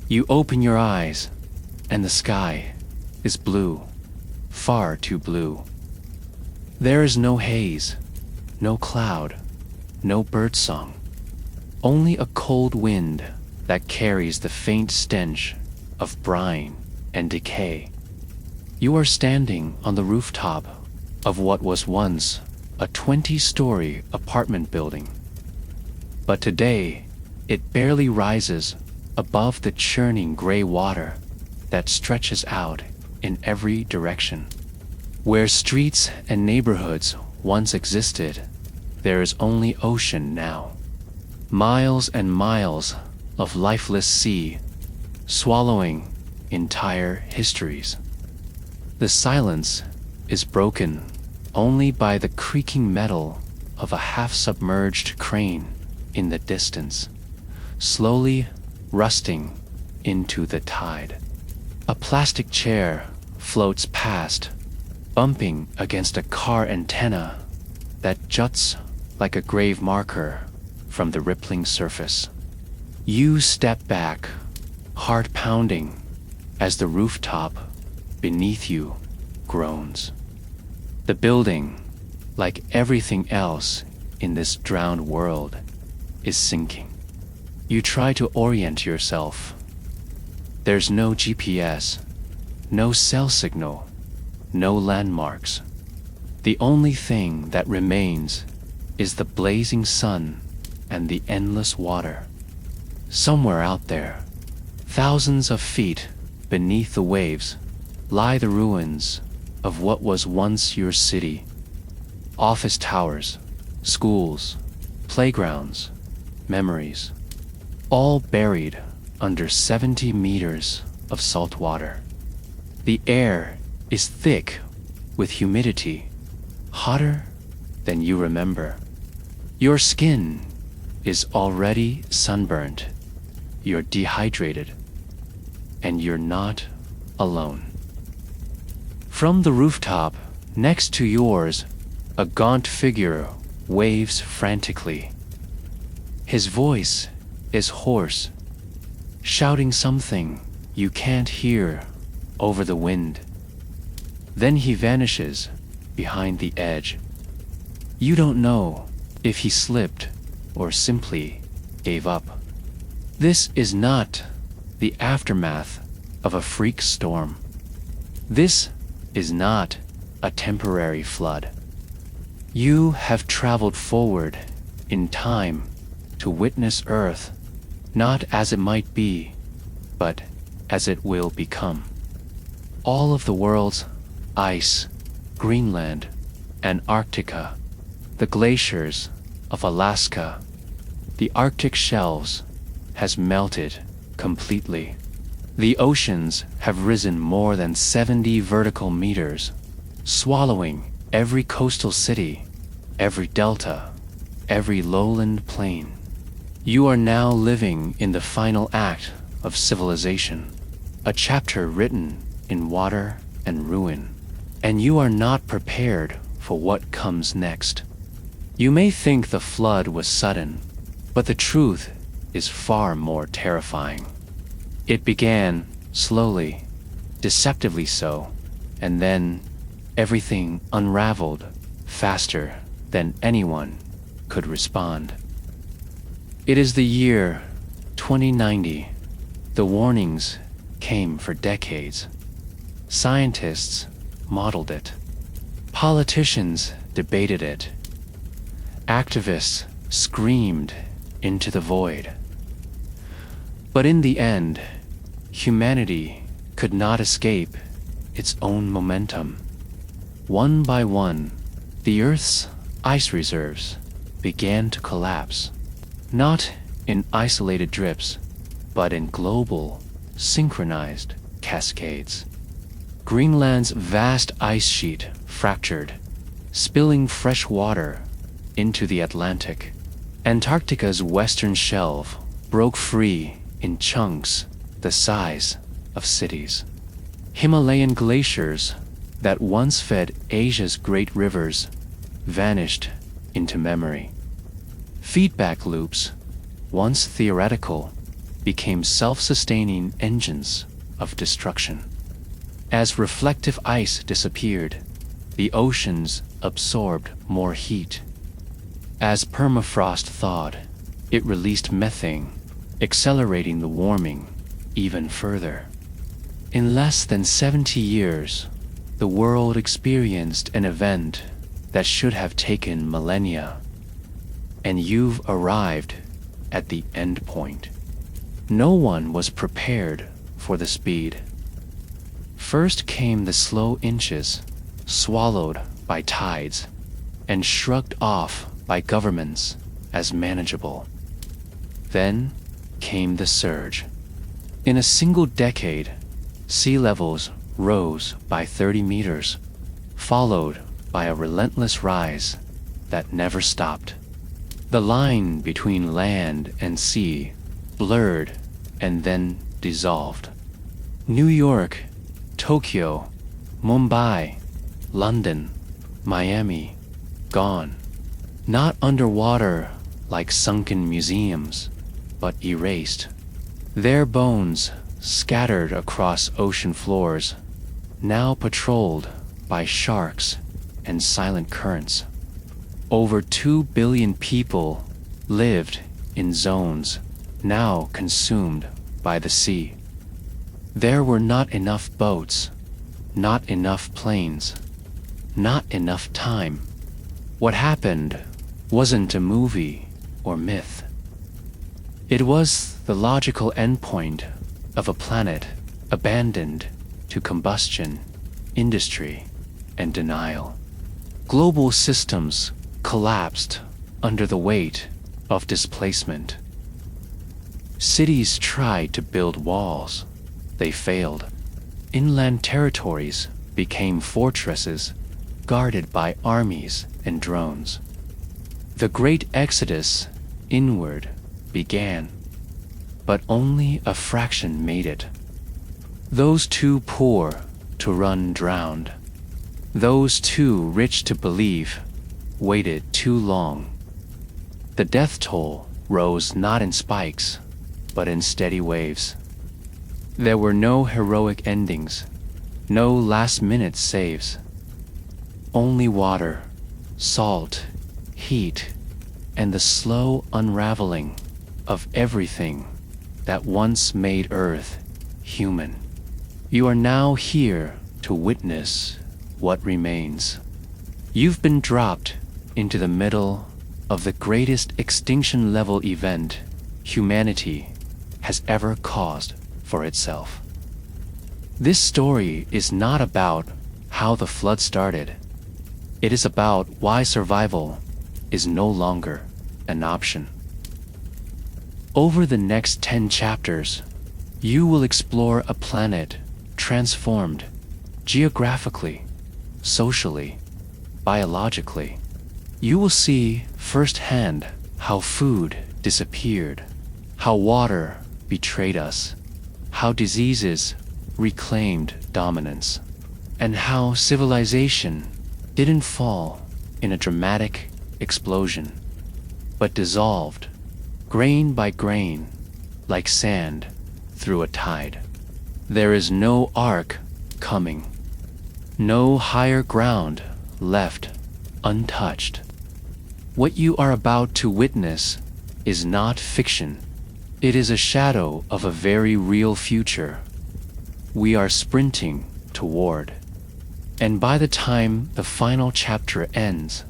You open your eyes, and the sky is blue, far too blue. There is no haze, no cloud, no birdsong, only a cold wind that carries the faint stench of brine and decay. You are standing on the rooftop of what was once a 20-story apartment building. But today, it barely rises above the churning gray water that stretches out in every direction. Where streets and neighborhoods once existed, there is only ocean now. Miles and miles of lifeless sea, swallowing entire histories. The silence is broken only by the creaking metal of a half-submerged crane in the distance, slowly rusting into the tide. A plastic chair floats past, bumping against a car antenna that juts like a grave marker from the rippling surface. You step back, heart pounding, as the rooftop beneath you groans. The building, like everything else in this drowned world, is sinking. You try to orient yourself. There's no GPS, no cell signal, no landmarks. The only thing that remains is the blazing sun and the endless water. Somewhere out there, thousands of feet beneath the waves, lie the ruins of what was once your city. Office towers, schools, playgrounds, memories, all buried under 70 meters of salt water. The air is thick with humidity, hotter than you remember. Your skin is already sunburnt, you're dehydrated, and you're not alone. From the rooftop next to yours, a gaunt figure waves frantically. His voice is hoarse, shouting something you can't hear over the wind. Then he vanishes behind the edge. You don't know if he slipped or simply gave up. This is not the aftermath of a freak storm. This is not a temporary flood. You have traveled forward in time to witness Earth, not as it might be, but as it will become. All of the world's ice, Greenland, Antarctica, the glaciers of Alaska, the Arctic shelves has melted completely. The oceans have risen more than 70 vertical meters, swallowing every coastal city, every delta, every lowland plain. You are now living in the final act of civilization, a chapter written in water and ruin, and you are not prepared for what comes next. You may think the flood was sudden, but the truth is far more terrifying. It began slowly, deceptively so, and then everything unraveled faster than anyone could respond. It is the year 2090. The warnings came for decades. Scientists modeled it. Politicians debated it. Activists screamed into the void. But in the end, humanity could not escape its own momentum. One by one, the Earth's ice reserves began to collapse, not in isolated drips, but in global, synchronized cascades. Greenland's vast ice sheet fractured, spilling fresh water into the Atlantic. Antarctica's western shelf broke free in chunks the size of cities. Himalayan glaciers that once fed Asia's great rivers vanished into memory. Feedback loops, once theoretical, became self-sustaining engines of destruction. As reflective ice disappeared, the oceans absorbed more heat. As permafrost thawed, it released methane, accelerating the warming even further. In less than 70 years, the world experienced an event that should have taken millennia. And you've arrived at the end point. No one was prepared for the speed. First came the slow inches, swallowed by tides, and shrugged off by governments as manageable. Then came the surge. In a single decade, sea levels rose by 30 meters, followed by a relentless rise that never stopped. The line between land and sea blurred and then dissolved. New York, Tokyo, Mumbai, London, Miami, gone. Not underwater like sunken museums, but erased. Their bones scattered across ocean floors, now patrolled by sharks and silent currents. Over 2 billion people lived in zones now consumed by the sea. There were not enough boats, not enough planes, not enough time. What happened wasn't a movie or myth. It was the logical endpoint of a planet abandoned to combustion, industry, and denial. Global systems collapsed under the weight of displacement. Cities tried to build walls. They failed. Inland territories became fortresses guarded by armies and drones. The great exodus inward began, but only a fraction made it. Those too poor to run drowned. Those too rich to believe waited too long. The death toll rose not in spikes, but in steady waves. There were no heroic endings, no last-minute saves. Only water, salt, heat, and the slow unraveling of everything that once made Earth human. You are now here to witness what remains. You've been dropped into the middle of the greatest extinction-level event humanity has ever caused for itself. This story is not about how the flood started. It is about why survival is no longer an option. Over the next 10 chapters, you will explore a planet transformed geographically, socially, biologically. You will see firsthand how food disappeared, how water betrayed us, how diseases reclaimed dominance, and how civilization didn't fall in a dramatic explosion, but dissolved, grain by grain, like sand through a tide. There is no ark coming, no higher ground left untouched. What you are about to witness is not fiction. It is a shadow of a very real future we are sprinting toward. And by the time the final chapter ends,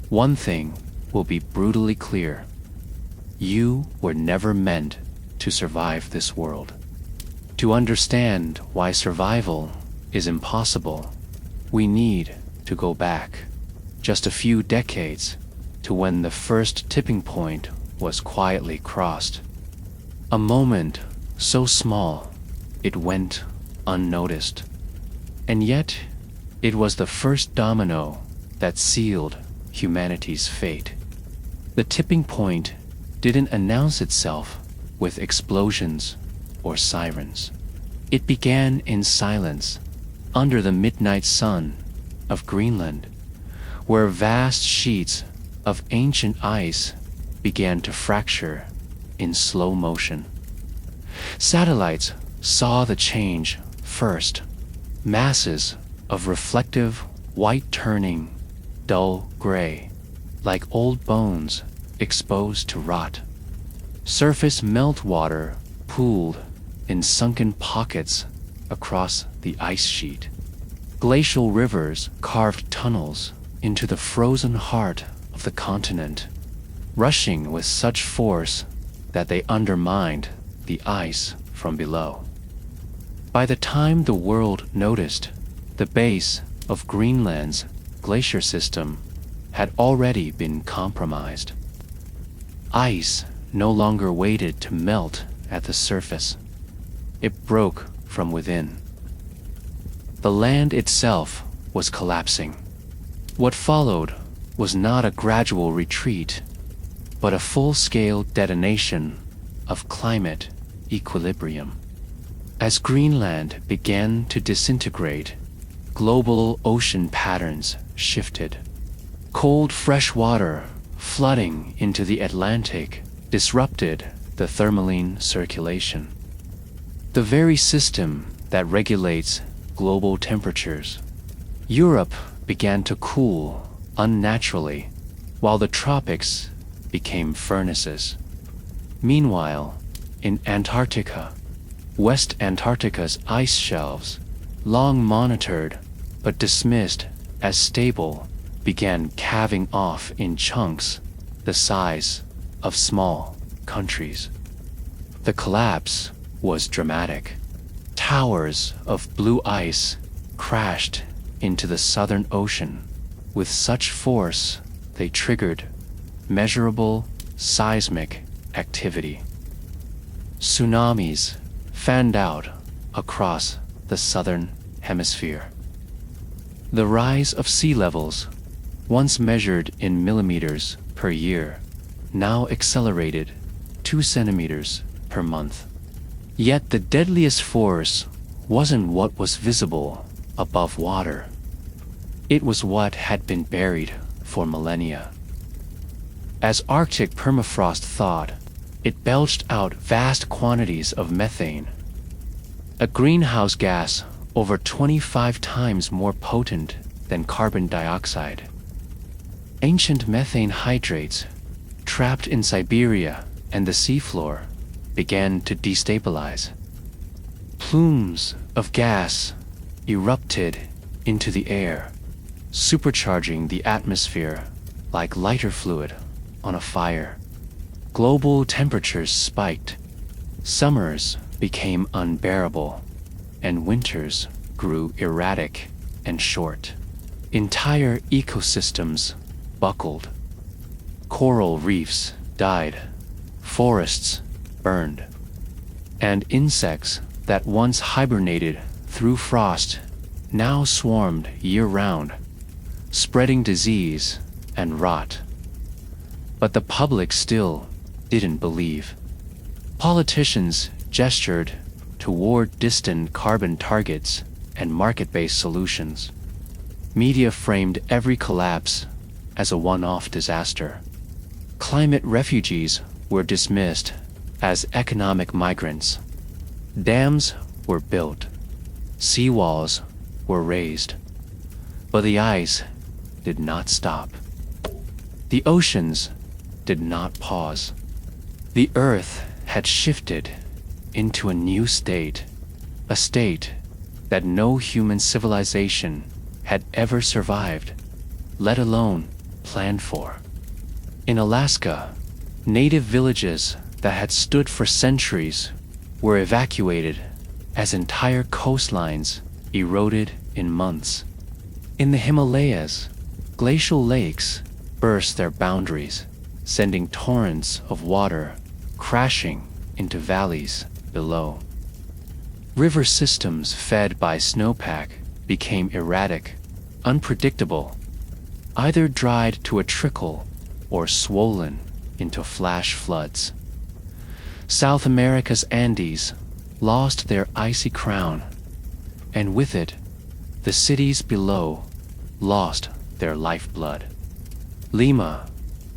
one thing will be brutally clear. You were never meant to survive this world. To understand why survival is impossible, we need to go back just a few decades to when the first tipping point was quietly crossed. A moment so small it went unnoticed. And yet, it was the first domino that sealed humanity's fate. The tipping point didn't announce itself with explosions or sirens. It began in silence, under the midnight sun of Greenland, where vast sheets of ancient ice began to fracture in slow motion. Satellites saw the change first. Masses of reflective white turning dull gray, like old bones exposed to rot. Surface meltwater pooled in sunken pockets across the ice sheet. Glacial rivers carved tunnels into the frozen heart of the continent, rushing with such force that they undermined the ice from below. By the time the world noticed, the base of Greenland's glacier system had already been compromised. Ice no longer waited to melt at the surface. It broke from within. The land itself was collapsing. What followed was not a gradual retreat, but a full-scale detonation of climate equilibrium. As Greenland began to disintegrate, global ocean patterns shifted. Cold fresh water flooding into the Atlantic disrupted the thermaline circulation, the very system that regulates global temperatures. Europe began to cool unnaturally, while the tropics became furnaces. Meanwhile, in Antarctica, West Antarctica's ice shelves, long monitored but dismissed as stable, began calving off in chunks the size of small countries. The collapse was dramatic. Towers of blue ice crashed into the Southern Ocean with such force they triggered measurable seismic activity. Tsunamis fanned out across the southern hemisphere. The rise of sea levels, once measured in millimeters per year, now accelerated 2 centimeters per month. Yet the deadliest force wasn't what was visible above water. It was what had been buried for millennia. As Arctic permafrost thawed, it belched out vast quantities of methane, a greenhouse gas over 25 times more potent than carbon dioxide. Ancient methane hydrates, trapped in Siberia and the seafloor, began to destabilize. Plumes of gas erupted into the air, supercharging the atmosphere like lighter fluid on a fire. Global temperatures spiked. Summers became unbearable, and winters grew erratic and short. Entire ecosystems buckled. Coral reefs died, forests burned, and insects that once hibernated through frost now swarmed year-round, spreading disease and rot. But the public still didn't believe. Politicians gestured toward distant carbon targets and market-based solutions. Media framed every collapse as a one-off disaster. Climate refugees were dismissed as economic migrants. Dams were built. Seawalls were raised. But the ice did not stop. The oceans did not pause. The earth had shifted into a new state, a state that no human civilization had ever survived, let alone planned for. In Alaska, native villages that had stood for centuries were evacuated as entire coastlines eroded in months. In the Himalayas, glacial lakes burst their boundaries, sending torrents of water crashing into valleys below. River systems fed by snowpack became erratic, unpredictable, either dried to a trickle or swollen into flash floods. South America's Andes lost their icy crown, and with it, the cities below lost their lifeblood. Lima,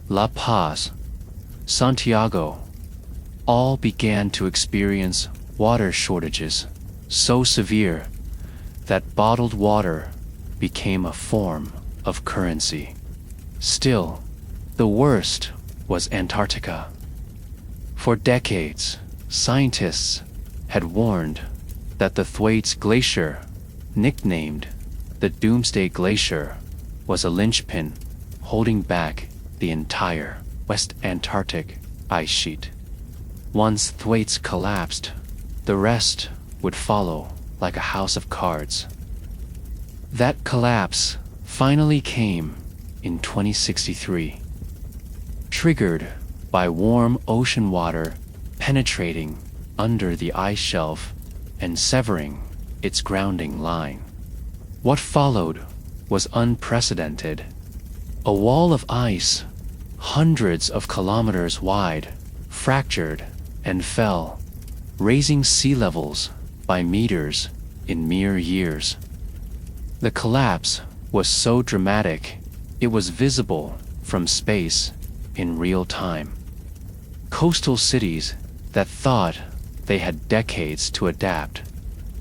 La Paz, Santiago all began to experience water shortages so severe that bottled water became a form of currency. Still, the worst was Antarctica. For decades, scientists had warned that the Thwaites Glacier, nicknamed the Doomsday Glacier, was a linchpin holding back the entire West Antarctic ice sheet. Once Thwaites collapsed, the rest would follow like a house of cards. That collapse finally came in 2063, triggered by warm ocean water penetrating under the ice shelf and severing its grounding line. What followed was unprecedented. A wall of ice, hundreds of kilometers wide, fractured and fell, raising sea levels by meters in mere years. The collapse was so dramatic, it was visible from space in real time. Coastal cities that thought they had decades to adapt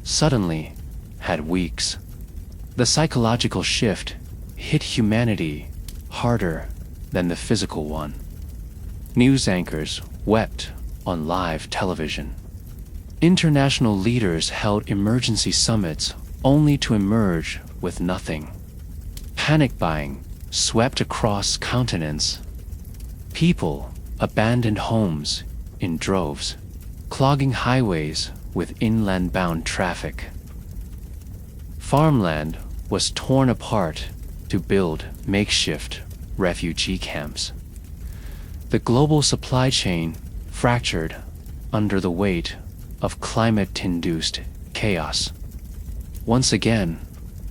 suddenly had weeks. The psychological shift hit humanity harder than the physical one. News anchors wept on live television. International leaders held emergency summits only to emerge with nothing. Panic buying swept across continents. People abandoned homes in droves, clogging highways with inland-bound traffic. Farmland was torn apart to build makeshift refugee camps. The global supply chain fractured under the weight of climate-induced chaos. Once again,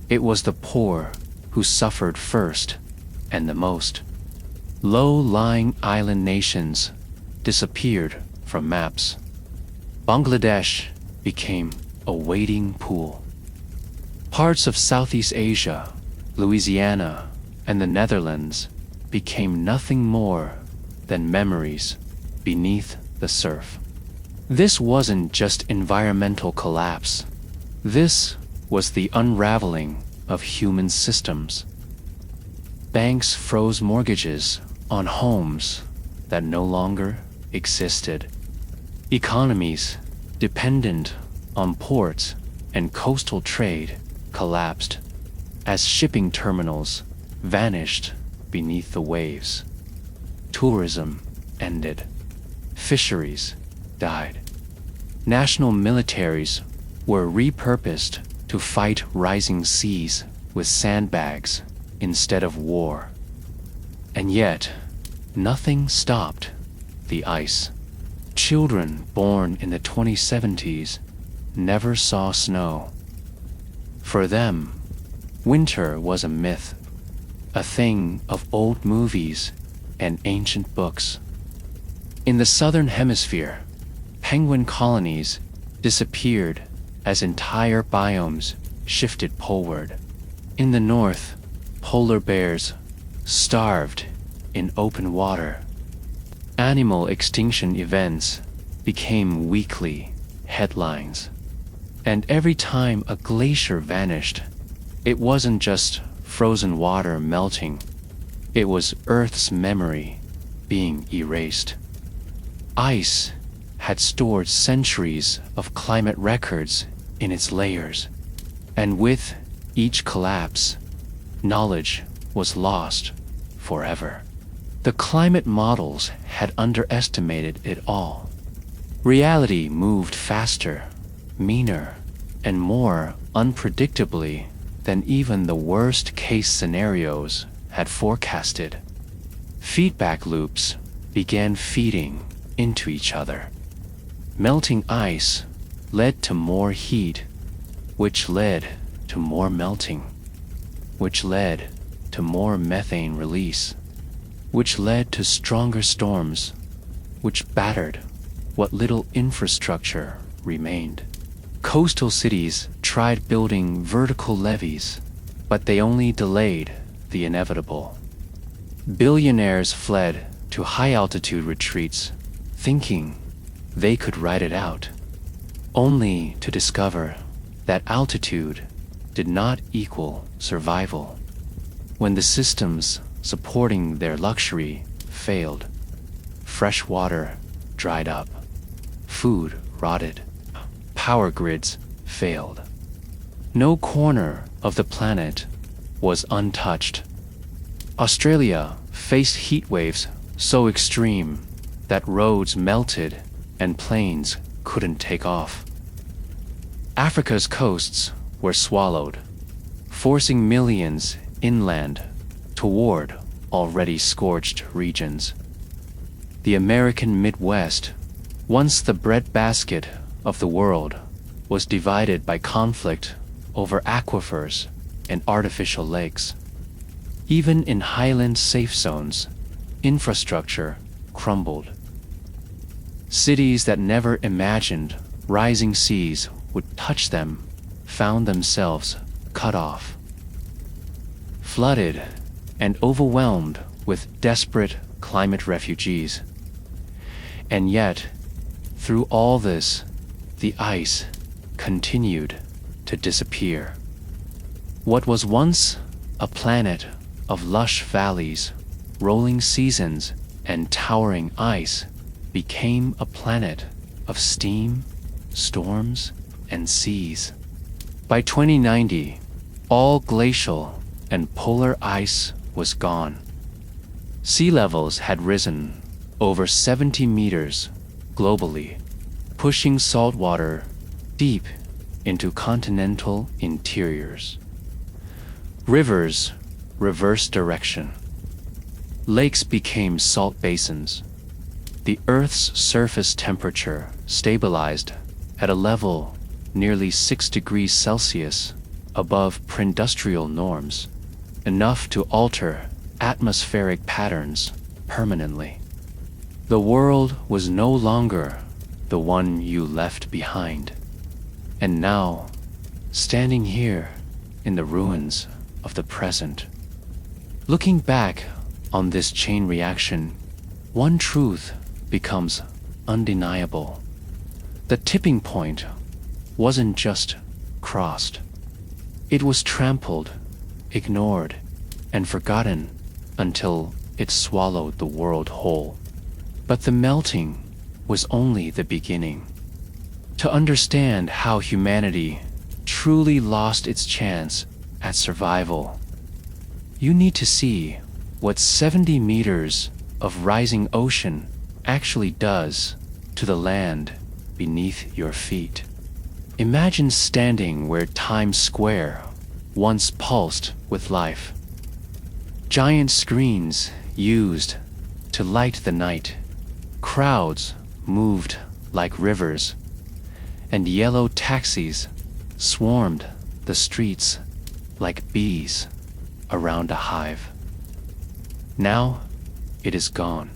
it was the poor who suffered first and the most. Low-lying island nations disappeared from maps. Bangladesh became a wading pool. Parts of Southeast Asia, Louisiana, and the Netherlands became nothing more than memories beneath the surf. This wasn't just environmental collapse. This was the unraveling of human systems. Banks froze mortgages on homes that no longer existed. Economies dependent on ports and coastal trade collapsed as shipping terminals vanished beneath the waves. Tourism ended. Fisheries died. National militaries were repurposed to fight rising seas with sandbags instead of war. And yet, nothing stopped the ice. Children born in the 2070s never saw snow. For them, winter was a myth, a thing of old movies and ancient books. In the southern hemisphere, penguin colonies disappeared as entire biomes shifted poleward. In the north, polar bears starved in open water. Animal extinction events became weekly headlines. And every time a glacier vanished, it wasn't just frozen water melting. It was Earth's memory being erased. Ice had stored centuries of climate records in its layers, and with each collapse, knowledge was lost forever. The climate models had underestimated it all. Reality moved faster, meaner, and more unpredictably than even the worst-case scenarios had forecasted. Feedback loops began feeding into each other. Melting ice led to more heat, which led to more melting, which led to more methane release, which led to stronger storms, which battered what little infrastructure remained. Coastal cities tried building vertical levees, but they only delayed the inevitable. Billionaires fled to high-altitude retreats, thinking they could ride it out. only to discover that altitude did not equal survival. When the systems supporting their luxury failed, fresh water dried up, food rotted, power grids failed. No corner of the planet was untouched. Australia faced heat waves so extreme that roads melted and planes couldn't take off. Africa's coasts were swallowed, forcing millions inland toward already scorched regions. The American Midwest, once the breadbasket of the world, was divided by conflict over aquifers and artificial lakes. Even in highland safe zones, infrastructure crumbled. Cities that never imagined rising seas would touch them found themselves cut off, flooded and overwhelmed with desperate climate refugees. And yet, through all this, the ice continued to disappear. What was once a planet of lush valleys, rolling seasons, and towering ice became a planet of steam, storms, and seas. By 2090, all glacial and polar ice was gone. Sea levels had risen over 70 meters globally, pushing saltwater deep into continental interiors. Rivers reversed direction. Lakes became salt basins. The Earth's surface temperature stabilized at a level nearly 6 degrees Celsius above pre-industrial norms, enough to alter atmospheric patterns permanently. The world was no longer the one you left behind. And now, standing here in the ruins of the present, looking back on this chain reaction, one truth becomes undeniable. The tipping point wasn't just crossed. It was trampled, ignored, and forgotten until it swallowed the world whole. But the melting was only the beginning. To understand how humanity truly lost its chance at survival, you need to see what 70 meters of rising ocean actually does to the land beneath your feet. Imagine standing where Times Square once pulsed with life. Giant screens used to light the night. Crowds moved like rivers, and yellow taxis swarmed the streets like bees around a hive. Now it is gone.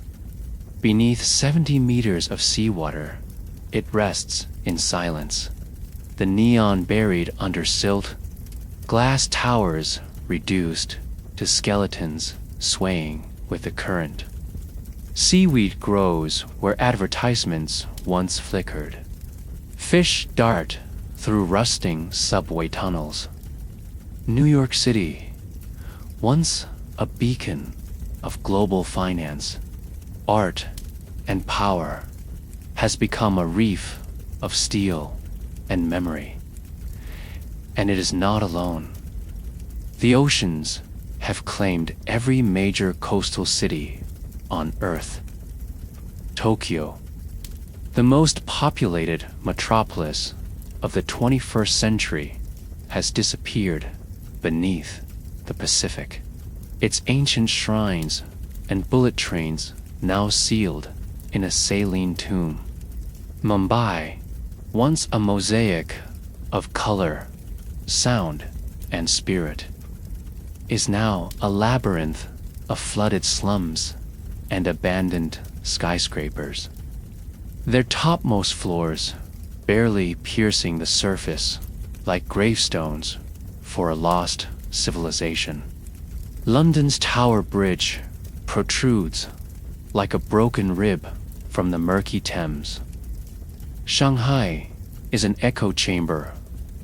Beneath 70 meters of seawater, it rests in silence. The neon buried under silt, glass towers reduced to skeletons swaying with the current. Seaweed grows where advertisements once flickered. Fish dart through rusting subway tunnels. New York City, once a beacon of global finance, art, and power, has become a reef of steel and memory. And it is not alone. The oceans have claimed every major coastal city on Earth. Tokyo, the most populated metropolis of the 21st century, has disappeared beneath the Pacific. Its ancient shrines and bullet trains now sealed in a saline tomb. Mumbai, once a mosaic of color, sound, and spirit, is now a labyrinth of flooded slums and abandoned skyscrapers. Their topmost floors barely piercing the surface like gravestones for a lost civilization. London's Tower Bridge protrudes like a broken rib from the murky Thames. Shanghai is an echo chamber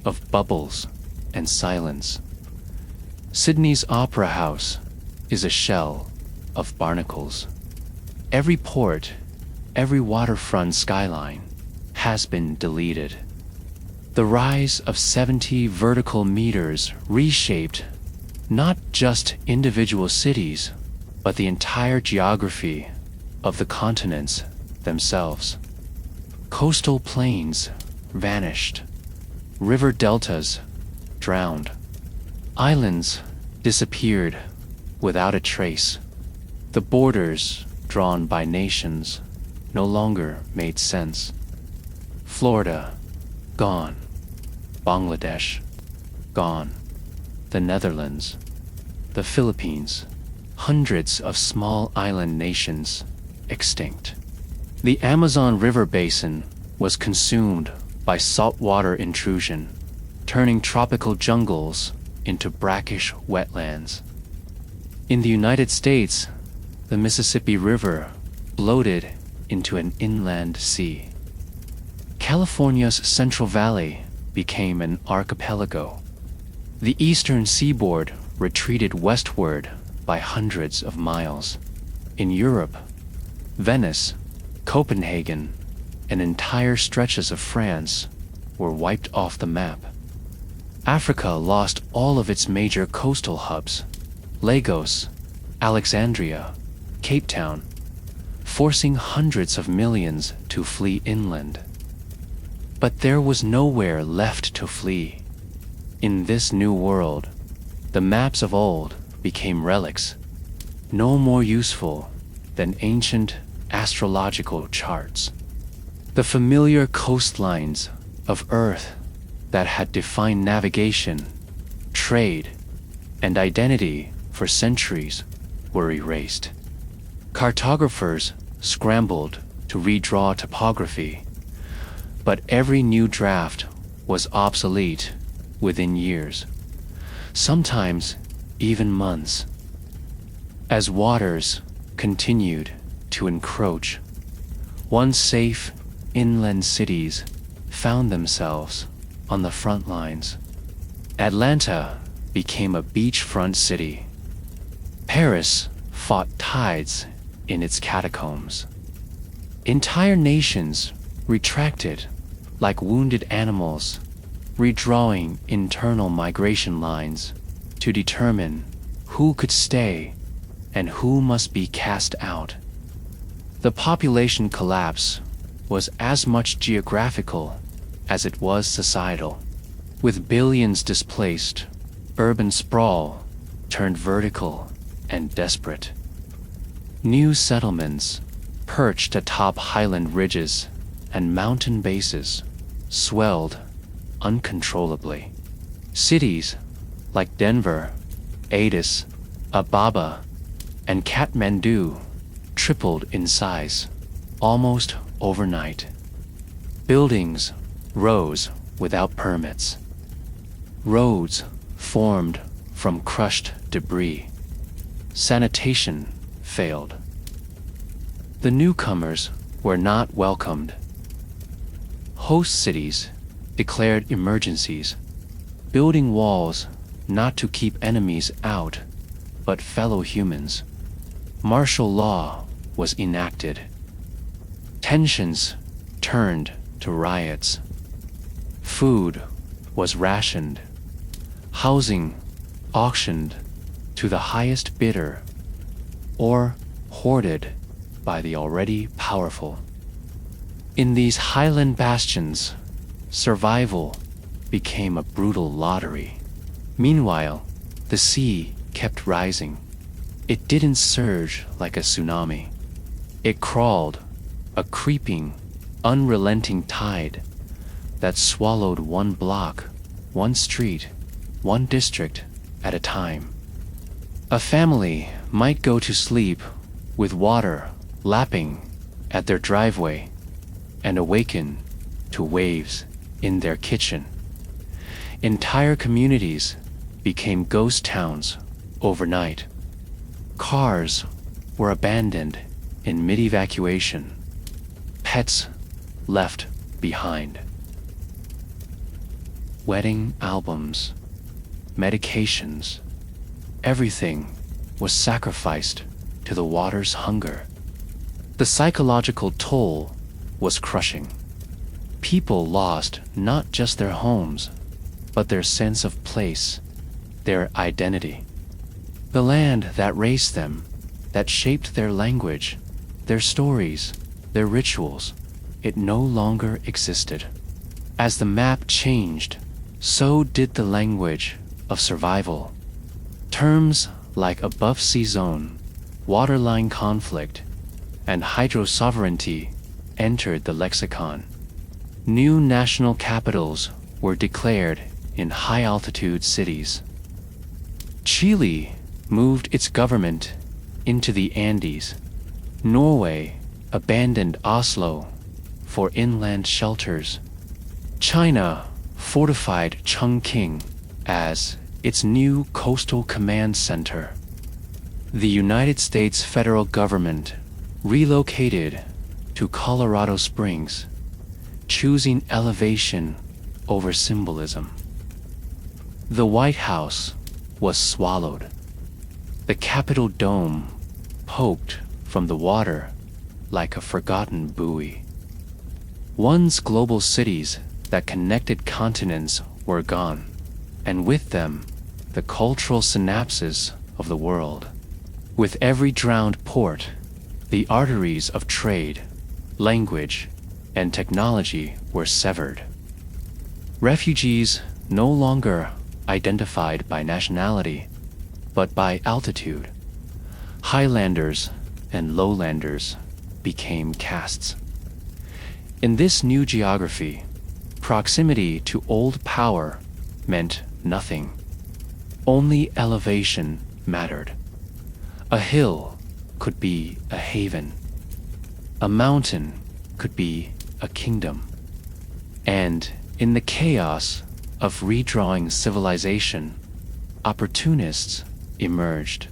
of bubbles and silence. Sydney's Opera House is a shell of barnacles. Every port, every waterfront skyline has been deleted. The rise of 70 vertical meters reshaped not just individual cities, but the entire geography of the continents themselves. Coastal plains vanished, river deltas drowned, islands disappeared without a trace. The borders drawn by nations no longer made sense. Florida, gone. Bangladesh, gone. The Netherlands, the Philippines, hundreds of small island nations extinct. The Amazon River basin was consumed by saltwater intrusion, turning tropical jungles into brackish wetlands. In the United States, the Mississippi River bloated into an inland sea. California's Central Valley became an archipelago. The eastern seaboard retreated westward by hundreds of miles. In Europe, Venice, Copenhagen, and entire stretches of France were wiped off the map. Africa lost all of its major coastal hubs: Lagos, Alexandria, Cape Town, forcing hundreds of millions to flee inland. But there was nowhere left to flee. In this new world, the maps of old became relics, no more useful than ancient astrological charts. The familiar coastlines of Earth that had defined navigation, trade, and identity for centuries were erased. Cartographers scrambled to redraw topography, but every new draft was obsolete within years, sometimes even months. As waters continued to encroach, once safe inland cities found themselves on the front lines. Atlanta became a beachfront city. Paris fought tides in its catacombs. Entire nations retracted like wounded animals, redrawing internal migration lines to determine who could stay and who must be cast out. The population collapse was as much geographical as it was societal. With billions displaced, urban sprawl turned vertical and desperate. New settlements perched atop highland ridges and mountain bases swelled uncontrollably. Cities like Denver, Addis Ababa, and Kathmandu tripled in size almost overnight. Buildings rose without permits. Roads formed from crushed debris. Sanitation failed. The newcomers were not welcomed. Host cities declared emergencies, building walls not to keep enemies out, but fellow humans. Martial law was enacted. Tensions turned to riots. Food was rationed. Housing auctioned to the highest bidder, or hoarded by the already powerful. In these highland bastions, survival became a brutal lottery. Meanwhile, the sea kept rising. It didn't surge like a tsunami. It crawled, a creeping, unrelenting tide that swallowed one block, one street, one district at a time. A family might go to sleep with water lapping at their driveway and awaken to waves in their kitchen. Entire communities became ghost towns overnight. Cars were abandoned in mid-evacuation. Pets left behind. wedding albums, medications, everything was sacrificed to the water's hunger. The psychological toll was crushing. People lost not just their homes, but their sense of place, their identity. The land that raised them, that shaped their language, their stories, their rituals, it no longer existed. As the map changed, so did the language of survival. Terms like above-sea zone, waterline conflict, and hydro-sovereignty entered the lexicon. New national capitals were declared in high-altitude cities. Chile moved its government into the Andes. Norway abandoned Oslo for inland shelters. China fortified Chongqing as its new coastal command center. The United States federal government relocated to Colorado Springs, choosing elevation over symbolism. The White House was swallowed. The Capitol dome poked from the water like a forgotten buoy. Once global cities that connected continents were gone, and with them, the cultural synapses of the world. With every drowned port, the arteries of trade, language, and technology were severed. Refugees no longer identified by nationality, but by altitude. Highlanders and lowlanders became castes. In this new geography, proximity to old power meant nothing. Only elevation mattered. A hill could be a haven. A mountain could be a kingdom. And in the chaos of redrawing civilization, opportunists emerged.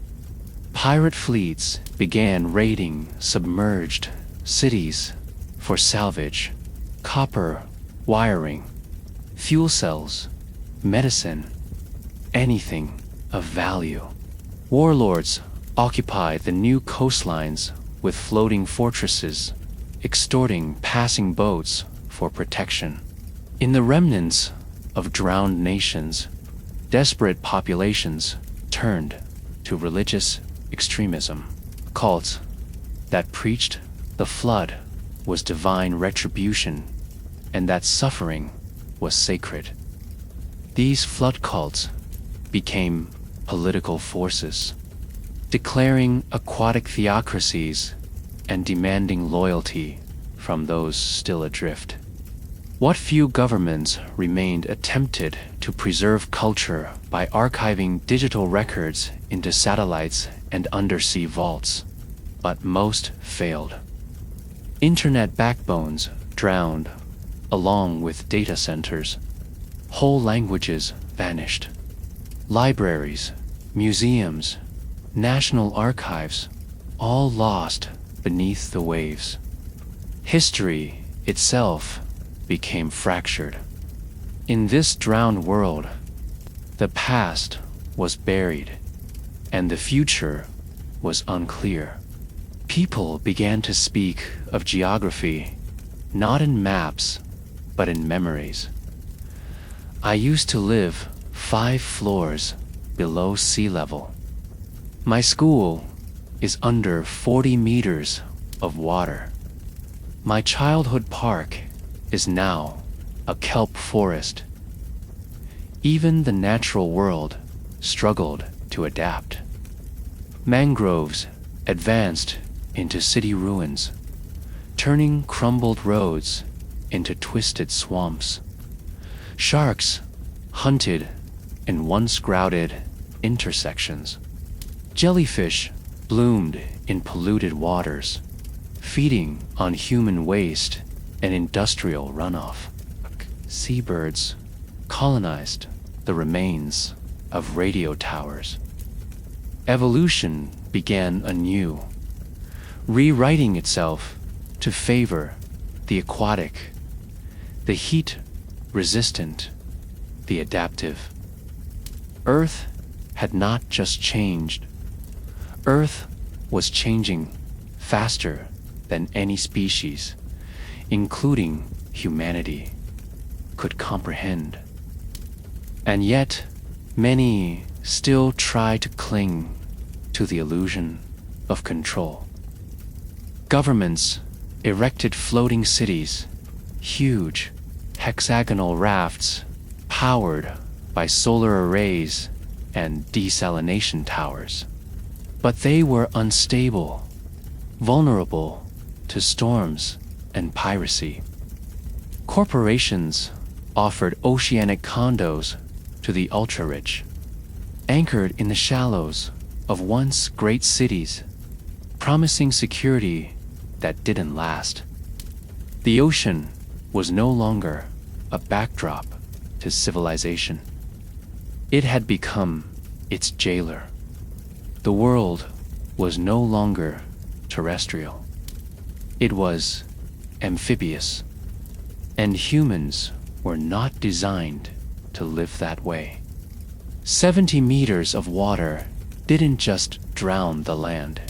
Pirate fleets began raiding submerged cities for salvage, copper wiring, fuel cells, medicine, anything of value. Warlords occupied the new coastlines with floating fortresses, extorting passing boats for protection. In the remnants of drowned nations, desperate populations turned to religious extremism. Cults that preached the flood was divine retribution and that suffering was sacred. These flood cults became political forces, declaring aquatic theocracies and demanding loyalty from those still adrift. What few governments remained attempted to preserve culture by archiving digital records into satellites and undersea vaults, but most failed. Internet backbones drowned along with data centers. Whole languages vanished. Libraries, museums, national archives, all lost beneath the waves. History itself became fractured. In this drowned world, the past was buried, and the future was unclear. People began to speak of geography, not in maps, but in memories. I used to live 5 floors below sea level. My school is under 40 meters of water. My childhood park is now a kelp forest. Even the natural world struggled to adapt. Mangroves advanced into city ruins, turning crumbled roads into twisted swamps. Sharks hunted in once crowded intersections. Jellyfish bloomed in polluted waters, feeding on human waste and industrial runoff. Seabirds colonized the remains of radio towers. Evolution began anew, rewriting itself to favor the aquatic, the heat-resistant, the adaptive. Earth had not just changed. Earth was changing faster than any species, including humanity, could comprehend. And yet, many still try to cling to the illusion of control. Governments erected floating cities, huge hexagonal rafts powered by solar arrays and desalination towers. But they were unstable, vulnerable to storms and piracy. Corporations offered oceanic condos to the ultra-rich, anchored in the shallows of once great cities, promising security that didn't last. The ocean was no longer a backdrop to civilization. It had become its jailer. The world was no longer terrestrial. It was amphibious, and humans were not designed to live that way. 70 meters of water didn't just drown the land.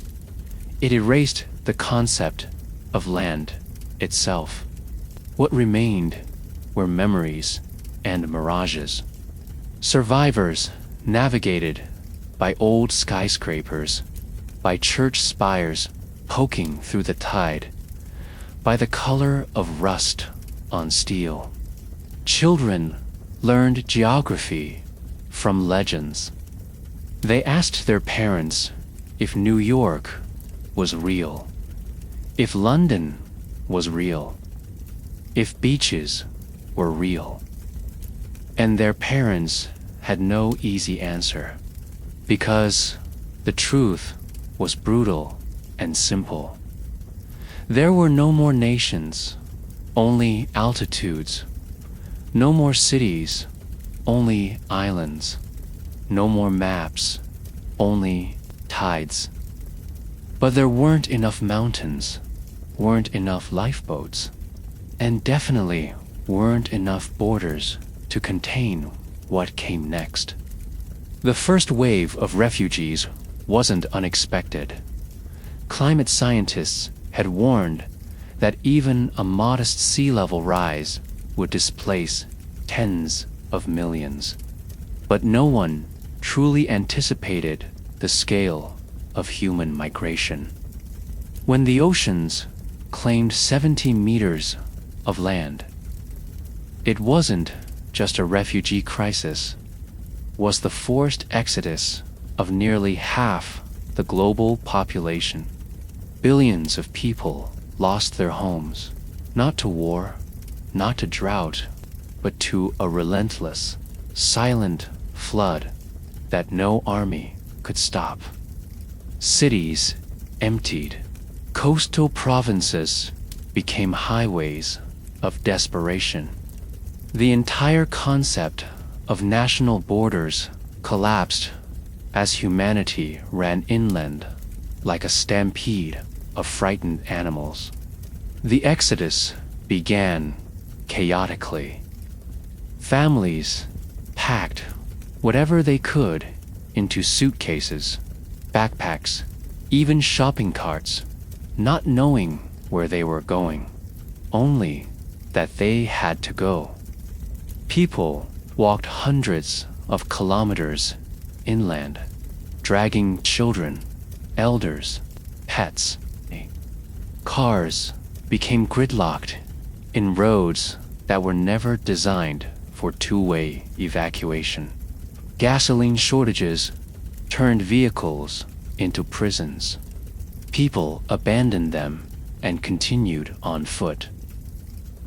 It erased the concept of land itself. What remained were memories and mirages. Survivors navigated by old skyscrapers, by church spires poking through the tide, by the color of rust on steel. Children learned geography from legends. They asked their parents if New York was real, if London was real, if beaches were real. And their parents had no easy answer, because the truth was brutal and simple. There were no more nations, only altitudes. No more cities, only islands. No more maps, only tides. But there weren't enough mountains, weren't enough lifeboats, and definitely weren't enough borders to contain what came next. The first wave of refugees wasn't unexpected. Climate scientists had warned that even a modest sea level rise would displace tens of millions. But no one truly anticipated the scale of human migration. When the oceans claimed 70 meters of land, it wasn't just a refugee crisis, was the forced exodus of nearly half the global population. Billions of people lost their homes, not to war, not to drought, but to a relentless, silent flood that no army could stop. Cities emptied. Coastal provinces became highways of desperation. The entire concept of national borders collapsed as humanity ran inland like a stampede of frightened animals. The exodus began chaotically. Families packed whatever they could into suitcases, backpacks, even shopping carts, not knowing where they were going, only that they had to go. People walked hundreds of kilometers inland, dragging children, elders, pets. Cars became gridlocked in roads that were never designed for two-way evacuation. Gasoline shortages turned vehicles into prisons. People abandoned them and continued on foot.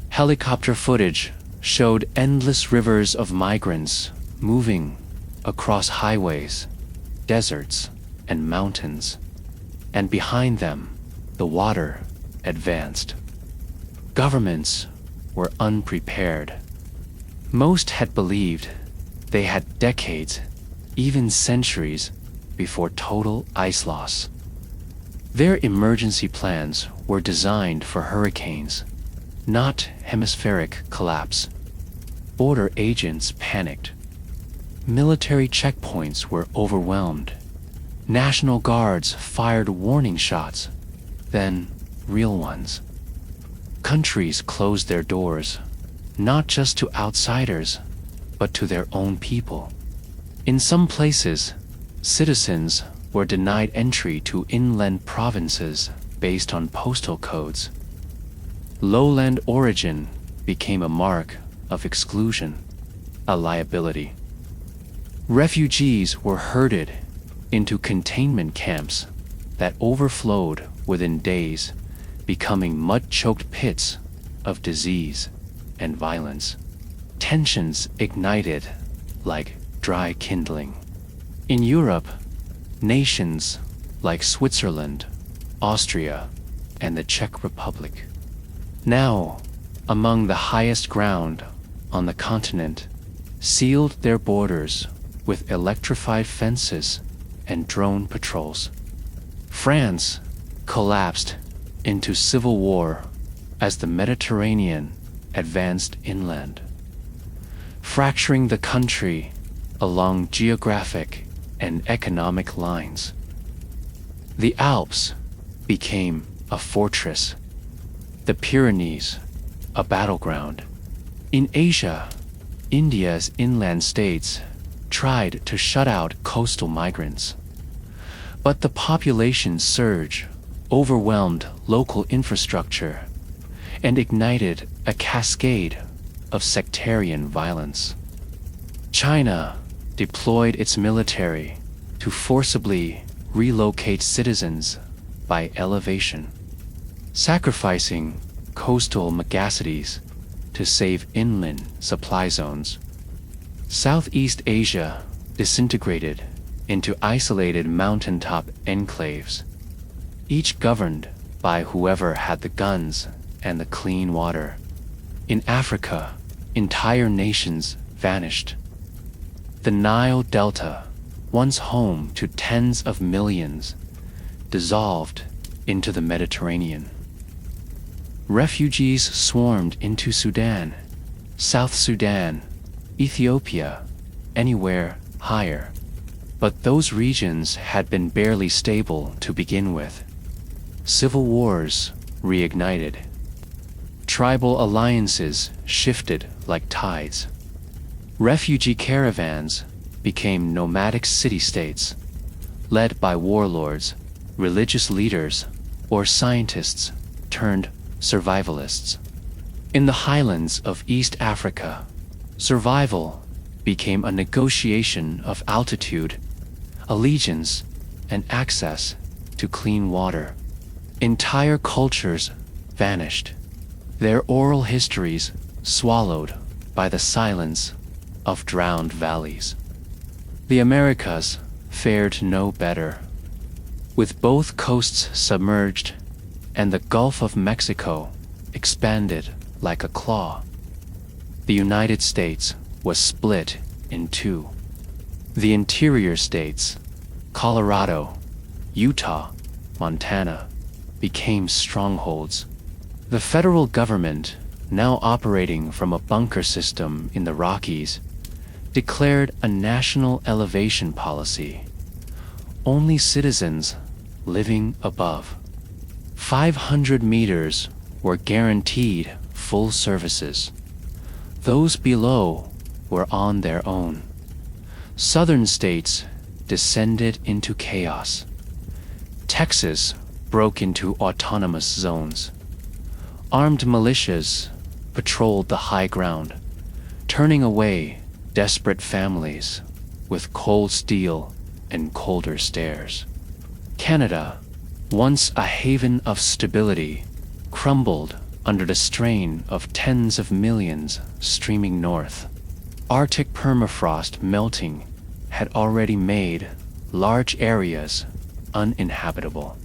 Helicopter footage showed endless rivers of migrants moving across highways, deserts, and mountains, and behind them, the water advanced. Governments were unprepared. Most had believed they had decades, even centuries, before total ice loss. Their emergency plans were designed for hurricanes, not hemispheric collapse. Border agents panicked. Military checkpoints were overwhelmed. National Guards fired warning shots, then real ones. Countries closed their doors, not just to outsiders, but to their own people. In some places, citizens were denied entry to inland provinces based on postal codes. Lowland origin became a mark of exclusion, a liability. Refugees were herded into containment camps that overflowed within days, becoming mud-choked pits of disease and violence. Tensions ignited like dry kindling. In Europe, nations like Switzerland, Austria, and the Czech Republic, now among the highest ground on the continent, sealed their borders with electrified fences and drone patrols. France collapsed into civil war as the Mediterranean advanced inland, fracturing the country along geographic and economic lines. The Alps became a fortress, the Pyrenees a battleground. In Asia, India's inland states tried to shut out coastal migrants, but the population surge overwhelmed local infrastructure and ignited a cascade of sectarian violence. China deployed its military to forcibly relocate citizens by elevation, sacrificing coastal megacities to save inland supply zones. Southeast Asia disintegrated into isolated mountaintop enclaves, each governed by whoever had the guns and the clean water. In Africa, entire nations vanished. The Nile Delta, once home to tens of millions, dissolved into the Mediterranean. Refugees swarmed into Sudan, South Sudan, Ethiopia, anywhere higher. But those regions had been barely stable to begin with. Civil wars reignited. Tribal alliances shifted like tides. Refugee caravans became nomadic city-states, led by warlords, religious leaders, or scientists turned survivalists. In the highlands of East Africa, survival became a negotiation of altitude, allegiance, and access to clean water. Entire cultures vanished, their oral histories swallowed by the silence of drowned valleys. The Americas fared no better. With both coasts submerged and the Gulf of Mexico expanded like a claw, the United States was split in two. The interior states, Colorado, Utah, Montana, became strongholds. The federal government, now operating from a bunker system in the Rockies, declared a national elevation policy. Only citizens living above 500 meters were guaranteed full services. Those below were on their own. Southern states descended into chaos. Texas broke into autonomous zones. Armed militias patrolled the high ground, turning away desperate families with cold steel and colder stares. Canada, once a haven of stability, crumbled under the strain of tens of millions streaming north. Arctic permafrost melting had already made large areas uninhabitable.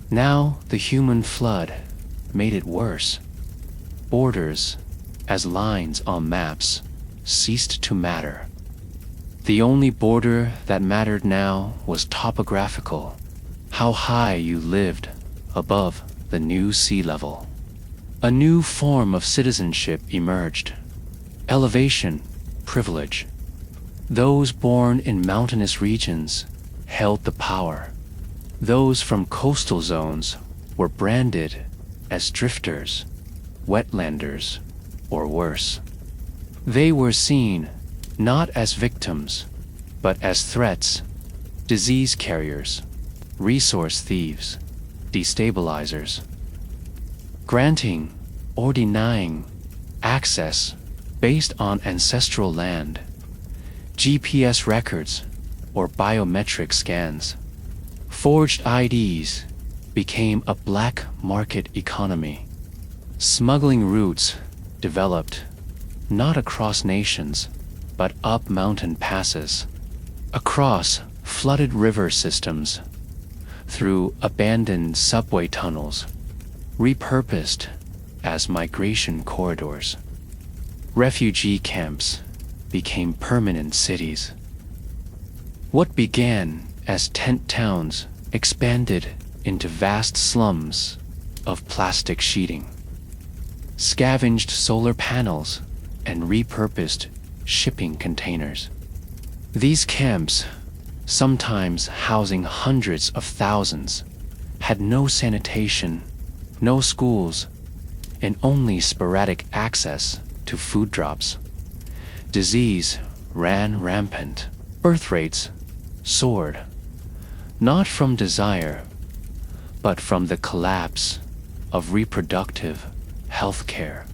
Now the human flood made it worse. Borders, as lines on maps, ceased to matter. The only border that mattered now was topographical, how high you lived above the new sea level. A new form of citizenship emerged, Elevation, privilege. Those born in mountainous regions held the power. Those from coastal zones were branded as drifters, wetlanders, or worse. They were seen not as victims, but as threats, disease carriers, resource thieves, destabilizers. Granting or denying access based on ancestral land, GPS records, or biometric scans. Forged IDs became a black market economy. Smuggling routes developed not across nations, but up mountain passes, across flooded river systems, through abandoned subway tunnels, repurposed as migration corridors. Refugee camps became permanent cities. What began as tent towns expanded into vast slums of plastic sheeting, scavenged solar panels, and repurposed shipping containers. These camps, sometimes housing hundreds of thousands, had no sanitation, no schools, and only sporadic access to food drops. Disease ran rampant. Birth rates soared, not from desire, but from the collapse of reproductive health care.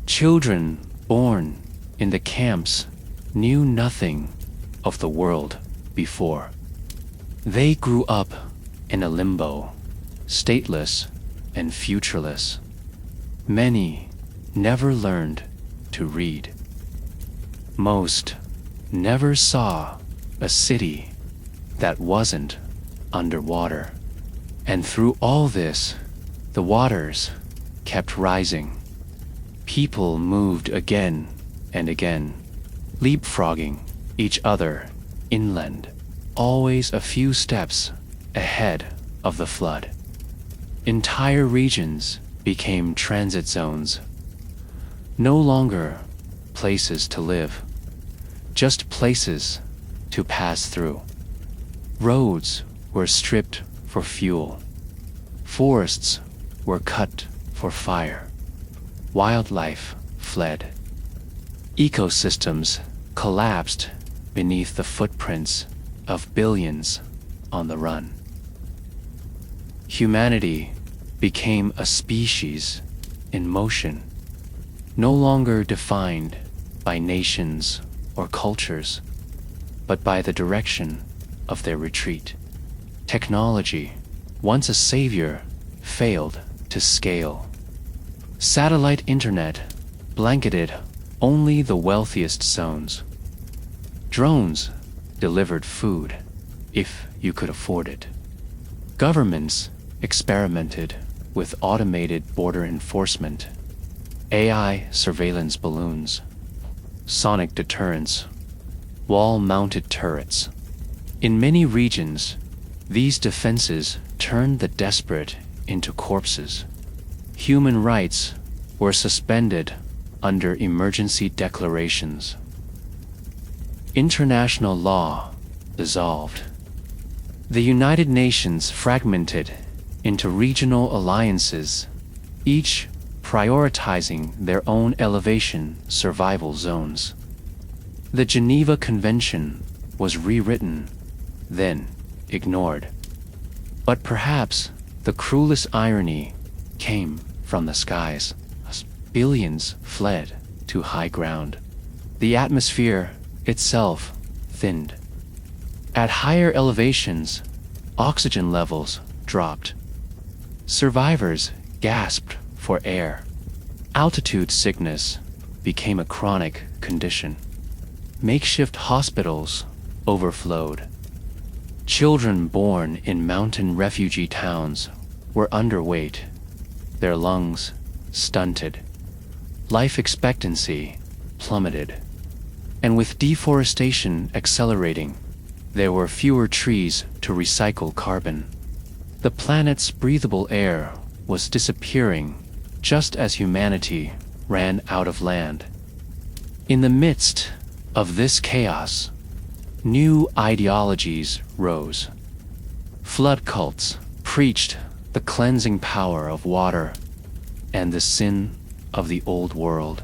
Children born in the camps knew nothing of the world before. They grew up in a limbo, stateless and futureless. Many never learned to read. Most never saw a city that wasn't underwater. And through all this, the waters kept rising. People moved again and again, leapfrogging each other inland, always a few steps ahead of the flood. Entire regions became transit zones, no longer places to live, just places to pass through. Roads were stripped for fuel. Forests were cut for fire. Wildlife fled. Ecosystems collapsed beneath the footprints of billions on the run. Humanity became a species in motion, no longer defined by nations or cultures, but by the direction of their retreat. Technology, once a savior, failed to scale. Satellite internet blanketed only the wealthiest zones. Drones delivered food, if you could afford it. Governments experimented with automated border enforcement, AI surveillance balloons, sonic deterrence, wall-mounted turrets. In many regions, these defenses turned the desperate into corpses. Human rights were suspended under emergency declarations. International law dissolved. The United Nations fragmented into regional alliances, each prioritizing their own elevation survival zones. The Geneva Convention was rewritten, then ignored. But perhaps the cruelest irony came from the skies. Billions fled to high ground. The atmosphere itself thinned. At higher elevations, oxygen levels dropped. Survivors gasped for air. Altitude sickness became a chronic condition. Makeshift hospitals overflowed. Children born in mountain refugee towns were underweight, their lungs stunted. Life expectancy plummeted. And with deforestation accelerating, there were fewer trees to recycle carbon. The planet's breathable air was disappearing just as humanity ran out of land. In the midst of this chaos, new ideologies rose. Flood cults preached the cleansing power of water and the sin of the old world.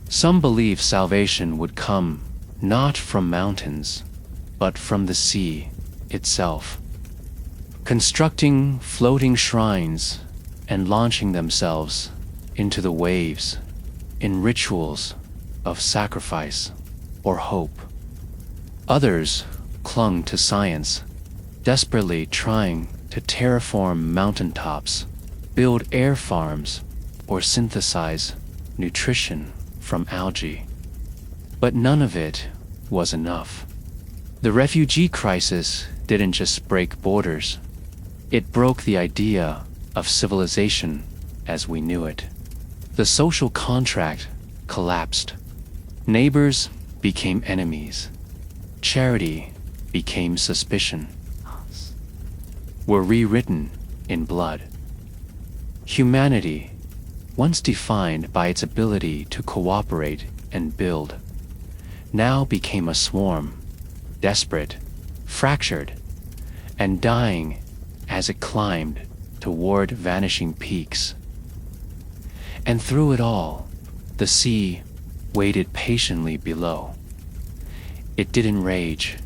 Some believed salvation would come not from mountains, but from the sea itself, constructing floating shrines and launching themselves into the waves in rituals of sacrifice or hope. Others clung to science, desperately trying to terraform mountaintops, build air farms, or synthesize nutrition from algae. But none of it was enough. The refugee crisis didn't just break borders. It broke the idea of civilization as we knew it. The social contract collapsed. Neighbors became enemies. Charity became suspicion. Were rewritten in blood. Humanity, once defined by its ability to cooperate and build, now became a swarm, desperate, fractured, and dying as it climbed toward vanishing peaks. And through it all, the sea waited patiently below. It didn't rage,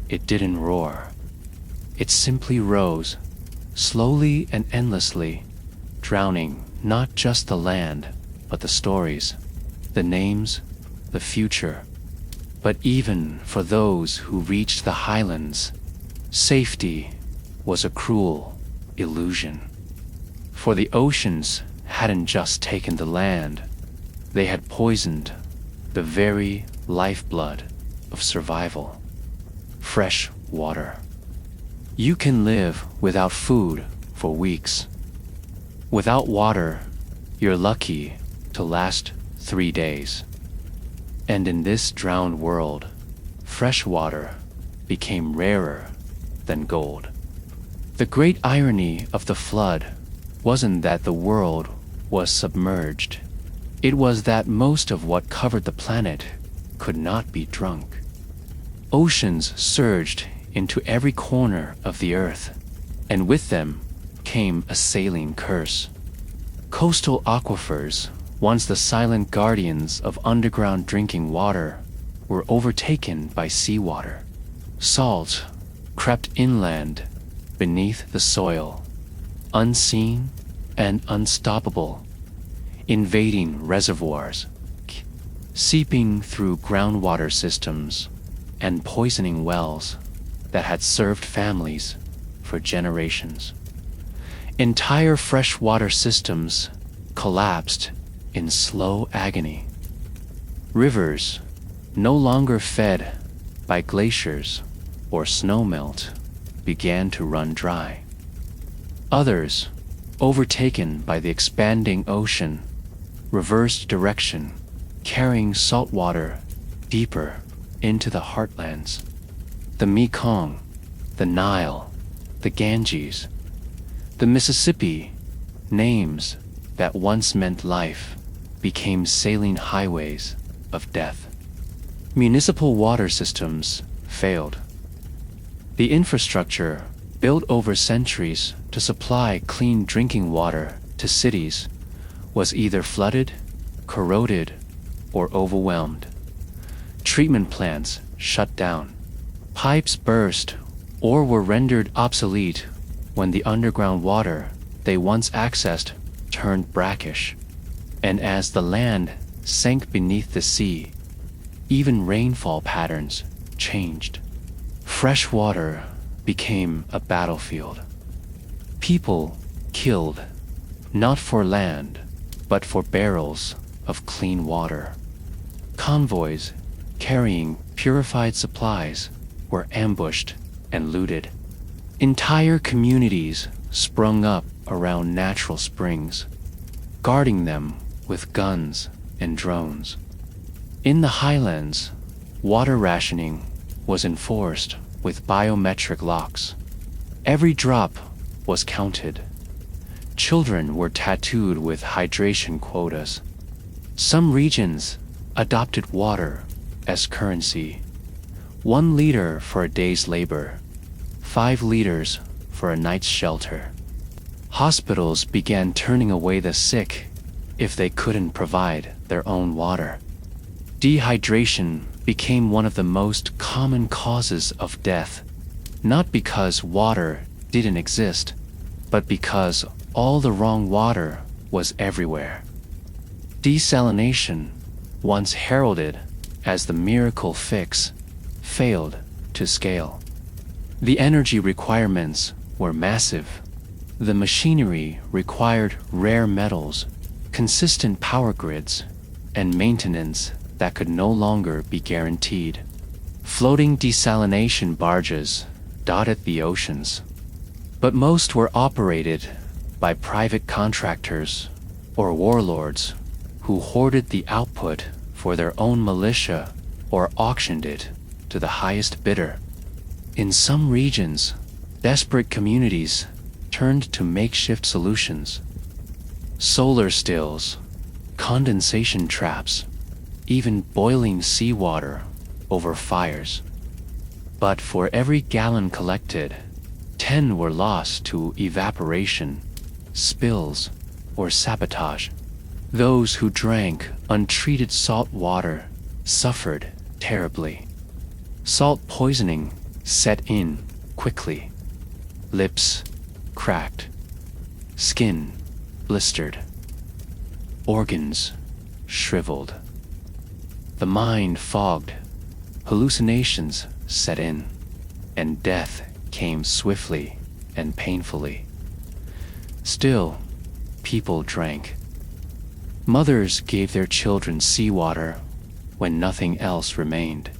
it didn't roar. It simply rose, slowly and endlessly, drowning not just the land, but the stories, the names, the future. But even for those who reached the highlands, safety was a cruel illusion. For the oceans hadn't just taken the land, they had poisoned the very lifeblood of survival: fresh water. You can live without food for weeks. Without water, you're lucky to last 3 days. And in this drowned world, fresh water became rarer than gold. The great irony of the flood wasn't that the world was submerged. It was that most of what covered the planet could not be drunk. Oceans surged into every corner of the earth, and with them came a saline curse. Coastal aquifers, once the silent guardians of underground drinking water, were overtaken by seawater. Salt crept inland beneath the soil, unseen and unstoppable, invading reservoirs, seeping through groundwater systems, and poisoning wells that had served families for generations. Entire freshwater systems collapsed in slow agony. Rivers, no longer fed by glaciers or snowmelt, began to run dry. Others, overtaken by the expanding ocean, reversed direction, carrying salt water deeper into the heartlands. The Mekong, the Nile, the Ganges, the Mississippi, names that once meant life, became saline highways of death. Municipal water systems failed. The infrastructure built over centuries to supply clean drinking water to cities was either flooded, corroded, or overwhelmed. Treatment plants shut down. Pipes burst or were rendered obsolete when the underground water they once accessed turned brackish. And as the land sank beneath the sea, even rainfall patterns changed. Fresh water became a battlefield. People killed, not for land, but for barrels of clean water. Convoys carrying purified supplies were ambushed and looted. Entire communities sprung up around natural springs, guarding them with guns and drones. In the highlands, water rationing was enforced with biometric locks. Every drop was counted. Children were tattooed with hydration quotas. Some regions adopted water as currency. 1 liter for a day's labor, 5 liters for a night's shelter. Hospitals began turning away the sick if they couldn't provide their own water. Dehydration became one of the most common causes of death, not because water didn't exist, but because all the wrong water was everywhere. Desalination, once heralded as the miracle fix, failed to scale. The energy requirements were massive. The machinery required rare metals, consistent power grids, and maintenance that could no longer be guaranteed. Floating desalination barges dotted the oceans, but most were operated by private contractors or warlords who hoarded the output for their own militia or auctioned it to the highest bidder. In some regions, desperate communities turned to makeshift solutions. Solar stills, condensation traps, even boiling seawater over fires. But for every gallon collected, 10 were lost to evaporation, spills, or sabotage. Those who drank untreated salt water suffered terribly. Salt poisoning set in quickly. Lips cracked, skin blistered, organs shriveled. The mind fogged, hallucinations set in, and death came swiftly and painfully. Still, people drank. Mothers gave their children seawater when nothing else remained.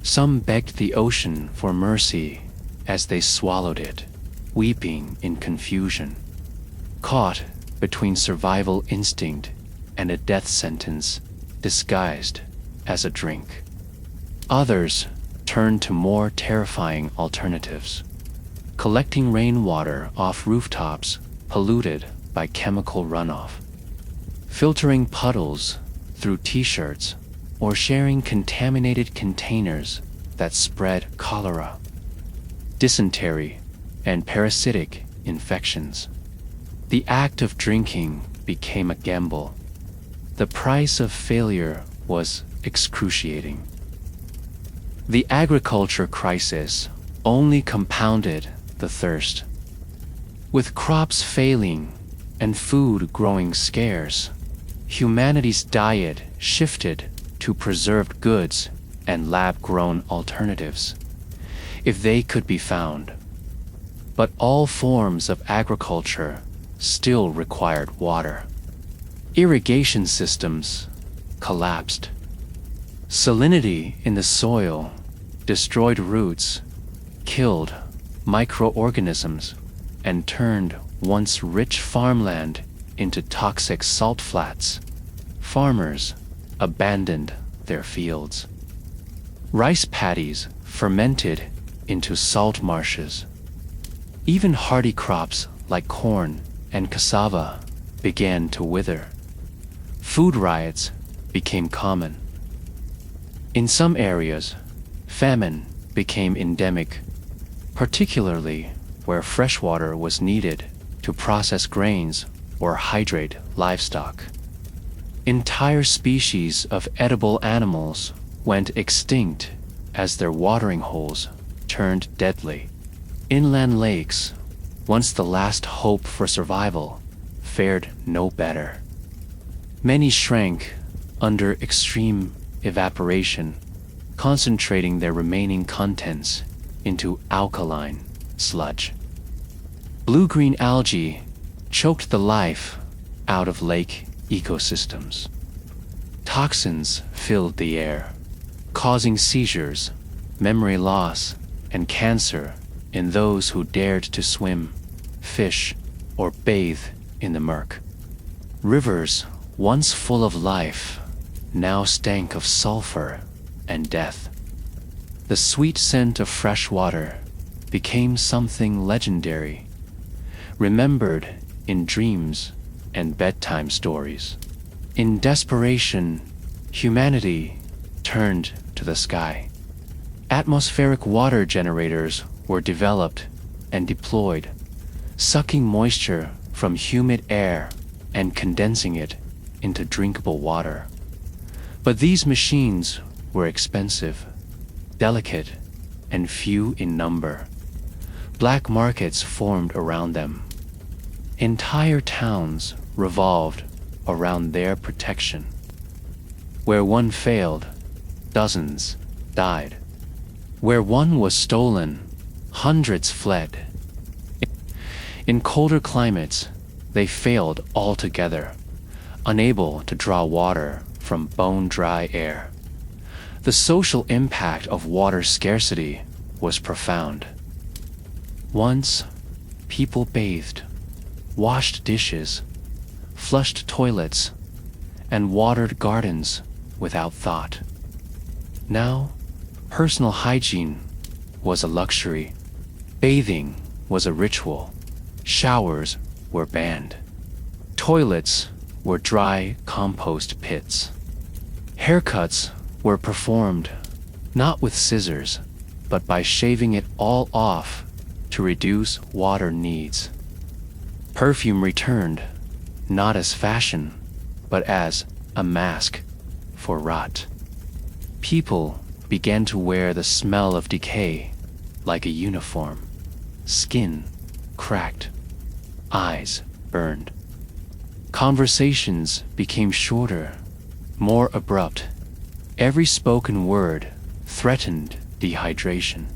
Some begged the ocean for mercy as they swallowed it, weeping in confusion. Caught between survival instinct and a death sentence disguised as a drink. Others turned to more terrifying alternatives, collecting rainwater off rooftops polluted by chemical runoff, filtering puddles through t-shirts, or sharing contaminated containers that spread cholera, dysentery, and parasitic infections. The act of drinking became a gamble. The price of failure was excruciating. The agriculture crisis only compounded the thirst. With crops failing and food growing scarce, humanity's diet shifted to preserved goods and lab-grown alternatives, if they could be found. But all forms of agriculture still required water. Irrigation systems collapsed. Salinity in the soil destroyed roots, killed microorganisms, and turned once rich farmland into toxic salt flats. Farmers abandoned their fields. Rice paddies fermented into salt marshes. Even hardy crops like corn and cassava began to wither. Food riots became common. In some areas, famine became endemic, particularly where fresh water was needed to process grains or hydrate livestock. Entire species of edible animals went extinct as their watering holes turned deadly. Inland lakes, once the last hope for survival, fared no better. Many shrank under extreme evaporation, concentrating their remaining contents into alkaline sludge. Blue-green algae choked the life out of lake ecosystems. Toxins filled the air, causing seizures, memory loss, and cancer in those who dared to swim, fish, or bathe in the murk. Rivers, once full of life, now stank of sulfur and death. The sweet scent of fresh water became something legendary, remembered in dreams and bedtime stories. In desperation, humanity turned to the sky. Atmospheric water generators were developed and deployed, sucking moisture from humid air and condensing it into drinkable water. But these machines were expensive, delicate, and few in number. Black markets formed around them. Entire towns revolved around their protection. Where one failed, dozens died. Where one was stolen, hundreds fled. In colder climates, they failed altogether, unable to draw water from bone-dry air. The social impact of water scarcity was profound. Once, people bathed, washed dishes, flushed toilets, and watered gardens without thought. Now, personal hygiene was a luxury. Bathing was a ritual. Showers were banned. Toilets were dry compost pits. Haircuts were performed not with scissors, but by shaving it all off to reduce water needs. Perfume returned, not as fashion, but as a mask for rot. People began to wear the smell of decay like a uniform. Skin cracked, eyes burned. Conversations became shorter, more abrupt. Every spoken word threatened dehydration.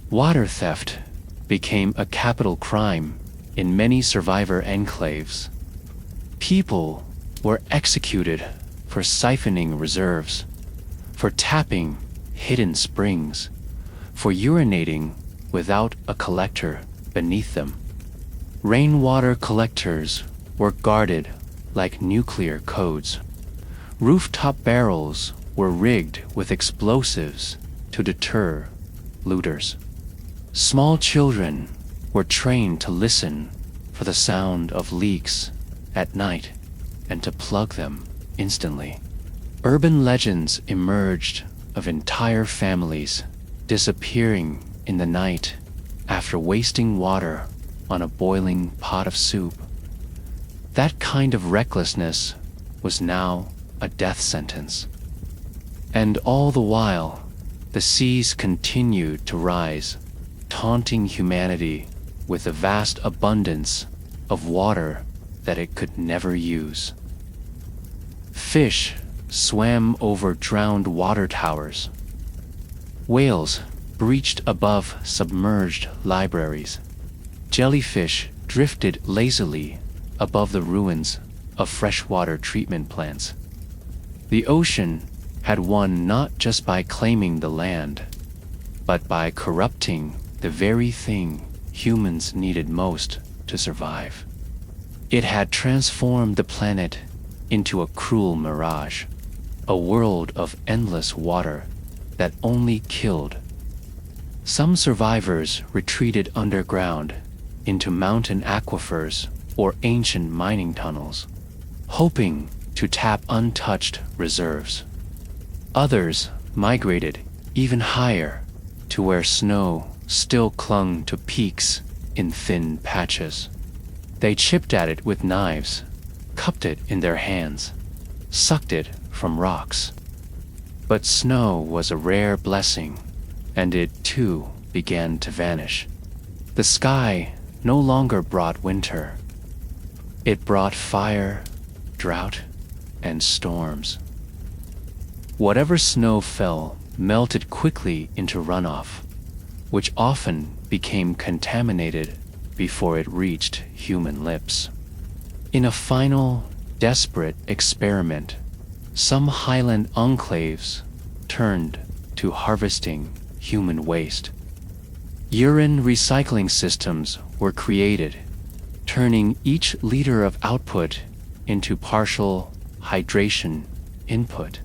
Water theft became a capital crime in many survivor enclaves. People were executed for siphoning reserves, for tapping hidden springs, for urinating without a collector beneath them. Rainwater collectors were guarded like nuclear codes. Rooftop barrels were rigged with explosives to deter looters. Small children were trained to listen for the sound of leaks at night and to plug them instantly. Urban legends emerged of entire families disappearing in the night after wasting water on a boiling pot of soup. That kind of recklessness was now a death sentence. And all the while, the seas continued to rise, taunting humanity with the vast abundance of water that it could never use. Fish swam over drowned water towers. Whales breached above submerged libraries. Jellyfish drifted lazily above the ruins of freshwater treatment plants. The ocean had won not just by claiming the land, but by corrupting the very thing humans needed most to survive. It had transformed the planet into a cruel mirage, a world of endless water that only killed. Some survivors retreated underground into mountain aquifers or ancient mining tunnels, hoping to tap untouched reserves. Others migrated even higher to where snow still clung to peaks in thin patches. They chipped at it with knives, cupped it in their hands, sucked it from rocks. But snow was a rare blessing, and it too began to vanish. The sky no longer brought winter. It brought fire, drought, and storms. Whatever snow fell melted quickly into runoff, which often became contaminated before it reached human lips. In a final, desperate experiment, some highland enclaves turned to harvesting human waste. Urine recycling systems were created, turning each liter of output into partial hydration input.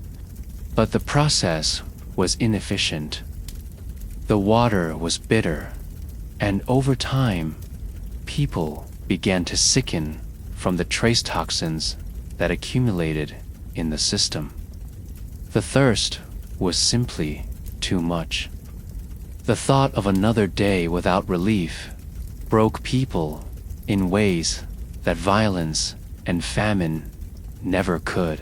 But the process was inefficient. The water was bitter, and over time, people began to sicken from the trace toxins that accumulated in the system. The thirst was simply too much. The thought of another day without relief broke people in ways that violence and famine never could.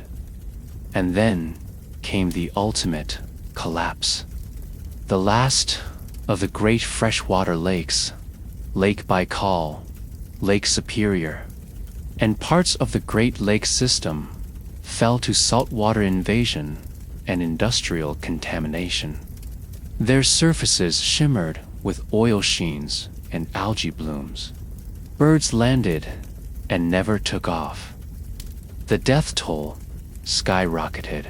And then came the ultimate collapse. The last of the great freshwater lakes, Lake Baikal, Lake Superior, and parts of the Great Lakes system fell to saltwater invasion and industrial contamination. Their surfaces shimmered with oil sheens and algae blooms. Birds landed and never took off. The death toll skyrocketed.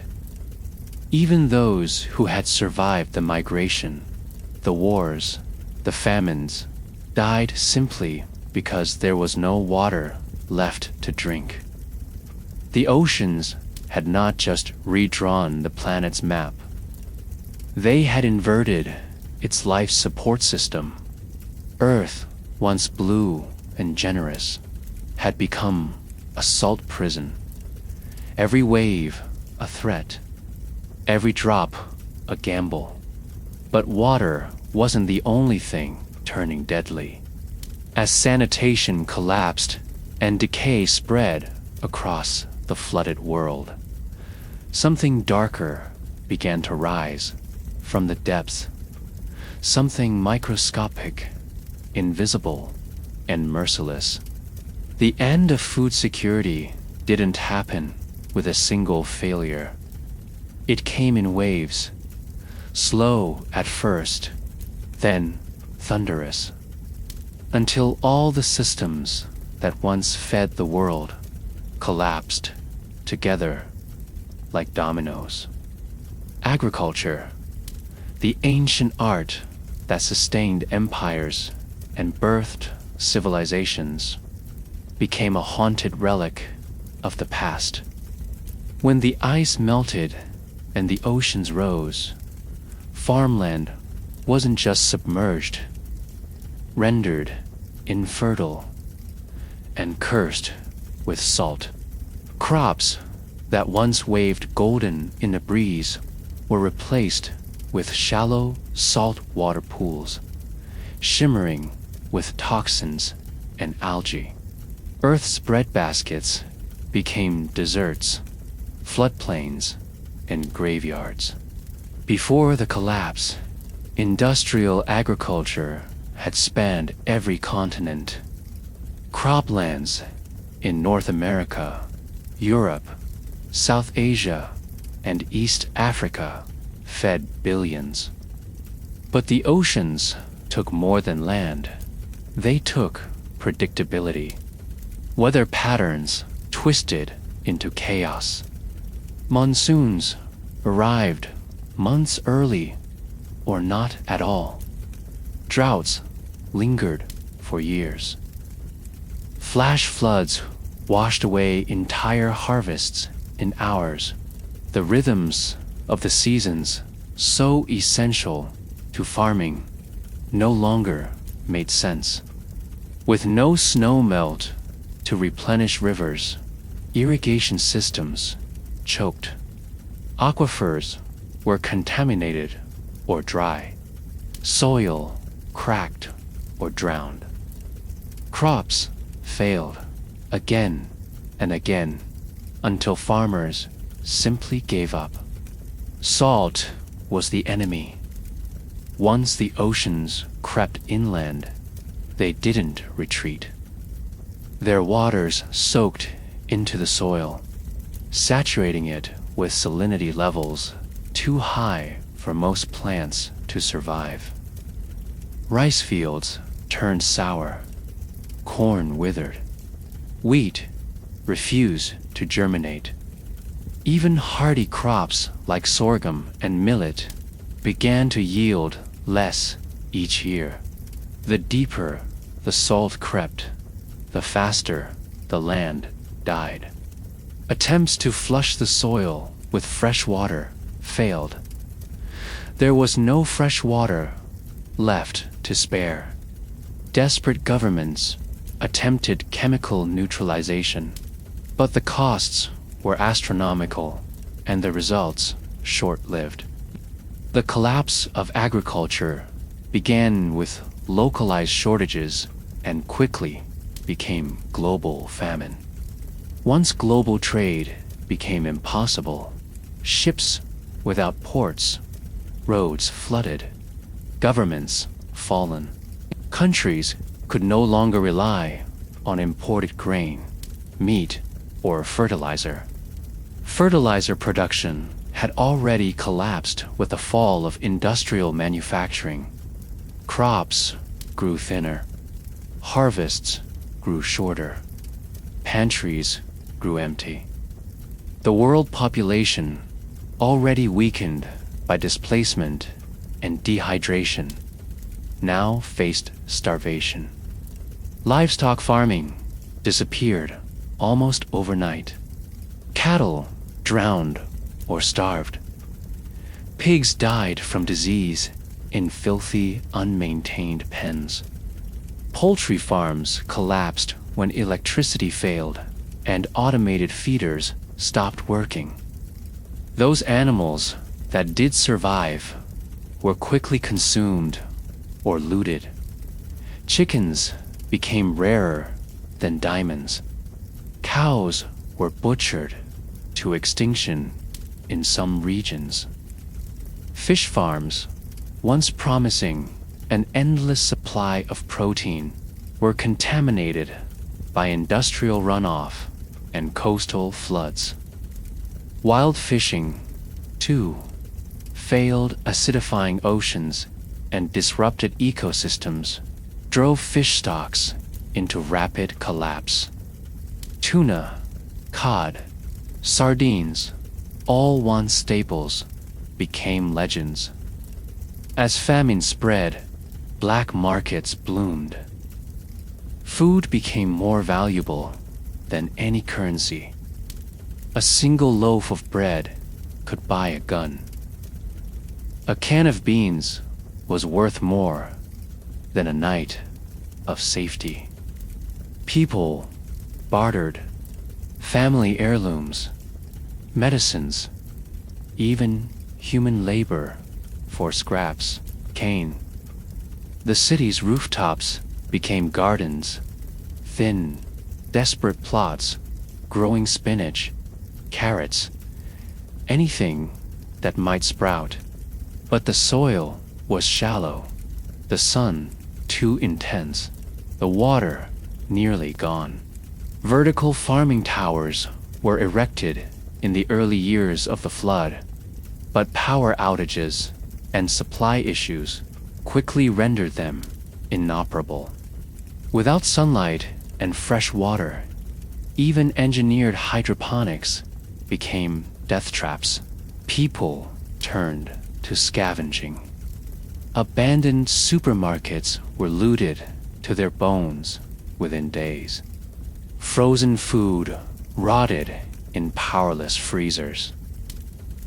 Even those who had survived the migration, the wars, the famines, died simply because there was no water left to drink. The oceans had not just redrawn the planet's map. They had inverted its life support system. Earth, once blue and generous, had become a salt prison. Every wave a threat, every drop a gamble. But water wasn't the only thing turning deadly. As sanitation collapsed and decay spread across the flooded world, something darker began to rise from the depths. Something microscopic, invisible, and merciless. The end of food security didn't happen with a single failure. It came in waves, slow at first, then thunderous, until all the systems that once fed the world collapsed together like dominoes. Agriculture, the ancient art that sustained empires and birthed civilizations, became a haunted relic of the past. When the ice melted and the oceans rose, farmland wasn't just submerged, rendered infertile and cursed with salt. Crops that once waved golden in a breeze were replaced with shallow saltwater pools, shimmering with toxins and algae. Earth's breadbaskets became deserts, floodplains, and graveyards. Before the collapse, industrial agriculture had spanned every continent. Croplands in North America, Europe, South Asia, and East Africa fed billions. But the oceans took more than land. They took predictability. Weather patterns twisted into chaos. Monsoons arrived months early or not at all. Droughts lingered for years. Flash floods washed away entire harvests in hours. The rhythms of the seasons, so essential to farming, no longer made sense. With no snow melt to replenish rivers, irrigation systems choked. Aquifers were contaminated or dry. Soil cracked or drowned. Crops failed again and again until farmers simply gave up. Salt was the enemy. Once the oceans crept inland, they didn't retreat. Their waters soaked into the soil, saturating it with salinity levels too high for most plants to survive. Rice fields turned sour, corn withered, wheat refused to germinate. Even hardy crops like sorghum and millet began to yield less each year. The deeper the salt crept, the faster the land died. Attempts to flush the soil with fresh water failed. There was no fresh water left to spare. Desperate governments attempted chemical neutralization, but the costs were astronomical and the results short-lived. The collapse of agriculture began with localized shortages and quickly became global famine. Once global trade became impossible, ships without ports, roads flooded, governments fallen. Countries could no longer rely on imported grain, meat, or fertilizer. Fertilizer production had already collapsed with the fall of industrial manufacturing. Crops grew thinner, harvests grew shorter, pantries grew empty. The world population, already weakened by displacement and dehydration, now faced starvation. Livestock farming disappeared almost overnight. Cattle drowned or starved. Pigs died from disease in filthy, unmaintained pens. Poultry farms collapsed when electricity failed and automated feeders stopped working. Those animals that did survive were quickly consumed or looted. Chickens became rarer than diamonds. Cows were butchered to extinction in some regions. Fish farms, once promising an endless supply of protein, were contaminated by industrial runoff and coastal floods. Wild fishing, too, failed. Acidifying oceans and disrupted ecosystems drove fish stocks into rapid collapse. Tuna, cod, sardines, all once staples, became legends. As famine spread, black markets bloomed. Food became more valuable than any currency. A single loaf of bread could buy a gun. A can of beans was worth more than a night of safety. People bartered family heirlooms, medicines, even human labor for scraps, cane. The city's rooftops became gardens, thin, desperate plots, growing spinach, carrots, anything that might sprout. But the soil was shallow, the sun too intense, the water nearly gone. Vertical farming towers were erected in the early years of the flood, but power outages and supply issues quickly rendered them inoperable. Without sunlight and fresh water, even engineered hydroponics became death traps. People turned to scavenging. Abandoned supermarkets were looted to their bones within days. Frozen food rotted in powerless freezers.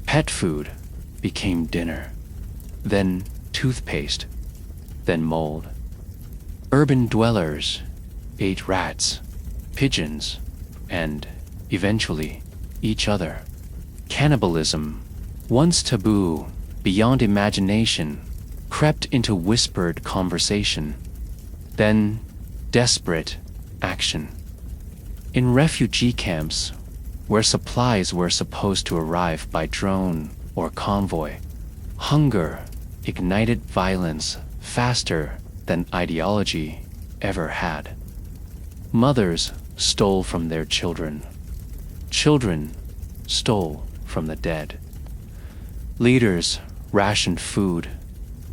Pet food became dinner, then toothpaste, then mold. Urban dwellers ate rats, pigeons, and, eventually, each other. Cannibalism, once taboo, beyond imagination, crept into whispered conversation, then desperate action. In refugee camps, where supplies were supposed to arrive by drone or convoy, hunger ignited violence faster than ideology ever had. Mothers stole from their children. Children stole from the dead. Leaders rationed food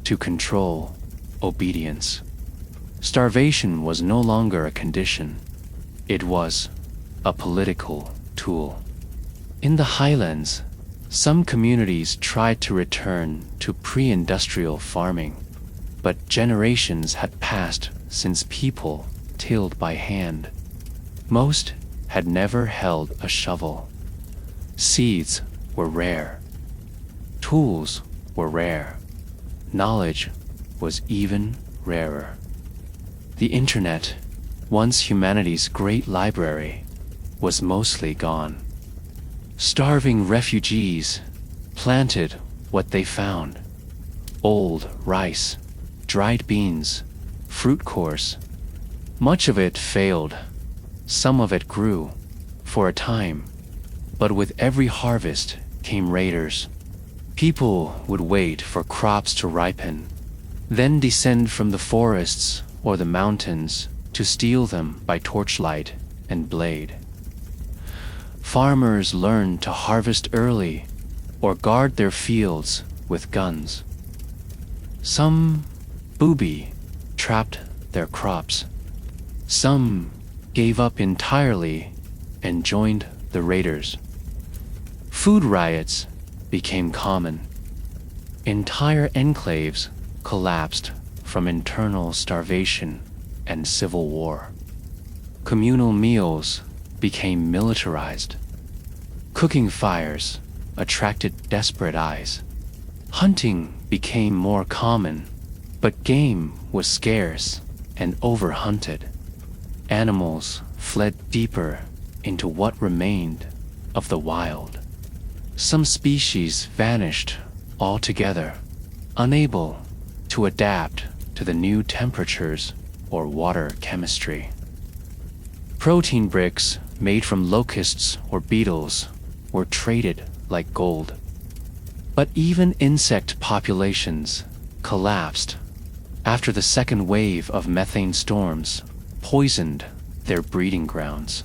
to control obedience. Starvation was no longer a condition. It was a political tool. In the highlands, some communities tried to return to pre-industrial farming, but generations had passed since people tilled by hand. Most had never held a shovel. Seeds were rare. Tools were rare. Knowledge was even rarer. The internet, once humanity's great library, was mostly gone. Starving refugees planted what they found: old rice, dried beans, fruit cores. Much of it failed. Some of it grew, for a time, but with every harvest came raiders. People would wait for crops to ripen, then descend from the forests or the mountains to steal them by torchlight and blade. Farmers learned to harvest early or guard their fields with guns. Some booby trapped their crops. Some gave up entirely and joined the raiders. Food riots became common. Entire enclaves collapsed from internal starvation and civil war. Communal meals became militarized. Cooking fires attracted desperate eyes. Hunting became more common, but game was scarce and overhunted. Animals fled deeper into what remained of the wild. Some species vanished altogether, unable to adapt to the new temperatures or water chemistry. Protein bricks made from locusts or beetles were traded like gold. But even insect populations collapsed after the second wave of methane storms poisoned their breeding grounds.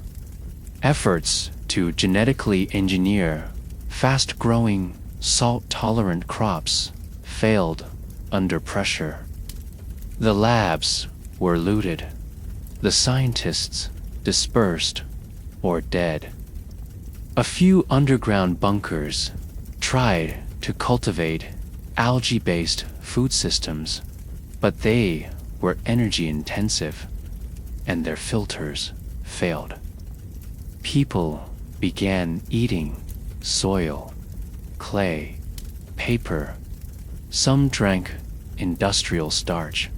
Efforts to genetically engineer fast-growing, salt-tolerant crops failed under pressure. The labs were looted, the scientists dispersed or dead. A few underground bunkers tried to cultivate algae-based food systems, but they were energy-intensive, and their filters failed. People began eating soil, clay, paper. Some drank industrial starch.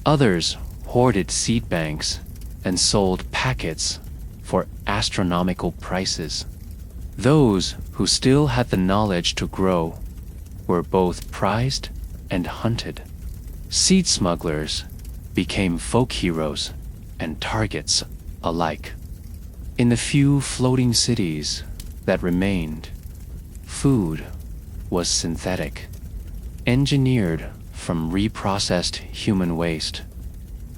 Others hoarded seed banks and sold packets for astronomical prices. Those who still had the knowledge to grow were both prized and hunted. Seed smugglers became folk heroes and targets alike. In the few floating cities that remained, food was synthetic, engineered from reprocessed human waste,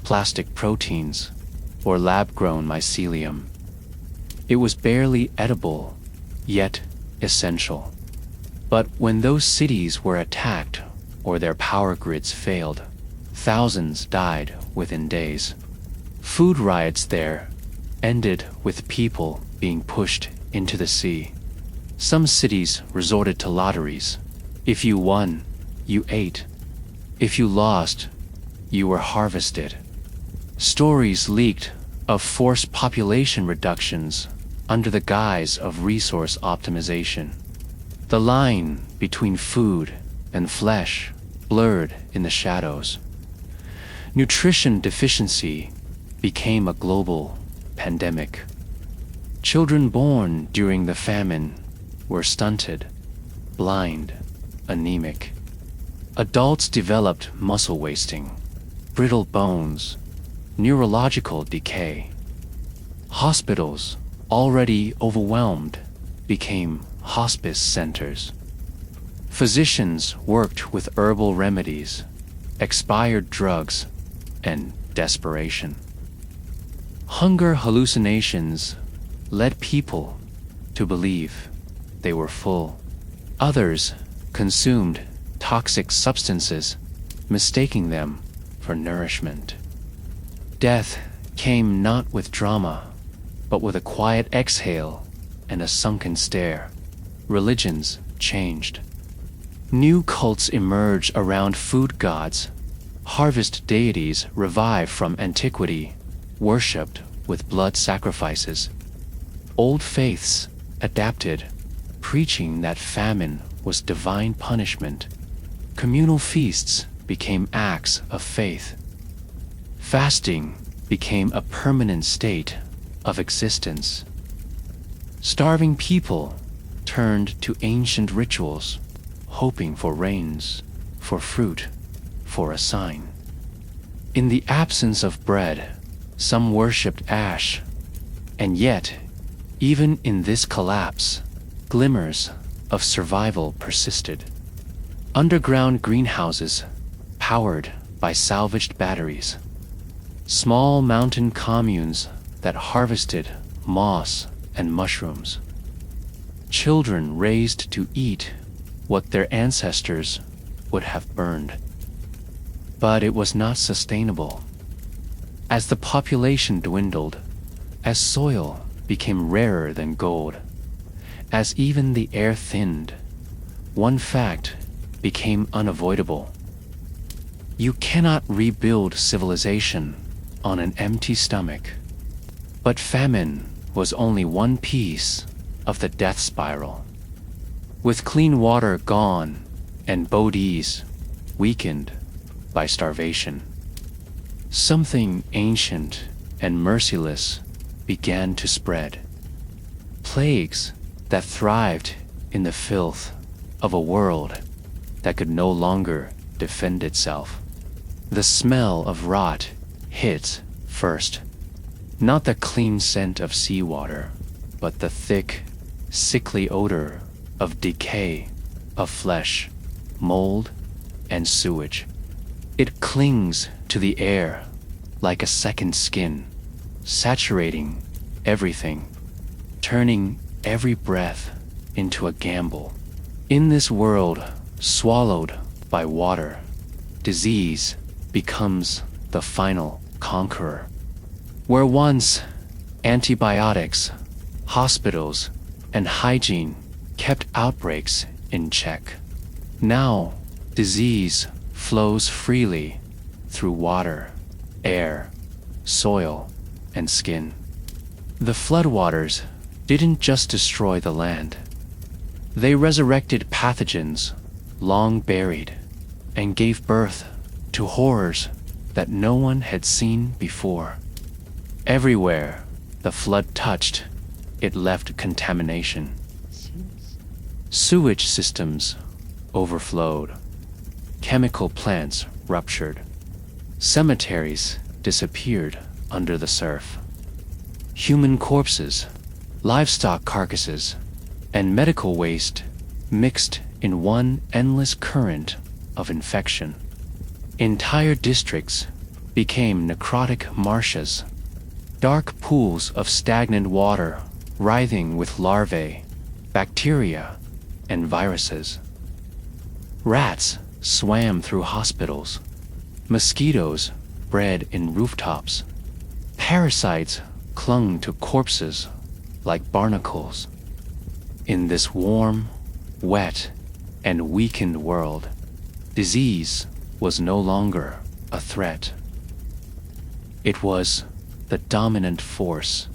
plastic proteins, or lab-grown mycelium. It was barely edible, yet essential. But when those cities were attacked or their power grids failed, thousands died within days. Food riots there ended with people being pushed into the sea. Some cities resorted to lotteries. If you won, you ate. If you lost, you were harvested. Stories leaked of forced population reductions under the guise of resource optimization. The line between food and flesh blurred in the shadows. Nutrition deficiency became a global pandemic. Children born during the famine were stunted, blind, anemic. Adults developed muscle wasting, brittle bones, neurological decay. Hospitals, already overwhelmed, became hospice centers. Physicians worked with herbal remedies, expired drugs, and desperation. Hunger hallucinations led people to believe they were full. Others consumed toxic substances, mistaking them for nourishment. Death came not with drama, but with a quiet exhale and a sunken stare. Religions changed. New cults emerged around food gods. Harvest deities revived from antiquity, worshipped with blood sacrifices. Old faiths adapted, preaching that famine was divine punishment. Communal feasts became acts of faith. Fasting became a permanent state of existence. Starving people turned to ancient rituals, hoping for rains, for fruit, for a sign. In the absence of bread, some worshipped ash, and yet, even in this collapse, glimmers of survival persisted. Underground greenhouses, powered by salvaged batteries. Small mountain communes that harvested moss and mushrooms. Children raised to eat what their ancestors would have burned. But it was not sustainable. As the population dwindled, as soil became rarer than gold, as even the air thinned, one fact became unavoidable. You cannot rebuild civilization on an empty stomach. But famine was only one piece of the death spiral. With clean water gone and bodies weakened by starvation, something ancient and merciless began to spread. Plagues that thrived in the filth of a world that could no longer defend itself. The smell of rot hit first. Not the clean scent of seawater, but the thick, sickly odor of decay, of flesh, mold, and sewage. It clings to the air like a second skin, saturating everything, turning every breath into a gamble. In this world, swallowed by water, disease becomes the final conqueror. Where once antibiotics, hospitals, and hygiene kept outbreaks in check, now disease flows freely through water, air, soil, and skin. The floodwaters didn't just destroy the land. They resurrected pathogens long buried and gave birth to horrors that no one had seen before. Everywhere the flood touched, it left contamination. Sewage systems overflowed. Chemical plants ruptured. Cemeteries disappeared under the surf. Human corpses, livestock carcasses, and medical waste mixed in one endless current of infection. Entire districts became necrotic marshes, dark pools of stagnant water writhing with larvae, bacteria, and viruses. Rats swam through hospitals. Mosquitoes bred in rooftops. Parasites clung to corpses like barnacles. In this warm, wet, and weakened world, disease was no longer a threat. It was the dominant force.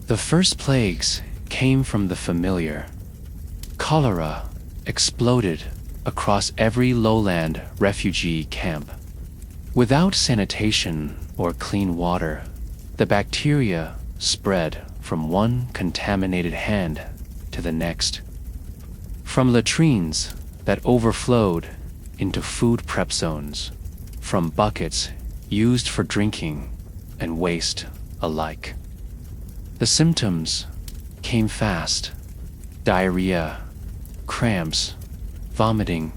The first plagues came from the familiar. Cholera exploded across every lowland refugee camp. Without sanitation or clean water, the bacteria spread from one contaminated hand to the next. From latrines that overflowed into food prep zones, from buckets used for drinking and waste alike. The symptoms came fast: diarrhea, cramps, vomiting,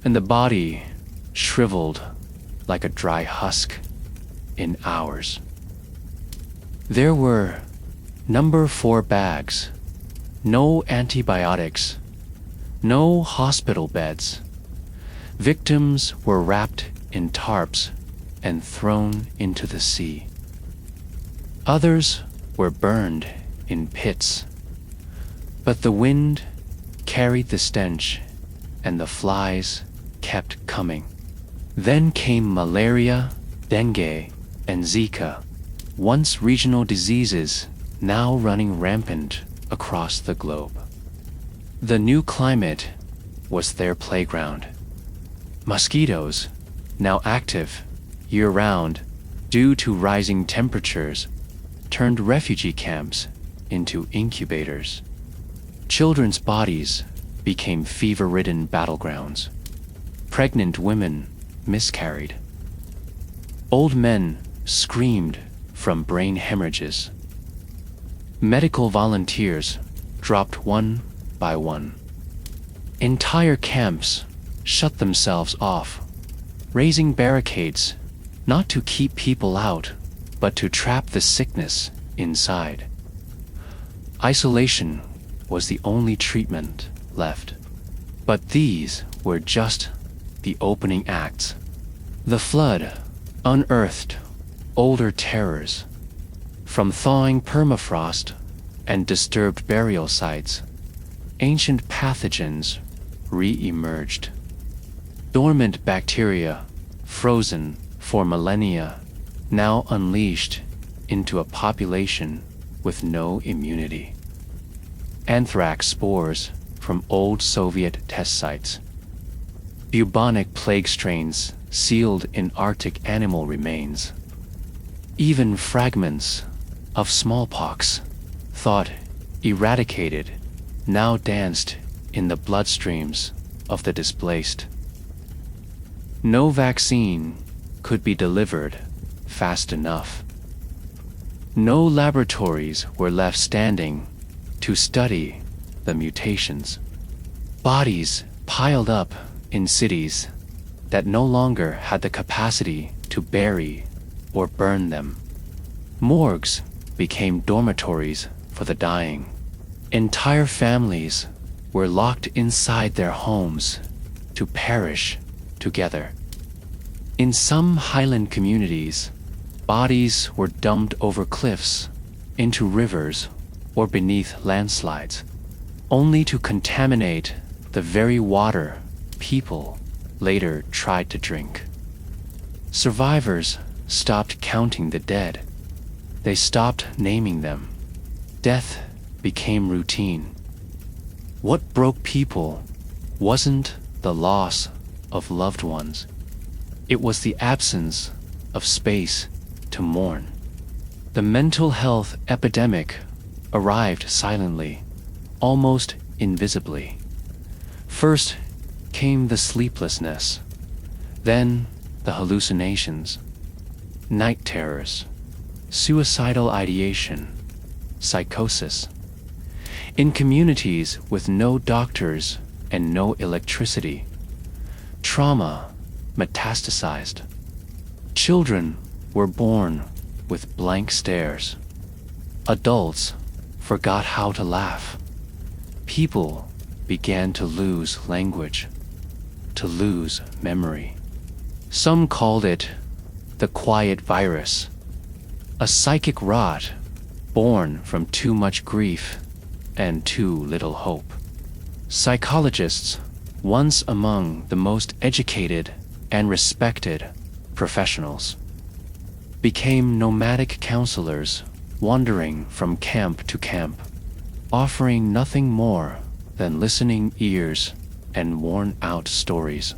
and the body shriveled like a dry husk in hours. There were number 4 bags, no antibiotics, no hospital beds. Victims were wrapped in tarps and thrown into the sea. Others were burned in pits, but the wind carried the stench and the flies kept coming. Then came malaria, dengue, and Zika, once regional diseases now running rampant across the globe. The new climate was their playground. Mosquitoes, now active year-round due to rising temperatures, turned refugee camps into incubators. Children's bodies became fever-ridden battlegrounds. Pregnant women miscarried. Old men screamed from brain hemorrhages. Medical volunteers dropped one by one. Entire camps shut themselves off, raising barricades not to keep people out, but to trap the sickness inside. Isolation was the only treatment left. But these were just the opening acts. The flood unearthed older terrors. From thawing permafrost and disturbed burial sites, ancient pathogens re-emerged. Dormant bacteria, frozen for millennia, now unleashed into a population with no immunity. Anthrax spores from old Soviet test sites. Bubonic plague strains sealed in Arctic animal remains. Even fragments of smallpox, thought eradicated, now danced in the bloodstreams of the displaced. No vaccine could be delivered fast enough. No laboratories were left standing to study the mutations. Bodies piled up in cities that no longer had the capacity to bury or burn them. Morgues became dormitories for the dying. Entire families were locked inside their homes to perish together. In some highland communities, bodies were dumped over cliffs, into rivers, or beneath landslides, only to contaminate the very water people later tried to drink. Survivors stopped counting the dead. They stopped naming them. Death became routine. What broke people wasn't the loss of loved ones. It was the absence of space to mourn. The mental health epidemic arrived silently, almost invisibly. First came the sleeplessness, then the hallucinations, night terrors, suicidal ideation, psychosis. In communities with no doctors and no electricity, trauma metastasized. Children were born with blank stares. Adults forgot how to laugh. People began to lose language, to lose memory. Some called it the quiet virus, a psychic rot born from too much grief and too little hope. Psychologists, once among the most educated and respected professionals, became nomadic counselors, wandering from camp to camp, offering nothing more than listening ears and worn-out stories.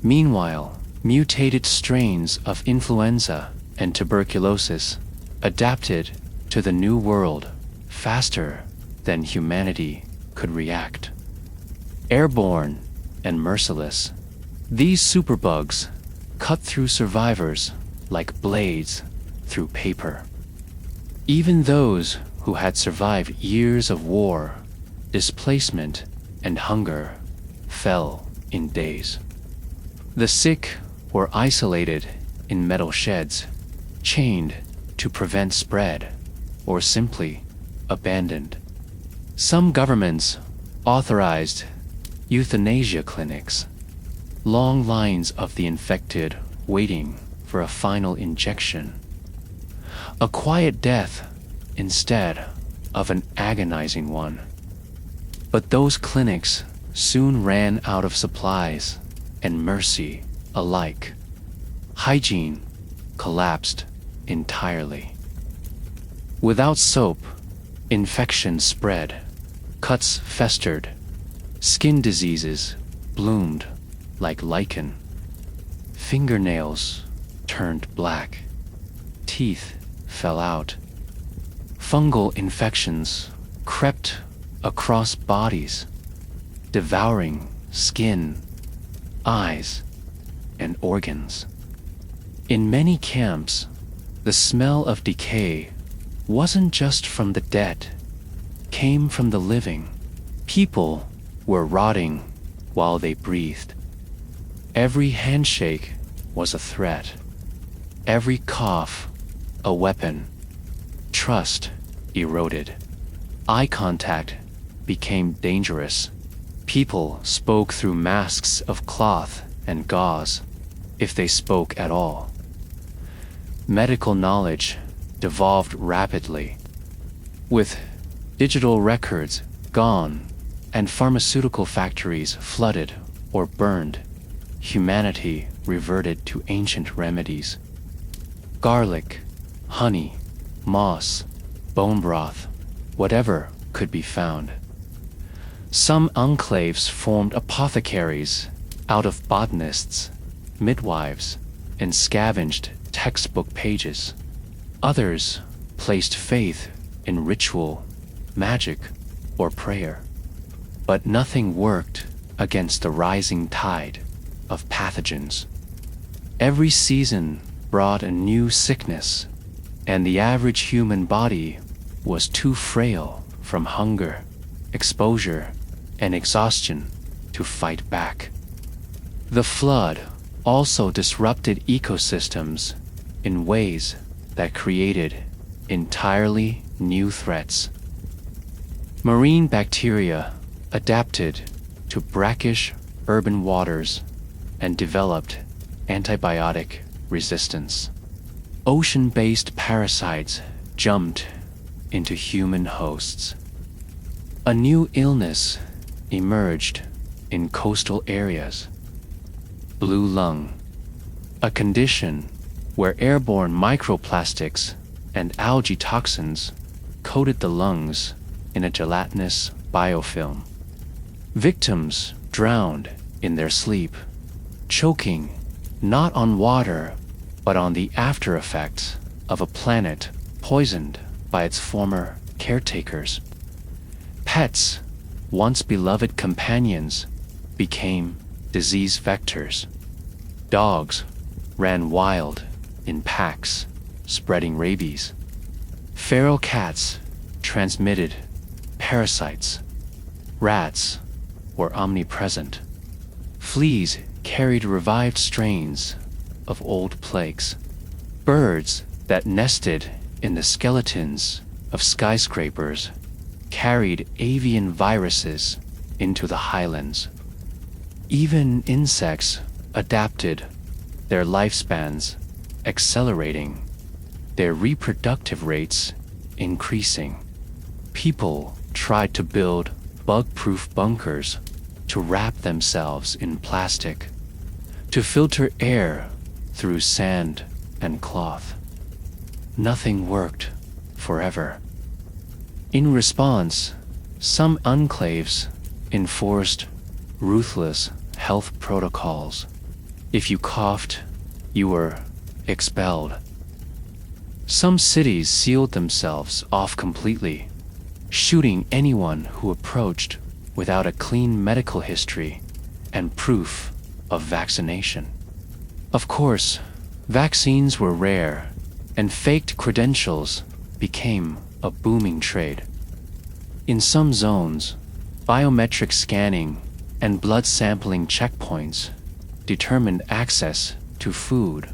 Meanwhile, mutated strains of influenza and tuberculosis adapted to the new world faster than humanity could react. Airborne and merciless, these superbugs cut through survivors like blades through paper. Even those who had survived years of war, displacement, and hunger fell in days. The sick were isolated in metal sheds, chained to prevent spread, or simply abandoned. Some governments authorized euthanasia clinics, long lines of the infected waiting for a final injection. A quiet death instead of an agonizing one. But those clinics soon ran out of supplies and mercy alike. Hygiene collapsed entirely. Without soap, infection spread, cuts festered, skin diseases bloomed like lichen. Fingernails turned black, teeth fell out. Fungal infections crept across bodies, devouring skin, eyes, and organs. In many camps, the smell of decay wasn't just from the dead, came from the living. People were rotting while they breathed. Every handshake was a threat. Every cough, a weapon. Trust eroded. Eye contact became dangerous. People spoke through masks of cloth and gauze, if they spoke at all. Medical knowledge devolved rapidly. With digital records gone and pharmaceutical factories flooded or burned, humanity reverted to ancient remedies. Garlic, honey, moss, bone broth, whatever could be found. Some enclaves formed apothecaries out of botanists, midwives, and scavenged textbook pages. Others placed faith in ritual, magic, or prayer. But nothing worked against the rising tide of pathogens. Every season brought a new sickness, and the average human body was too frail from hunger, exposure, and exhaustion to fight back. The flood also disrupted ecosystems in ways that created entirely new threats. Marine bacteria adapted to brackish urban waters and developed antibiotic resistance. Ocean-based parasites jumped into human hosts. A new illness emerged in coastal areas. Blue lung, a condition where airborne microplastics and algae toxins coated the lungs in a gelatinous biofilm. Victims drowned in their sleep, choking not on water but on the after effects of a planet poisoned by its former caretakers. Pets, once beloved companions, became disease vectors. Dogs ran wild in packs, spreading rabies. Feral cats transmitted parasites. Rats were omnipresent. Fleas carried revived strains of old plagues. Birds that nested in the skeletons of skyscrapers carried avian viruses into the highlands. Even insects adapted their lifespans, accelerating, their reproductive rates increasing. People tried to build bug-proof bunkers to wrap themselves in plastic, to filter air through sand and cloth. Nothing worked forever. In response, some enclaves enforced ruthless health protocols. If you coughed, you were expelled. Some cities sealed themselves off completely, shooting anyone who approached without a clean medical history and proof of vaccination. Of course, vaccines were rare, and faked credentials became a booming trade. In some zones, biometric scanning and blood sampling checkpoints determined access to food,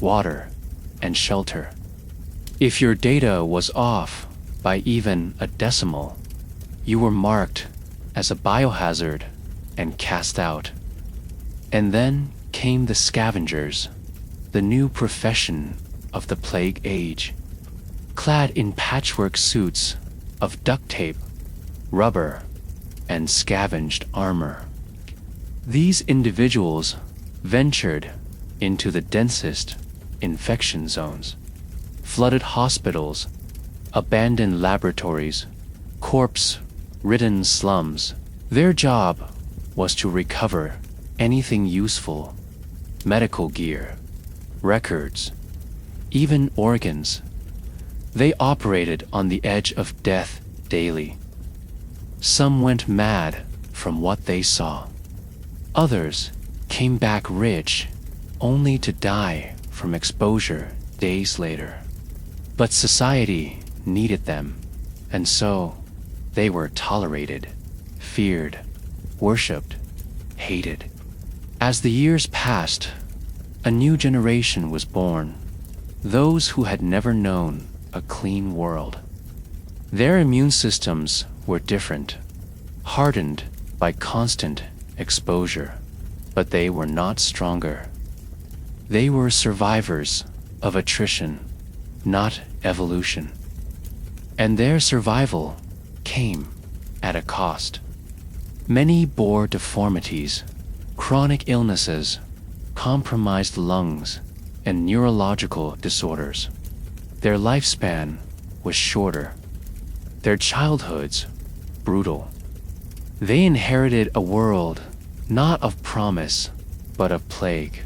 water, and shelter. If your data was off by even a decimal, you were marked as a biohazard and cast out. And then came the scavengers, the new profession of the plague age, clad in patchwork suits of duct tape, rubber, and scavenged armor. These individuals ventured into the densest infection zones, flooded hospitals, abandoned laboratories, corpse-ridden slums. Their job was to recover anything useful, medical gear, records, even organs. They operated on the edge of death daily. Some went mad from what they saw. Others came back rich, only to die from exposure days later. But society needed them, and so they were tolerated, feared, worshipped, hated. As the years passed, a new generation was born, those who had never known a clean world. Their immune systems were different, hardened by constant exposure, but they were not stronger. They were survivors of attrition, not evolution. And their survival came at a cost. Many bore deformities, chronic illnesses, compromised lungs, and neurological disorders. Their lifespan was shorter, their childhoods brutal. They inherited a world not of promise, but of plague,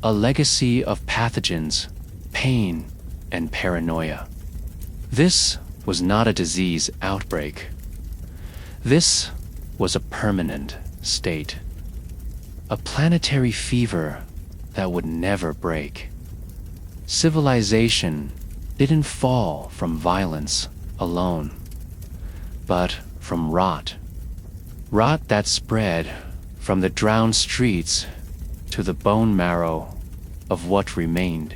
a legacy of pathogens, pain, and paranoia. This was not a disease outbreak. This was a permanent state, a planetary fever that would never break. Civilization didn't fall from violence alone, but from rot. Rot that spread from the drowned streets to the bone marrow of what remained.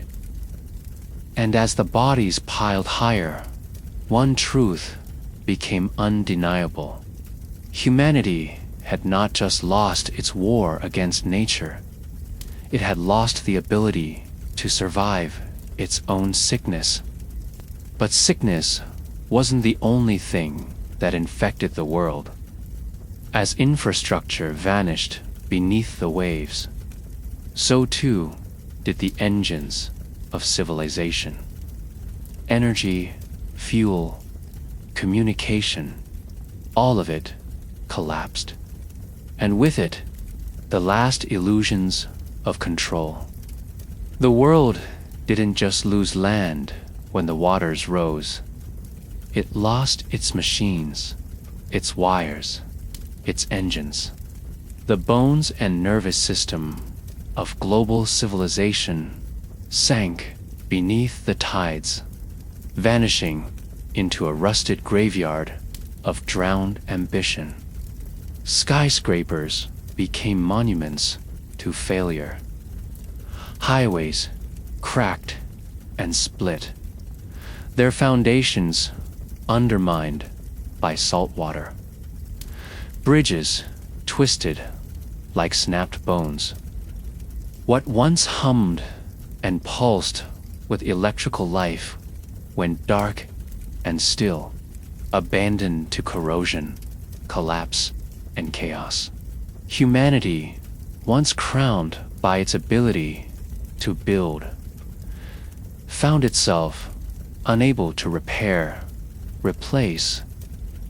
And as the bodies piled higher, one truth became undeniable. Humanity had not just lost its war against nature, it had lost the ability to survive its own sickness. But sickness wasn't the only thing that infected the world. As infrastructure vanished beneath the waves, so too did the engines of civilization. Energy, fuel, communication, all of it collapsed. And with it, the last illusions of control. The world didn't just lose land when the waters rose. It lost its machines, its wires, its engines. The bones and nervous system of global civilization sank beneath the tides, vanishing into a rusted graveyard of drowned ambition. Skyscrapers became monuments to failure. Highways cracked and split, their foundations undermined by salt water. Bridges twisted like snapped bones. What once hummed and pulsed with electrical life went dark and still, abandoned to corrosion, collapse, and chaos. Humanity, once crowned by its ability to build, found itself unable to repair, replace,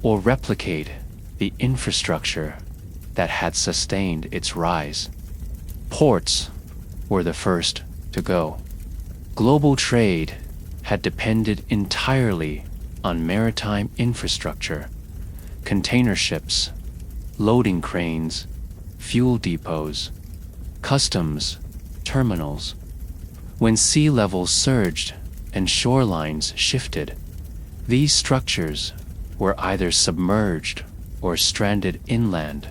or replicate the infrastructure that had sustained its rise. Ports were the first to go. Global trade had depended entirely on maritime infrastructure, container ships, loading cranes, fuel depots, customs, terminals. When sea levels surged and shorelines shifted, these structures were either submerged or stranded inland,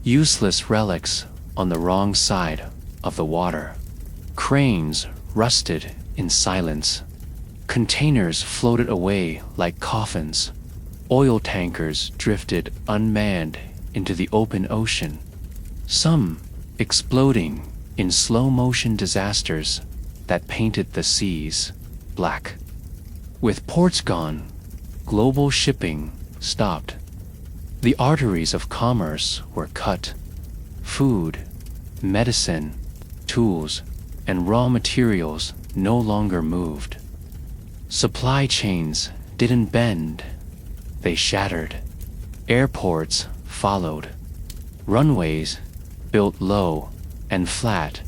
useless relics on the wrong side of the water. Cranes rusted in silence. Containers floated away like coffins. Oil tankers drifted unmanned into the open ocean, some exploding in slow-motion disasters that painted the seas black. With ports gone, global shipping stopped. The arteries of commerce were cut. Food, medicine, tools, and raw materials no longer moved. Supply chains didn't bend, they shattered. Airports followed. Runways, built low and flat,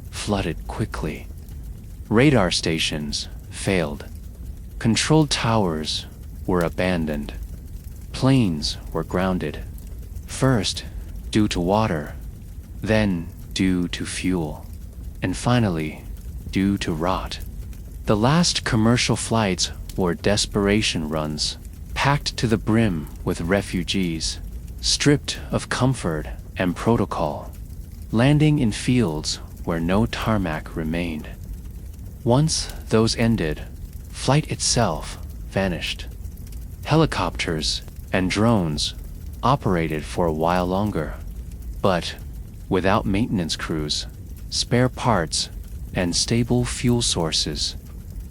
flooded quickly. Radar stations failed. Control towers were abandoned. Planes were grounded, first due to water, then due to fuel, and finally due to rot. The last commercial flights were desperation runs, packed to the brim with refugees, stripped of comfort and protocol, landing in fields where no tarmac remained. Once those ended, flight itself vanished. Helicopters and drones operated for a while longer, but without maintenance crews, spare parts, and stable fuel sources,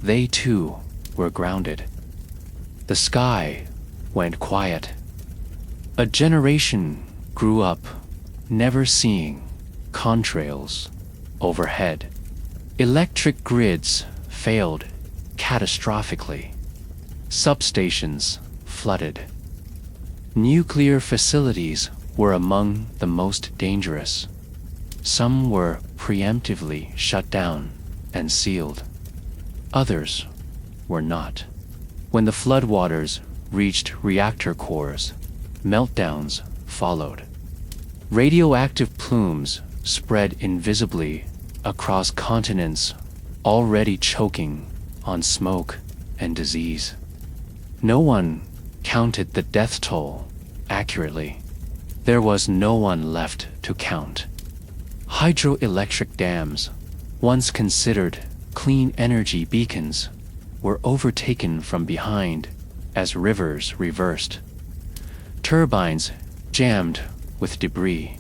they too were grounded. The sky went quiet. A generation grew up never seeing contrails overhead. Electric grids failed catastrophically. Substations flooded. Nuclear facilities were among the most dangerous. Some were preemptively shut down and sealed. Others were not. When the floodwaters reached reactor cores, meltdowns followed. Radioactive plumes spread invisibly across continents already choking on smoke and disease. No one counted the death toll accurately. There was no one left to count. Hydroelectric dams, once considered clean energy beacons, were overtaken from behind as rivers reversed. Turbines jammed with debris.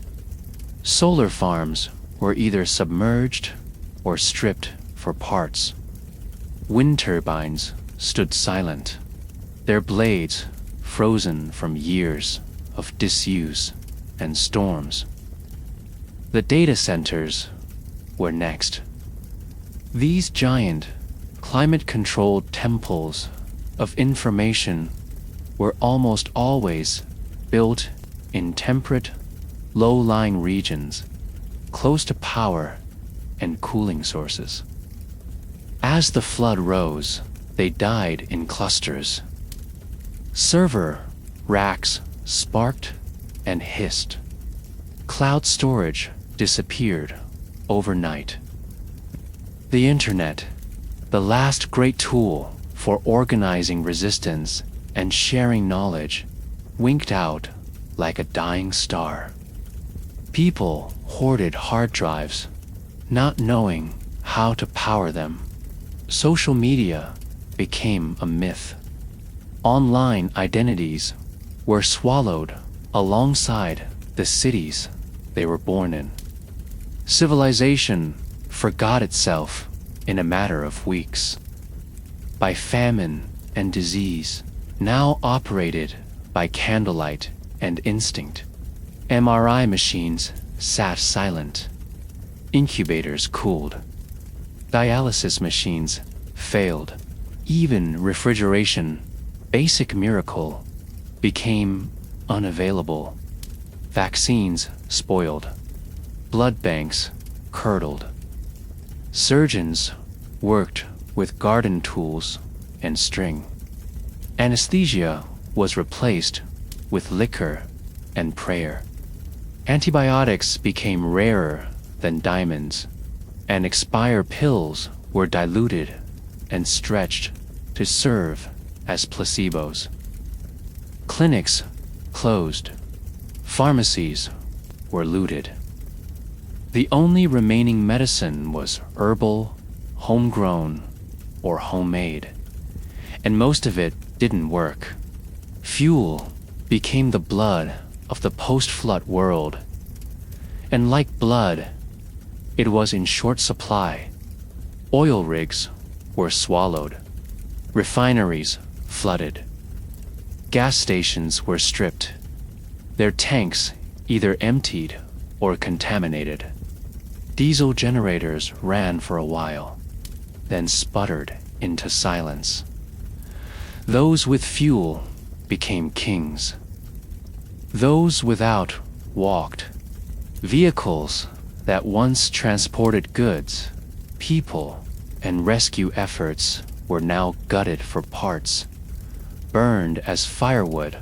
Solar farms were either submerged or stripped for parts. Wind turbines stood silent, their blades frozen from years of disuse and storms. The data centers were next. These giant, climate-controlled temples of information were almost always built in temperate, low-lying regions, close to power and cooling sources. As the flood rose, they died in clusters. Server racks sparked and hissed. Cloud storage disappeared overnight. The internet, the last great tool for organizing resistance and sharing knowledge, winked out like a dying star. People hoarded hard drives, not knowing how to power them. Social media became a myth. Online identities were swallowed alongside the cities they were born in. Civilization forgot itself in a matter of weeks. By famine and disease, now operated by candlelight and instinct. MRI machines sat silent. Incubators cooled. Dialysis machines failed. Even refrigeration, basic miracle, became unavailable. Vaccines spoiled. Blood banks curdled. Surgeons worked with garden tools and string. Anesthesia was replaced with liquor and prayer. Antibiotics became rarer than diamonds, and expired pills were diluted and stretched to serve as placebos. Clinics closed. Pharmacies were looted. The only remaining medicine was herbal, homegrown, or homemade, and most of it didn't work. Fuel became the blood of the post-flood world, and like blood, it was in short supply. Oil rigs were swallowed. Refineries flooded. Gas stations were stripped. Their tanks either emptied or contaminated. Diesel generators ran for a while, then sputtered into silence. Those with fuel became kings. Those without walked. Vehicles that once transported goods, people, and rescue efforts were now gutted for parts, burned as firewood,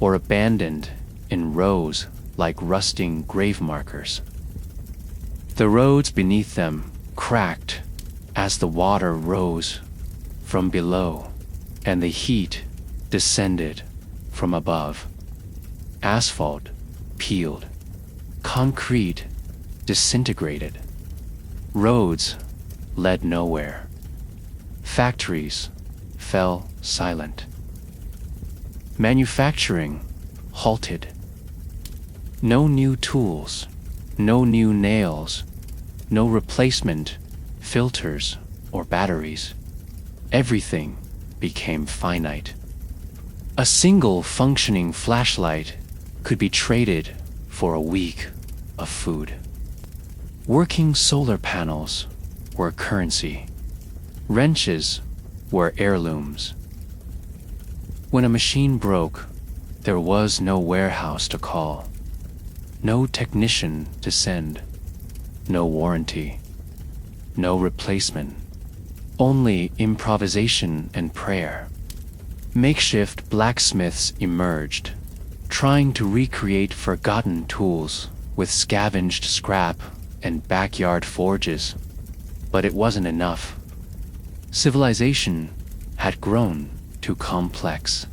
or abandoned in rows like rusting grave markers. The roads beneath them cracked as the water rose from below and the heat descended from above. Asphalt peeled, concrete disintegrated, roads led nowhere, factories fell silent, manufacturing halted. No new tools, no new nails, no replacement filters or batteries. Everything became finite. A single functioning flashlight could be traded for a week of food. Working solar panels were currency. Wrenches were heirlooms. When a machine broke, there was no warehouse to call, no technician to send, no warranty, no replacement, only improvisation and prayer. Makeshift blacksmiths emerged, trying to recreate forgotten tools with scavenged scrap and backyard forges, but it wasn't enough. Civilization had grown too complex.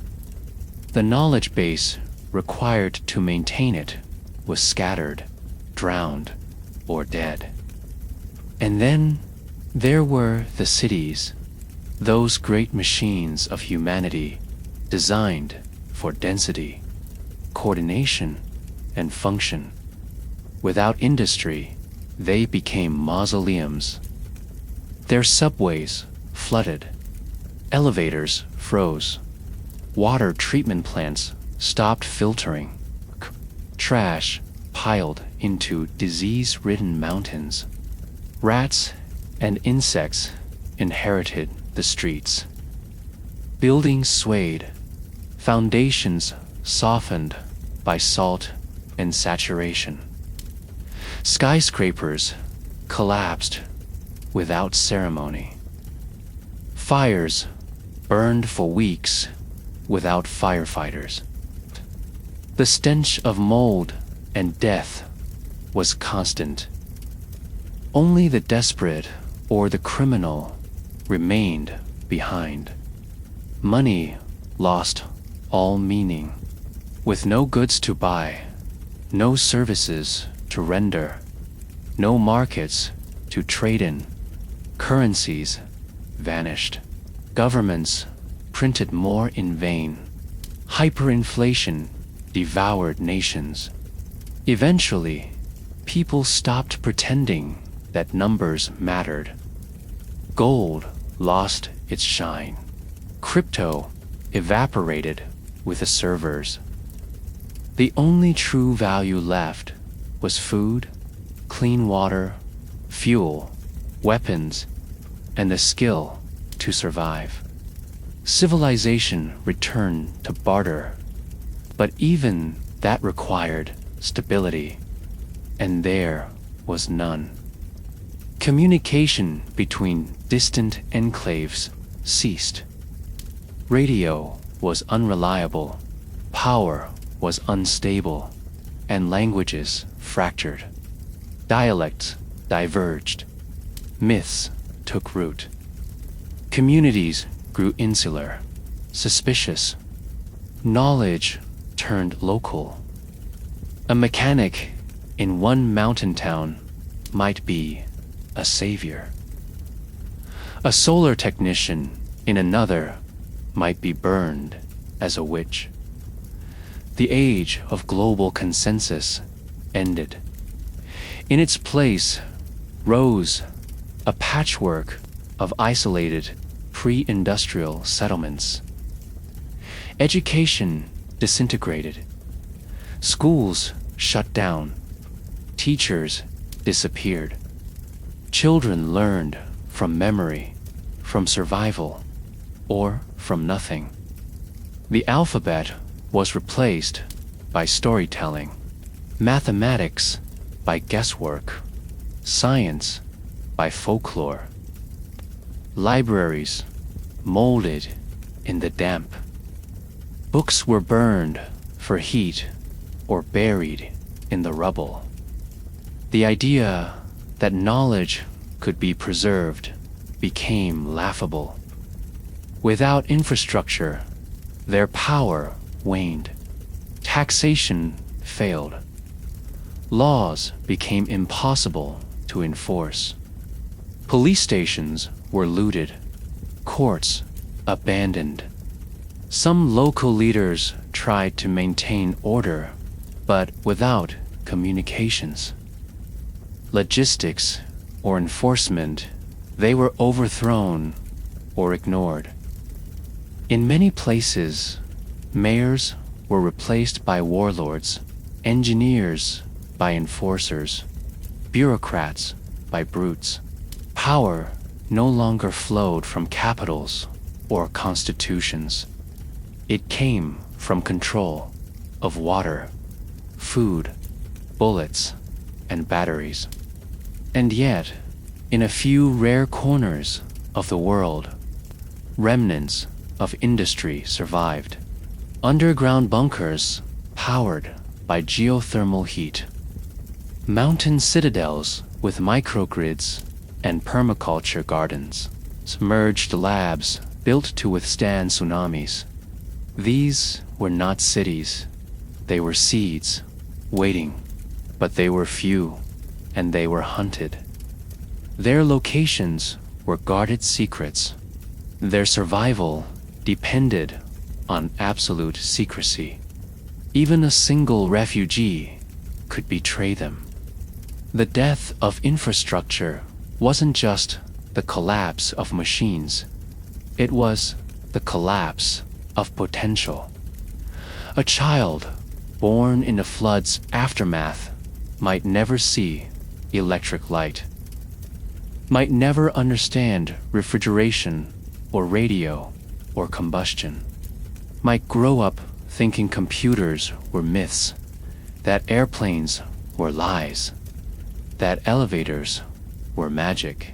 The knowledge base required to maintain it was scattered, drowned, or dead. And then there were the cities, those great machines of humanity designed for density, coordination, and function. Without industry, they became mausoleums. Their subways flooded, elevators froze, water treatment plants stopped filtering, trash piled into disease-ridden mountains. Rats and insects inherited the streets. Buildings swayed, foundations softened by salt and saturation. Skyscrapers collapsed without ceremony. Fires burned for weeks without firefighters. The stench of mold and death was constant. Only the desperate or the criminal remained behind. Money lost all meaning. With no goods to buy, no services to render, no markets to trade in, currencies vanished. Governments printed more in vain. Hyperinflation devoured nations. Eventually, people stopped pretending that numbers mattered. Gold lost its shine. Crypto evaporated with the servers. The only true value left was food, clean water, fuel, weapons, and the skill to survive. Civilization returned to barter, but even that required stability, and there was none. Communication between distant enclaves ceased. Radio was unreliable, power was unstable, and languages fractured. Dialects diverged. Myths took root. Communities grew insular, suspicious. Knowledge turned local. A mechanic in one mountain town might be a savior. A solar technician in another might be burned as a witch. The age of global consensus ended. In its place rose a patchwork of isolated pre-industrial settlements. Education disintegrated. Schools shut down. Teachers disappeared. Children learned from memory, from survival, or from nothing. The alphabet was replaced by storytelling, mathematics by guesswork, science by folklore. Libraries molded in the damp. Books were burned for heat or buried in the rubble. The idea that knowledge could be preserved became laughable. Without infrastructure, their power waned. Taxation failed. Laws became impossible to enforce. Police stations were looted, courts abandoned. Some local leaders tried to maintain order, but without communications, logistics, or enforcement, they were overthrown or ignored. In many places, mayors were replaced by warlords, engineers by enforcers, bureaucrats by brutes. Power no longer flowed from capitals or constitutions. It came from control of water, food, bullets, and batteries. And yet, in a few rare corners of the world, remnants of industry survived. Underground bunkers powered by geothermal heat. Mountain citadels with microgrids and permaculture gardens. Submerged labs built to withstand tsunamis. These were not cities. They were seeds, waiting, but they were few, and they were hunted. Their locations were guarded secrets. Their survival depended on absolute secrecy. Even a single refugee could betray them. The death of infrastructure wasn't just the collapse of machines. It was the collapse of potential. A child born in a flood's aftermath might never see electric light, might never understand refrigeration or radio or combustion, might grow up thinking computers were myths, that airplanes were lies, that elevators were magic.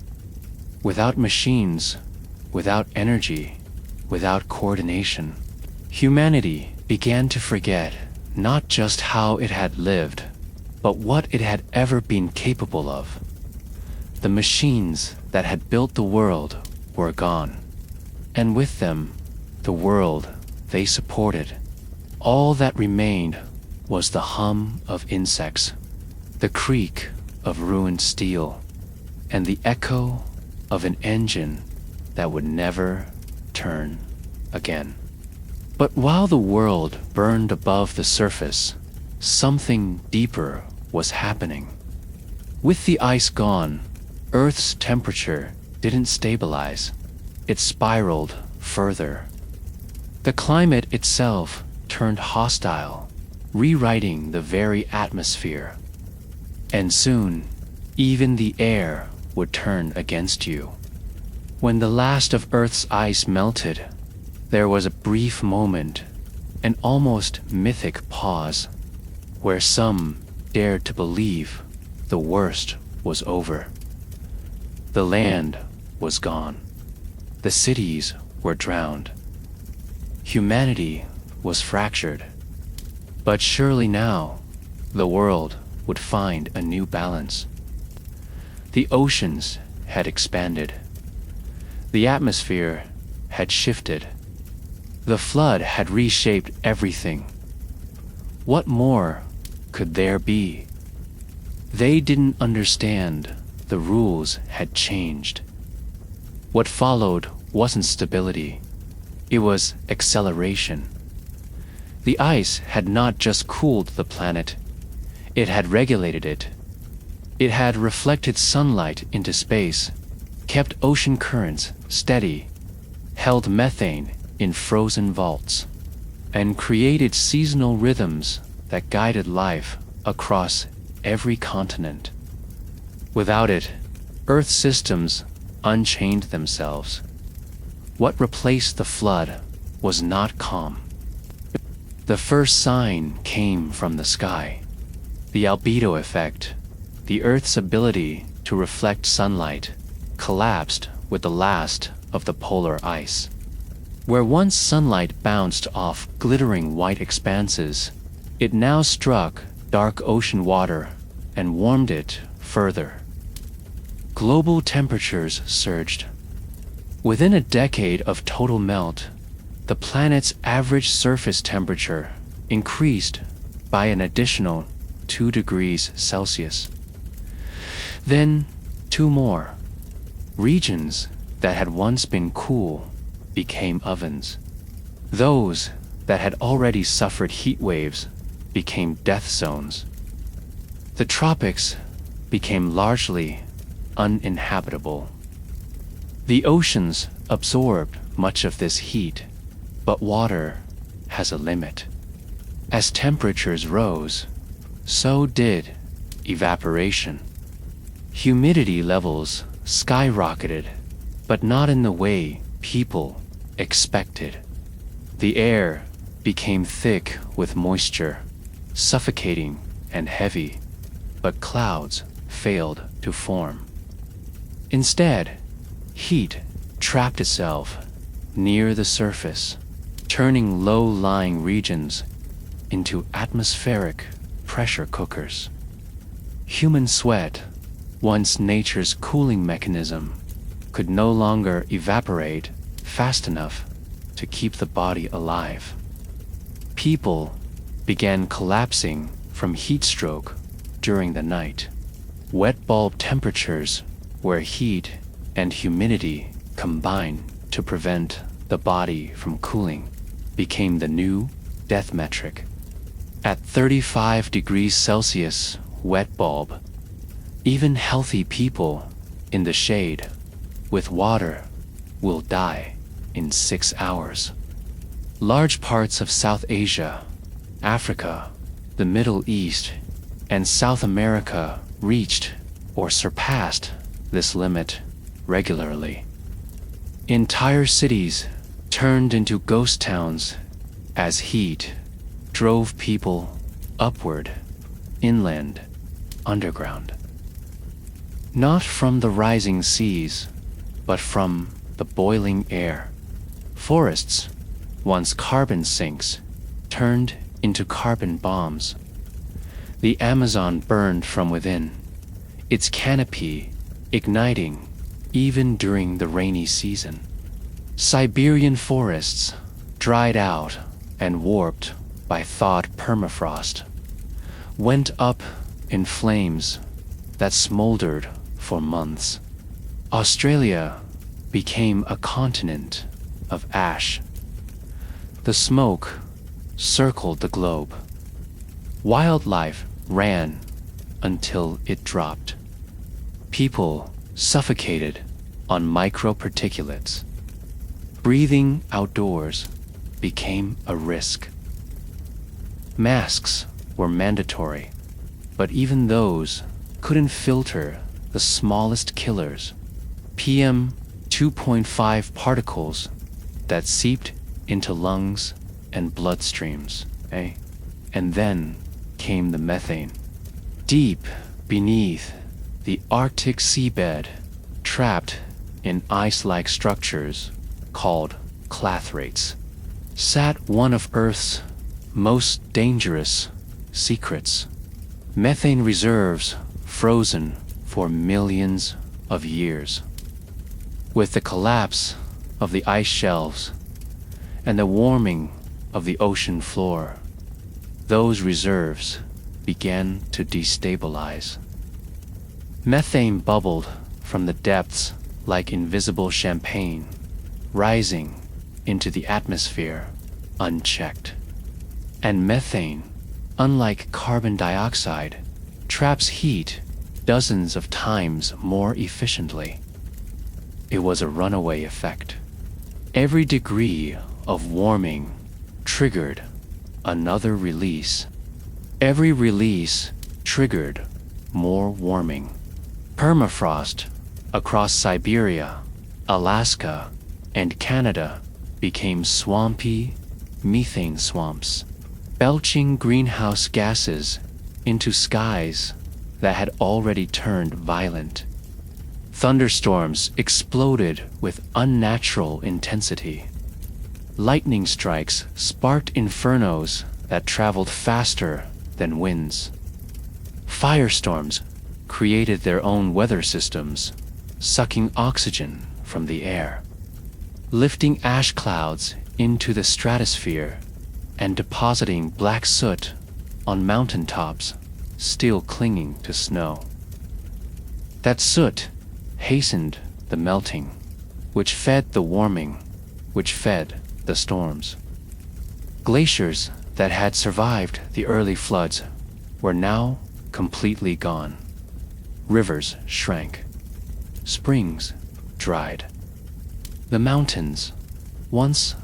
Without machines, without energy, without coordination, humanity began to forget not just how it had lived, but what it had ever been capable of. The machines that had built the world were gone, and with them, the world they supported. All that remained was the hum of insects, the creak of ruined steel, and the echo of an engine that would never turn again. But while the world burned above the surface, something deeper was happening. With the ice gone, Earth's temperature didn't stabilize. It spiraled further. The climate itself turned hostile, rewriting the very atmosphere. And soon, even the air would turn against you. When the last of Earth's ice melted, there was a brief moment, an almost mythic pause, where some dared to believe the worst was over. The land was gone. The cities were drowned. Humanity was fractured. But surely now, the world would find a new balance. The oceans had expanded. The atmosphere had shifted. The flood had reshaped everything. What more could there be? They didn't understand the rules had changed. What followed wasn't stability. It was acceleration. The ice had not just cooled the planet, it had regulated it. It had reflected sunlight into space, kept ocean currents steady, held methane in frozen vaults, and created seasonal rhythms that guided life across every continent. Without it, Earth's systems unchained themselves. What replaced the flood was not calm. The first sign came from the sky. The albedo effect, the Earth's ability to reflect sunlight, collapsed with the last of the polar ice. Where once sunlight bounced off glittering white expanses, It now struck dark ocean water and warmed it further. Global temperatures surged. Within a decade of total melt, the planet's average surface temperature increased by an additional 2 degrees Celsius. Then 2 more. Regions that had once been cool became ovens. Those that had already suffered heat waves became death zones. The tropics became largely uninhabitable. The oceans absorbed much of this heat, but water has a limit. As temperatures rose, so did evaporation. Humidity levels skyrocketed, but not in the way people expected. The air became thick with moisture, suffocating and heavy, but clouds failed to form. Instead, heat trapped itself near the surface, turning low-lying regions into atmospheric pressure cookers. Human sweat, once nature's cooling mechanism, could no longer evaporate fast enough to keep the body alive. People began collapsing from heat stroke during the night. Wet bulb temperatures, where heat and humidity combine to prevent the body from cooling, became the new death metric. At 35 degrees Celsius wet bulb, even healthy people in the shade with water will die in 6 hours. Large parts of South Asia, Africa, the Middle East, and South America reached or surpassed this limit regularly. Entire cities turned into ghost towns as heat drove people upward, inland, underground. Not from the rising seas, but from the boiling air. Forests, once carbon sinks, turned into carbon bombs. The Amazon burned from within, its canopy igniting even during the rainy season. Siberian forests dried out and warped by thawed permafrost, went up in flames that smoldered for months. Australia became a continent of ash. The smoke circled the globe. Wildlife ran until it dropped. People suffocated on microparticulates. Breathing outdoors became a risk. Masks were mandatory, but even those couldn't filter the smallest killers, PM 2.5 particles that seeped into lungs and bloodstreams, And then came the methane. Deep beneath the Arctic seabed, trapped in ice-like structures called clathrates, sat one of Earth's most dangerous secrets. Methane reserves frozen for millions of years. With the collapse of the ice shelves and the warming of the ocean floor, those reserves began to destabilize. Methane bubbled from the depths like invisible champagne, rising into the atmosphere unchecked. And methane, unlike carbon dioxide, traps heat dozens of times more efficiently. It was a runaway effect. Every degree of warming triggered another release. Every release triggered more warming. Permafrost across Siberia, Alaska, and Canada became swampy methane swamps, belching greenhouse gases into skies that had already turned violent. Thunderstorms exploded with unnatural intensity. Lightning strikes sparked infernos that traveled faster than winds. Firestorms created their own weather systems, sucking oxygen from the air, lifting ash clouds into the stratosphere, and depositing black soot on mountaintops still clinging to snow. That soot hastened the melting, which fed the warming, which fed the storms. Glaciers that had survived the early floods were now completely gone. Rivers shrank. Springs dried. The mountains, once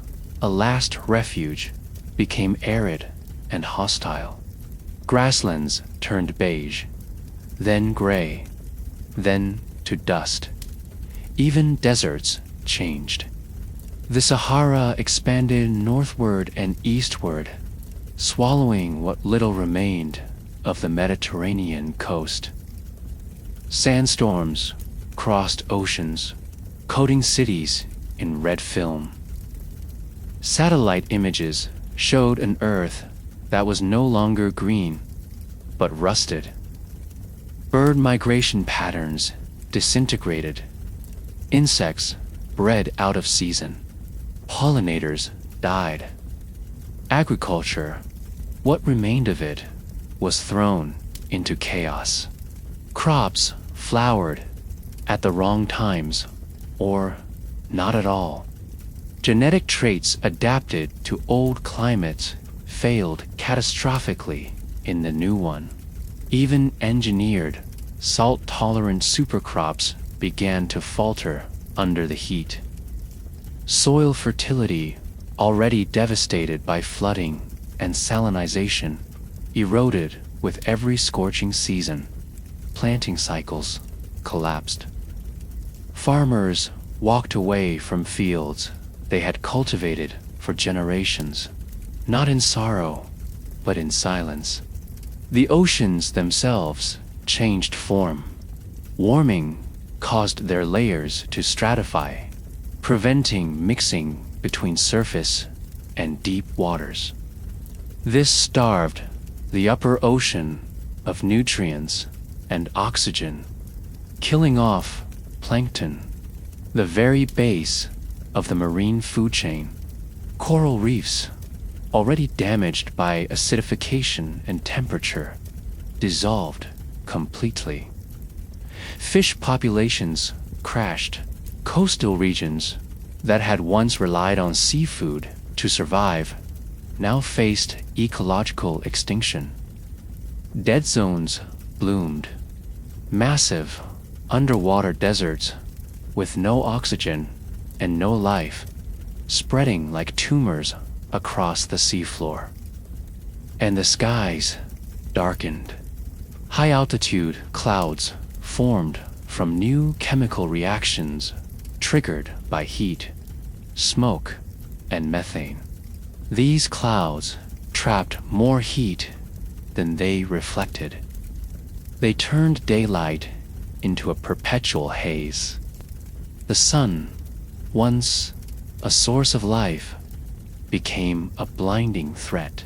a last refuge, became arid and hostile. Grasslands turned beige, then gray, then to dust. Even deserts changed. The Sahara expanded northward and eastward, swallowing what little remained of the Mediterranean coast. Sandstorms crossed oceans, coating cities in red film. Satellite images showed an Earth that was no longer green, but rusted. Bird migration patterns disintegrated. Insects bred out of season. Pollinators died. Agriculture, what remained of it, was thrown into chaos. Crops flowered at the wrong times, or not at all. Genetic traits adapted to old climates failed catastrophically in the new one. Even engineered, salt-tolerant supercrops began to falter under the heat. Soil fertility, already devastated by flooding and salinization, eroded with every scorching season. Planting cycles collapsed. Farmers walked away from fields they had cultivated for generations, not in sorrow, but in silence. The oceans themselves changed form. Warming caused their layers to stratify, preventing mixing between surface and deep waters. This starved the upper ocean of nutrients and oxygen, killing off plankton, the very base of the marine food chain. Coral reefs, already damaged by acidification and temperature, dissolved completely. Fish populations crashed. Coastal regions that had once relied on seafood to survive now faced ecological extinction. Dead zones bloomed. Massive underwater deserts with no oxygen and no life, spreading like tumors across the seafloor. And the skies darkened. High-altitude clouds formed from new chemical reactions triggered by heat, smoke, and methane. These clouds trapped more heat than they reflected. They turned daylight into a perpetual haze. The sun, once a source of life, became a blinding threat.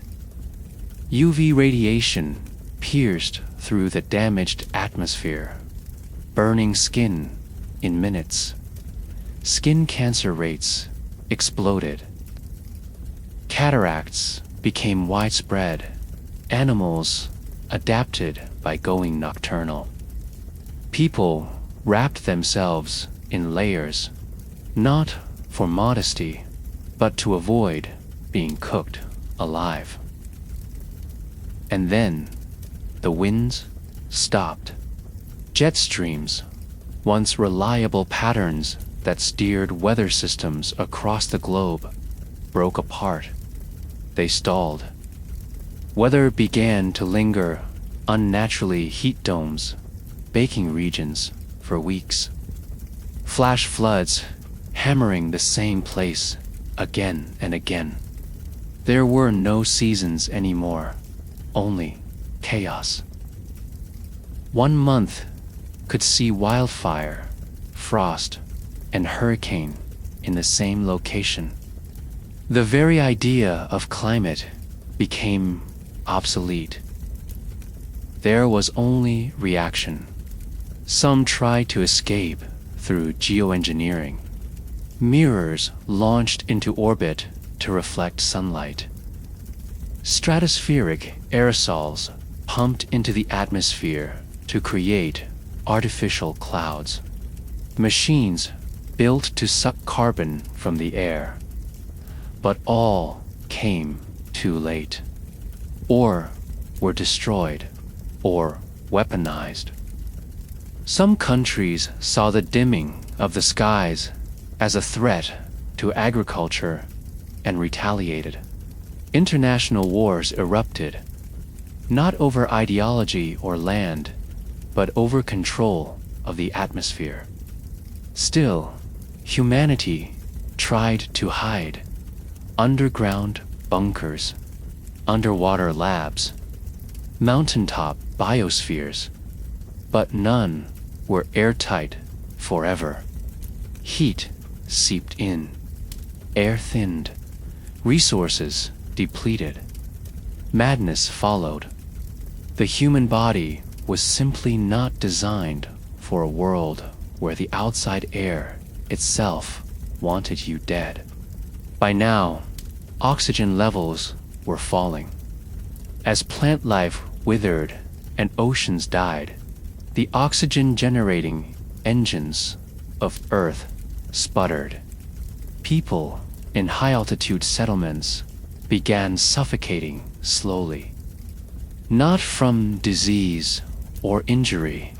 UV radiation pierced through the damaged atmosphere, burning skin in minutes. Skin cancer rates exploded. Cataracts became widespread. Animals adapted by going nocturnal. People wrapped themselves in layers, not for modesty, but to avoid being cooked alive. And then the winds stopped. Jet streams, once reliable patterns that steered weather systems across the globe, broke apart. They stalled. Weather began to linger unnaturally heat domes, baking regions for weeks. Flash floods hammering the same place again and again. There were no seasons anymore, only chaos. 1 month could see wildfire, frost, and hurricane in the same location. The very idea of climate became obsolete. There was only reaction. Some tried to escape through geoengineering. Mirrors launched into orbit to reflect sunlight. Stratospheric aerosols pumped into the atmosphere to create artificial clouds. Machines built to suck carbon from the air. But all came too late, or were destroyed, or weaponized. Some countries saw the dimming of the skies as a threat to agriculture and retaliated. International wars erupted, not over ideology or land, but over control of the atmosphere. Still, humanity tried to hide. Underground bunkers, underwater labs, mountaintop biospheres, but none were airtight forever. Heat seeped in, air thinned, resources depleted. Madness followed. The human body was simply not designed for a world where the outside air itself wanted you dead. By now, oxygen levels were falling. As plant life withered and oceans died, the oxygen-generating engines of Earth sputtered. People in high-altitude settlements began suffocating slowly, not from disease or injury,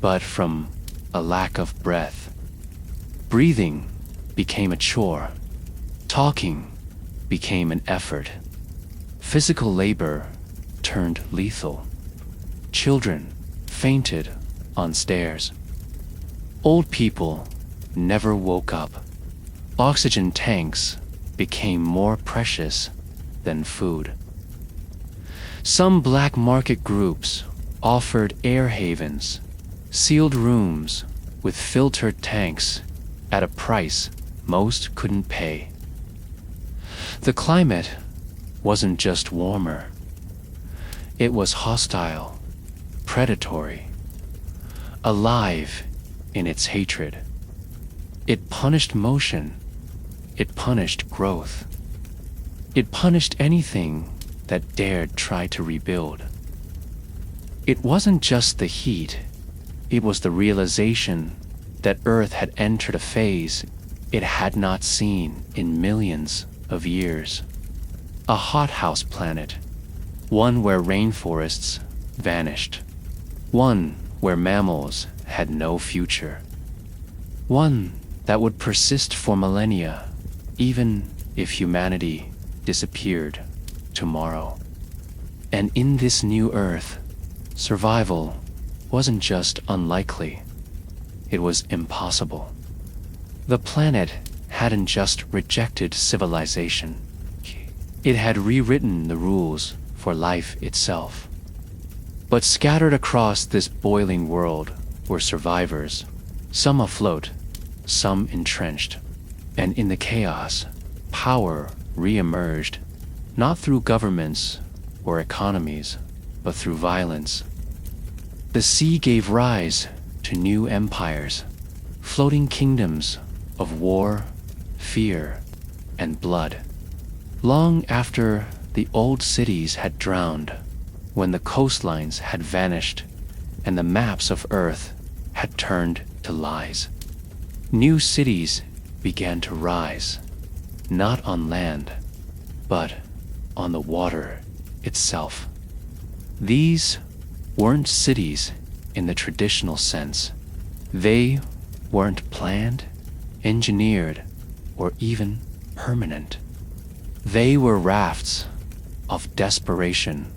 but from a lack of breath. Breathing became a chore. Talking became an effort. Physical labor turned lethal. Children fainted on stairs. Old people never woke up. Oxygen tanks became more precious than food. Some black market groups offered air havens, sealed rooms with filtered tanks at a price most couldn't pay. The climate wasn't just warmer. It was hostile, predatory, alive in its hatred. It punished motion. It punished growth. It punished anything that dared try to rebuild. It wasn't just the heat. It was the realization that Earth had entered a phase it had not seen in millions of years. A hothouse planet, one where rainforests vanished, one where mammals had no future, one that would persist for millennia, even if humanity disappeared tomorrow. And in this new Earth, survival wasn't just unlikely, it was impossible. The planet hadn't just rejected civilization, it had rewritten the rules for life itself. But scattered across this boiling world were survivors, some afloat, some entrenched. And in the chaos, power re-emerged, not through governments or economies, but through violence. The sea gave rise to new empires, floating kingdoms of war, fear, and blood. Long after the old cities had drowned, when the coastlines had vanished and the maps of Earth had turned to lies, new cities began to rise, not on land, but on the water itself. These weren't cities in the traditional sense. They weren't planned, engineered, or even permanent. They were rafts of desperation,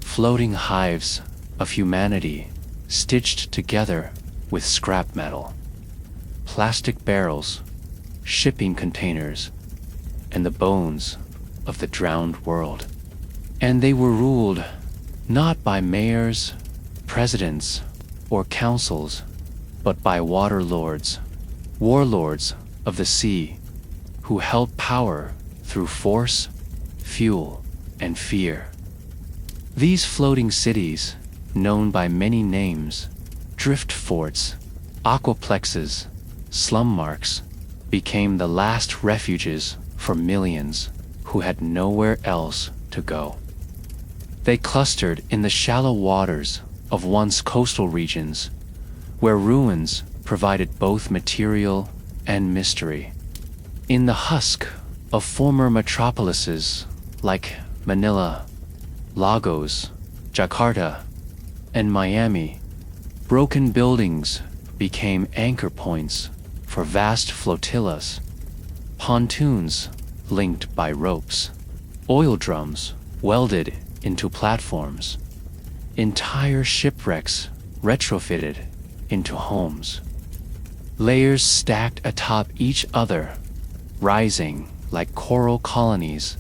floating hives of humanity stitched together with scrap metal, plastic barrels, shipping containers, and the bones of the drowned world. And they were ruled not by mayors, presidents, or councils, but by warlords of the sea, who held power through force, fuel, and fear. These floating cities, known by many names, drift forts, aquaplexes, slum marks, became the last refuges for millions who had nowhere else to go. They clustered in the shallow waters of once coastal regions, where ruins provided both material and mystery. In the husk of former metropolises like Manila, Lagos, Jakarta, and Miami, broken buildings became anchor points for vast flotillas, pontoons linked by ropes, oil drums welded into platforms, entire shipwrecks retrofitted into homes, layers stacked atop each other, rising like coral colonies,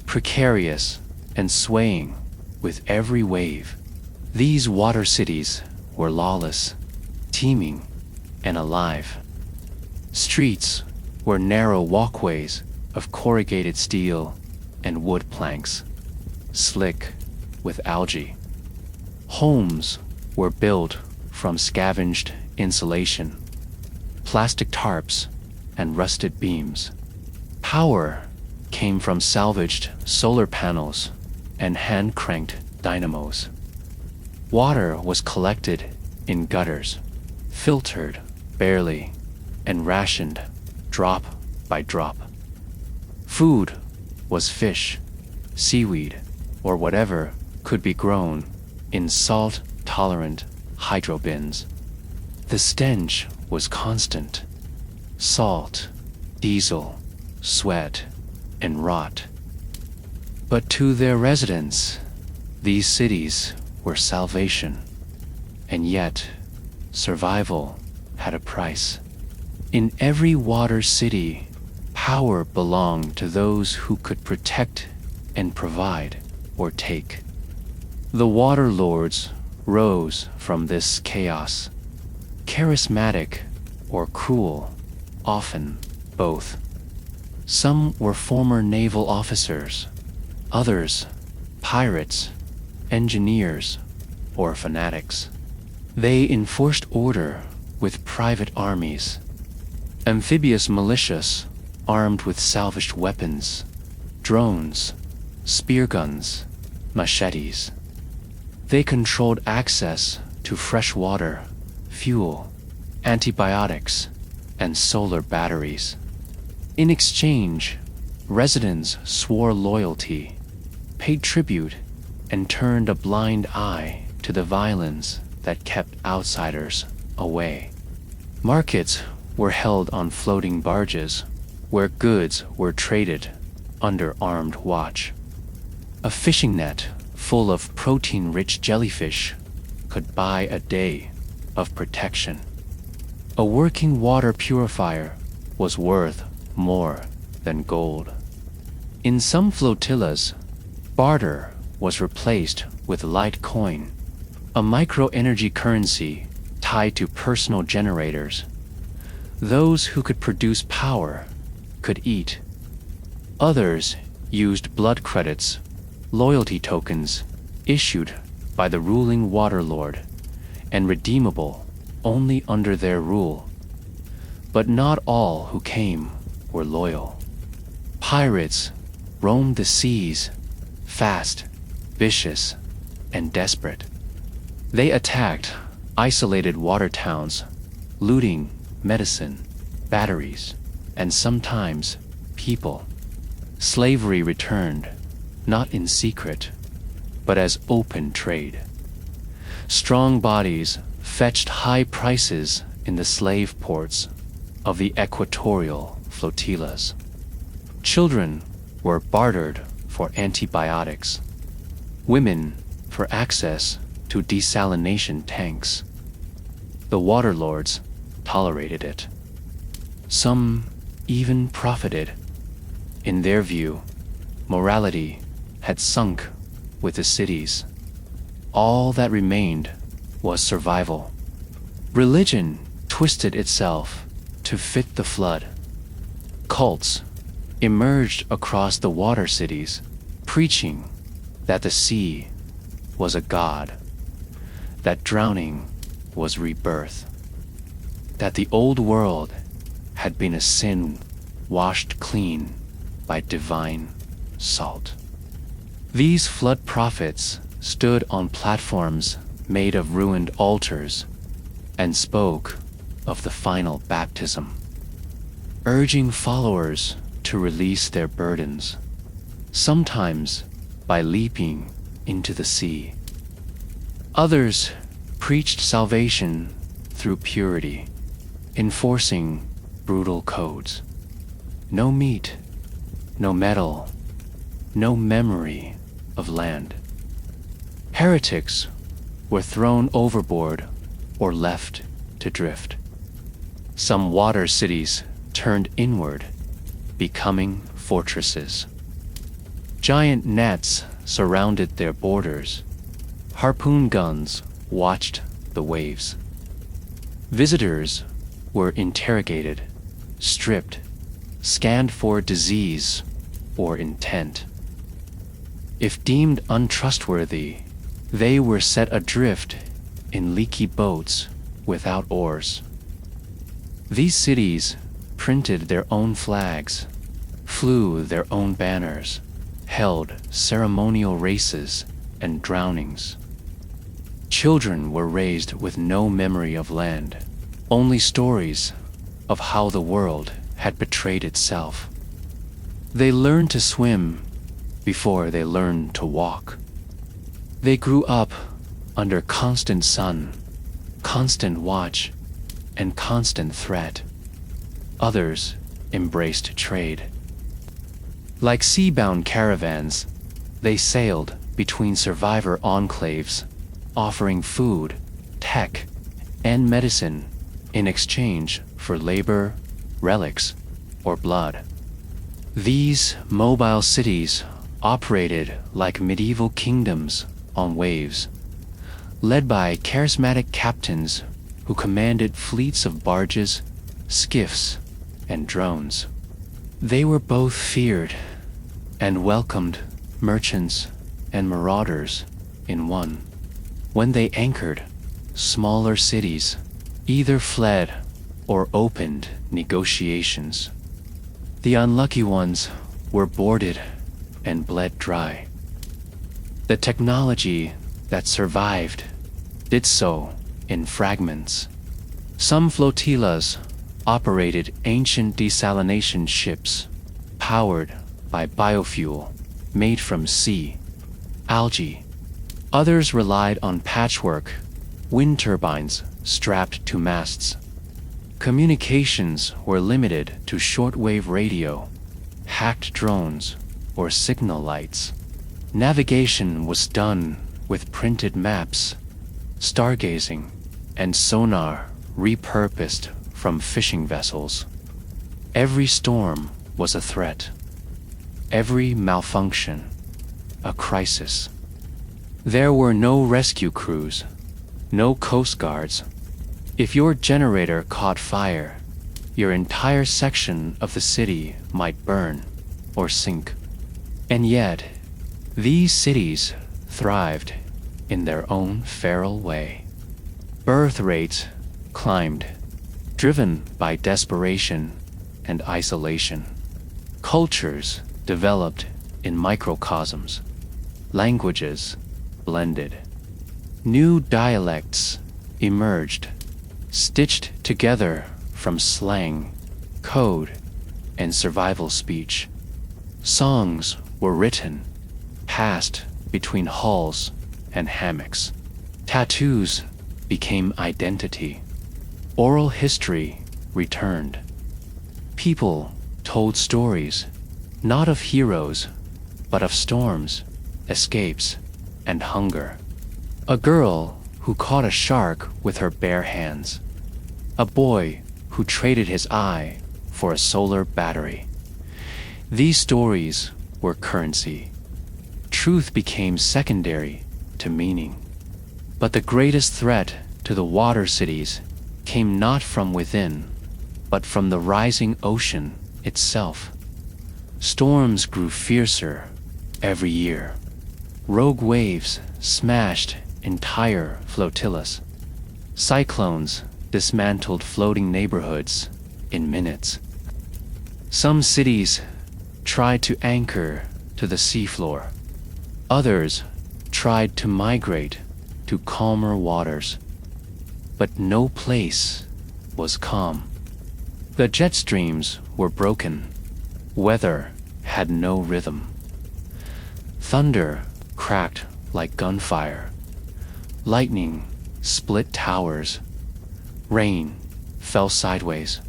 precarious and swaying with every wave. These water cities were lawless, teeming, and alive. Streets were narrow walkways of corrugated steel and wood planks, slick with algae. Homes were built from scavenged insulation, plastic tarps, and rusted beams. Power came from salvaged solar panels and hand-cranked dynamos. Water was collected in gutters, filtered barely, and rationed drop by drop. Food was fish, seaweed, or whatever could be grown in salt-tolerant hydro bins. The stench was constant: salt, diesel, sweat, and rot. But to their residents, these cities were salvation. And yet, survival had a price. In every water city, power belonged to those who could protect and provide or take. The warlords rose from this chaos, charismatic or cruel, often both. Some were former naval officers, others pirates, engineers, or fanatics. They enforced order with private armies, amphibious militias armed with salvaged weapons, drones, spear guns, machetes. They controlled access to fresh water, fuel, antibiotics, and solar batteries. In exchange, residents swore loyalty, paid tribute, and turned a blind eye to the violence that kept outsiders away. Markets were held on floating barges, where goods were traded under armed watch. A fishing net full of protein-rich jellyfish could buy a day of protection. A working water purifier was worth more than gold. In some flotillas, barter was replaced with light coin, a micro-energy currency tied to personal generators. Those who could produce power could eat. Others used blood credits, loyalty tokens issued by the ruling waterlord and redeemable only under their rule. But not all who came were loyal. Pirates roamed the seas, fast, vicious, and desperate. They attacked isolated water towns, looting medicine, batteries, and sometimes people. Slavery returned, not in secret, but as open trade. Strong bodies fetched high prices in the slave ports of the equatorial flotillas. Children were bartered for antibiotics, women for access to desalination tanks. The waterlords tolerated it. Some even profited. In their view, morality had sunk with the cities. All that remained was survival. Religion twisted itself to fit the flood. Cults emerged across the water cities, preaching that the sea was a god, that drowning was rebirth, that the old world had been a sin washed clean by divine salt. These flood prophets stood on platforms made of ruined altars and spoke of the final baptism, urging followers to release their burdens, sometimes by leaping into the sea. Others preached salvation through purity, enforcing brutal codes. No meat, no metal, no memory of land. Heretics were thrown overboard or left to drift. Some water cities turned inward, becoming fortresses. Giant nets surrounded their borders. Harpoon guns watched the waves. Visitors were interrogated, stripped, scanned for disease or intent. If deemed untrustworthy, they were set adrift in leaky boats without oars. These cities printed their own flags, flew their own banners, held ceremonial races and drownings. Children were raised with no memory of land, only stories of how the world had betrayed itself. They learned to swim before they learned to walk. They grew up under constant sun, constant watch, and constant threat. Others embraced trade. Like sea-bound caravans, they sailed between survivor enclaves, offering food, tech, and medicine in exchange for labor, relics, or blood. These mobile cities operated like medieval kingdoms on waves, led by charismatic captains who commanded fleets of barges, skiffs, and drones. They were both feared and welcomed merchants and marauders in one. When they anchored, smaller cities either fled or opened negotiations. The unlucky ones were boarded and bled dry. The technology that survived did so in fragments. Some flotillas operated ancient desalination ships powered by biofuel made from sea, algae. Others relied on patchwork, wind turbines strapped to masts. Communications were limited to shortwave radio, hacked drones, or signal lights. Navigation was done with printed maps, stargazing, and sonar repurposed from fishing vessels. Every storm was a threat. Every malfunction, a crisis. There were no rescue crews, no coast guards. If your generator caught fire, your entire section of the city might burn or sink. And yet, these cities thrived in their own feral way. Birth rates climbed, driven by desperation and isolation. Cultures developed in microcosms. Languages blended. New dialects emerged, stitched together from slang, code, and survival speech. Songs were written, passed between hulls and hammocks. Tattoos became identity. Oral history returned. People told stories, not of heroes, but of storms, escapes, and hunger. A girl who caught a shark with her bare hands. A boy who traded his eye for a solar battery. These stories were currency. Truth became secondary to meaning. But the greatest threat to the water cities came not from within, but from the rising ocean itself. Storms grew fiercer every year. Rogue waves smashed entire flotillas. Cyclones dismantled floating neighborhoods in minutes. Some cities tried to anchor to the seafloor. Others tried to migrate to calmer waters. But no place was calm. The jet streams were broken. Weather had no rhythm. Thunder cracked like gunfire. Lightning split towers. Rain fell sideways.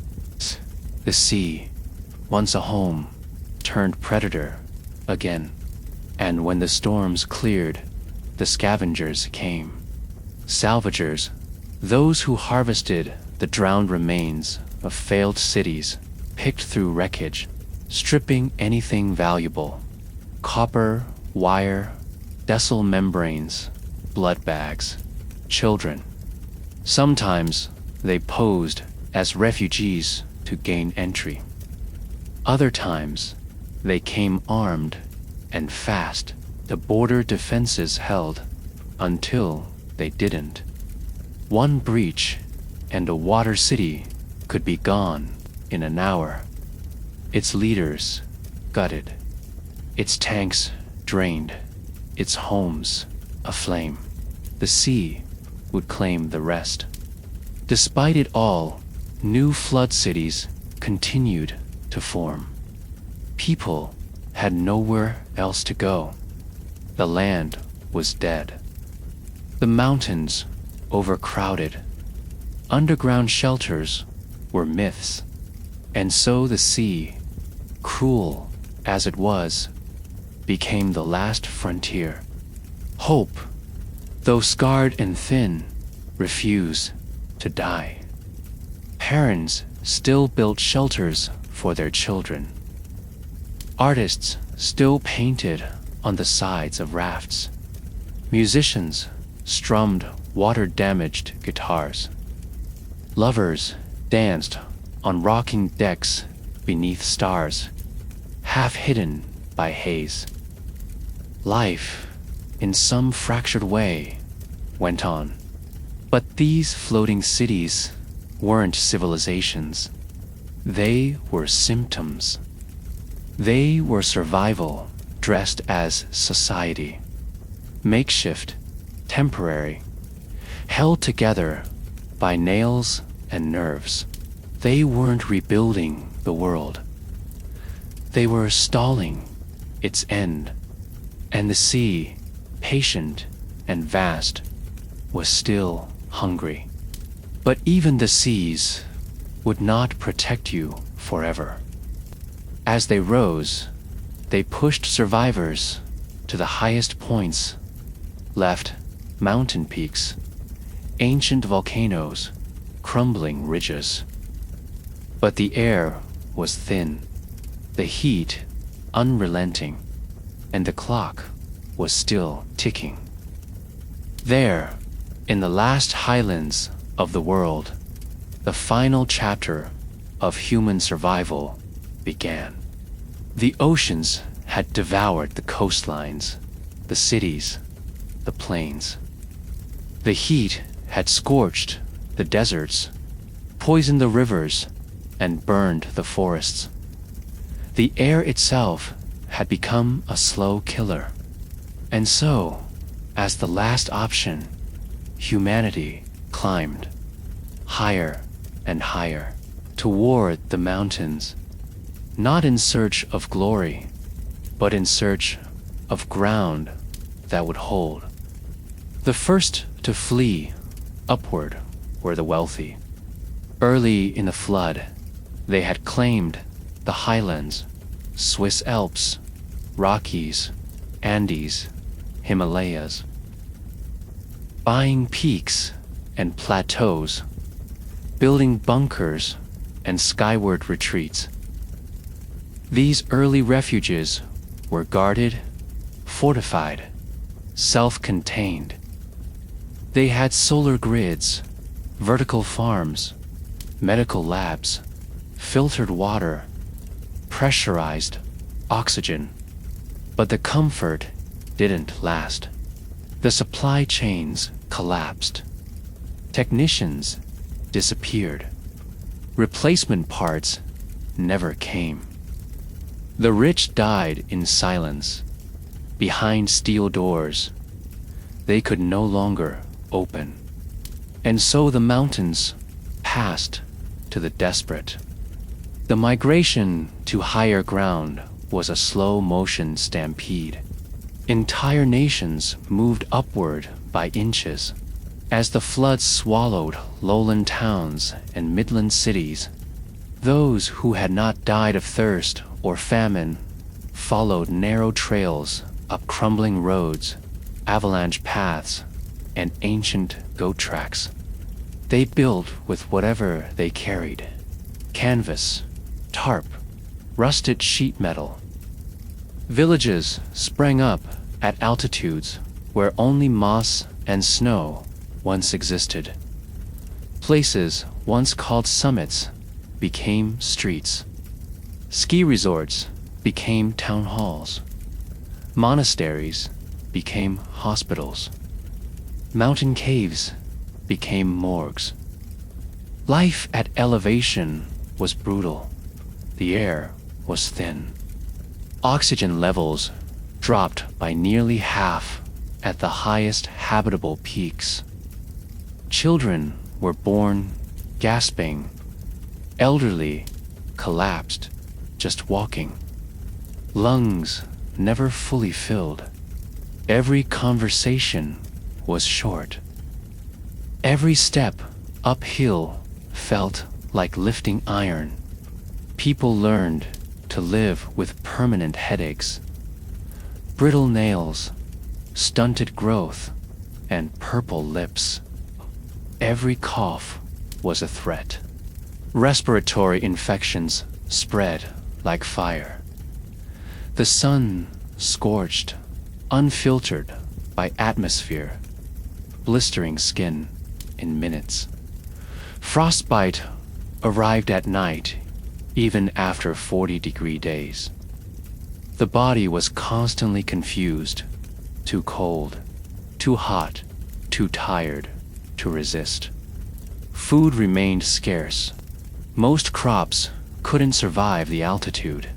The sea, once a home, turned predator again. And when the storms cleared, the scavengers came. Salvagers, those who harvested the drowned remains of failed cities, picked through wreckage, stripping anything valuable. Copper, wire, desil membranes, blood bags, children. Sometimes they posed as refugees to gain entry. Other times they came armed and fast. The border defenses held until they didn't. One breach and a water city could be gone in an hour. Its leaders gutted, its tanks drained, its homes aflame. The sea would claim the rest. Despite it all, new flood cities continued to form. People had nowhere else to go. The land was dead. The mountains overcrowded. Underground shelters were myths. And so the sea, cruel as it was, became the last frontier. Hope, though scarred and thin, refused to die. Parents still built shelters for their children. Artists still painted on the sides of rafts. Musicians strummed water-damaged guitars. Lovers danced on rocking decks beneath stars, half hidden by haze. Life, in some fractured way, went on. But these floating cities weren't civilizations. They were symptoms. They were survival dressed as society. Makeshift, temporary, held together by nails and nerves. They weren't rebuilding the world. They were stalling its end. And the sea, patient and vast, was still hungry. But even the seas would not protect you forever. As they rose, they pushed survivors to the highest points, left mountain peaks, ancient volcanoes, crumbling ridges. But the air was thin, the heat unrelenting, and the clock was still ticking. There, in the last highlands of the world, the final chapter of human survival began. The oceans had devoured the coastlines, the cities, the plains. The heat had scorched the deserts, poisoned the rivers, and burned the forests. The air itself had become a slow killer. And so, as the last option, humanity climbed higher and higher toward the mountains, not in search of glory, but in search of ground that would hold. The first to flee upward were the wealthy. Early in the flood, they had claimed the highlands, Swiss Alps, Rockies, Andes, Himalayas. Buying peaks and plateaus, building bunkers and skyward retreats. These early refuges were guarded, fortified, self-contained. They had solar grids, vertical farms, medical labs, filtered water, pressurized oxygen. But the comfort didn't last. The supply chains collapsed. Technicians disappeared. Replacement parts never came. The rich died in silence, behind steel doors they could no longer open. And so the mountains passed to the desperate. The migration to higher ground was a slow-motion stampede. Entire nations moved upward by inches. As the floods swallowed lowland towns and midland cities, those who had not died of thirst or famine followed narrow trails up crumbling roads, avalanche paths, and ancient goat tracks. They built with whatever they carried: canvas, tarp, rusted sheet metal. Villages sprang up at altitudes where only moss and snow once existed. Places once called summits became streets. Ski resorts became town halls. Monasteries became hospitals. Mountain caves became morgues. Life at elevation was brutal. The air was thin. Oxygen levels dropped by nearly half at the highest habitable peaks. Children were born gasping. Elderly collapsed just walking. Lungs never fully filled. Every conversation was short. Every step uphill felt like lifting iron. People learned to live with permanent headaches, brittle nails, stunted growth, and purple lips. Every cough was a threat. Respiratory infections spread like fire. The sun scorched, unfiltered by atmosphere, blistering skin in minutes. Frostbite arrived at night, even after 40-degree days. The body was constantly confused, too cold, too hot, too tired to resist. Food remained scarce. Most crops couldn't survive the altitude.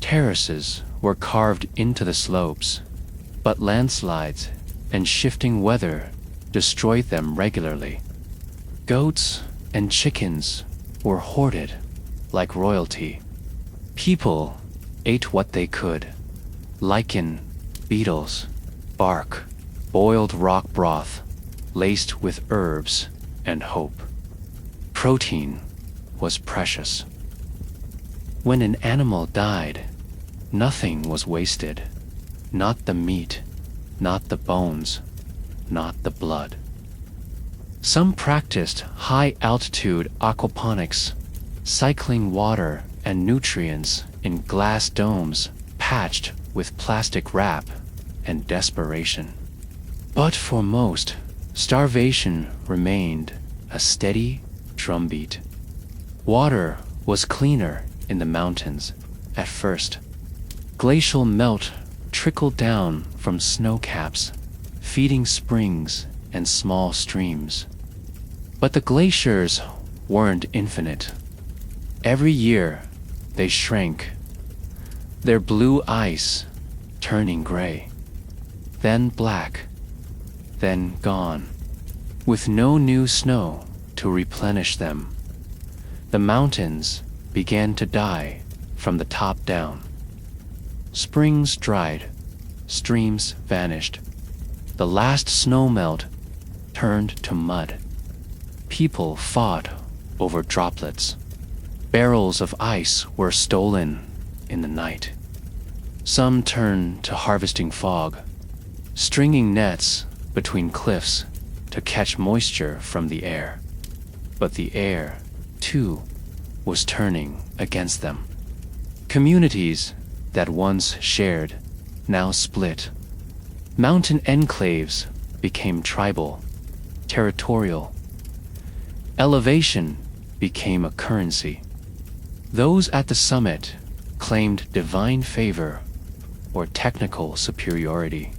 Terraces were carved into the slopes, but landslides and shifting weather destroyed them regularly. Goats and chickens were hoarded like royalty. People ate what they could: lichen, beetles, bark, boiled rock broth, laced with herbs and hope. Protein was precious. When an animal died, nothing was wasted. Not the meat, not the bones, not the blood. Some practiced high-altitude aquaponics, cycling water and nutrients in glass domes patched with plastic wrap and desperation. But for most, starvation remained a steady drumbeat. Water was cleaner in the mountains at first. Glacial melt trickled down from snow caps, feeding springs and small streams. But the glaciers weren't infinite. Every year, they shrank, their blue ice turning gray, then black, then gone, with no new snow to replenish them. The mountains began to die from the top down. Springs dried, streams vanished. The last snowmelt turned to mud. People fought over droplets. Barrels of ice were stolen in the night. Some turned to harvesting fog, stringing nets between cliffs to catch moisture from the air. But the air, too, was turning against them. Communities that once shared now split. Mountain enclaves became tribal, territorial. Elevation became a currency. Those at the summit claimed divine favor or technical superiority.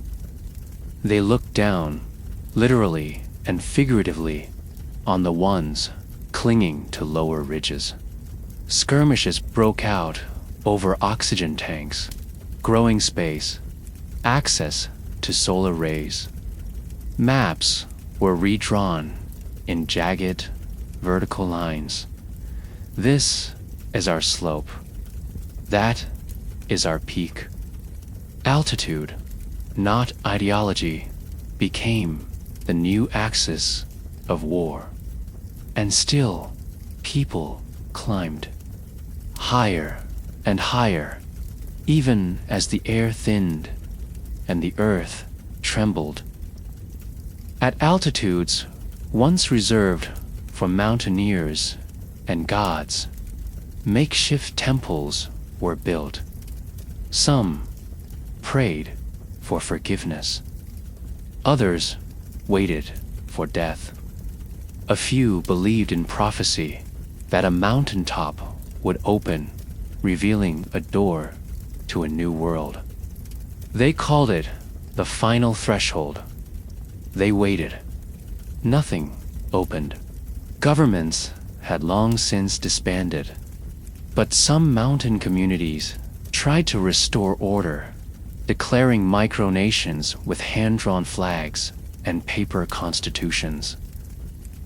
They looked down, literally and figuratively, on the ones clinging to lower ridges. Skirmishes broke out over oxygen tanks, growing space, access to solar rays. Maps were redrawn in jagged, vertical lines. This is our slope. That is our peak. Altitude, not ideology, became the new axis of war. And still, people climbed higher and higher, even as the air thinned and the earth trembled. At altitudes once reserved for mountaineers and gods, makeshift temples were built. Some prayed for forgiveness. Others waited for death. A few believed in prophecy that a mountaintop would open, revealing a door to a new world. They called it the final threshold. They waited. Nothing opened. Governments had long since disbanded, but some mountain communities tried to restore order, declaring micronations with hand-drawn flags and paper constitutions.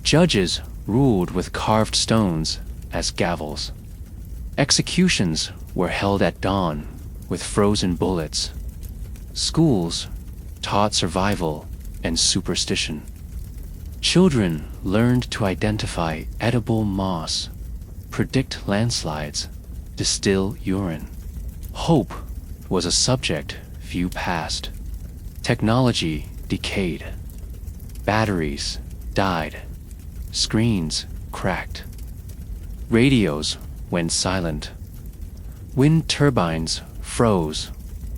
Judges ruled with carved stones as gavels. Executions were held at dawn with frozen bullets. Schools taught survival and superstition. Children learned to identify edible moss, predict landslides, distill urine. Hope was a subject few passed. Technology decayed. Batteries died. Screens cracked. Radios went silent. Wind turbines froze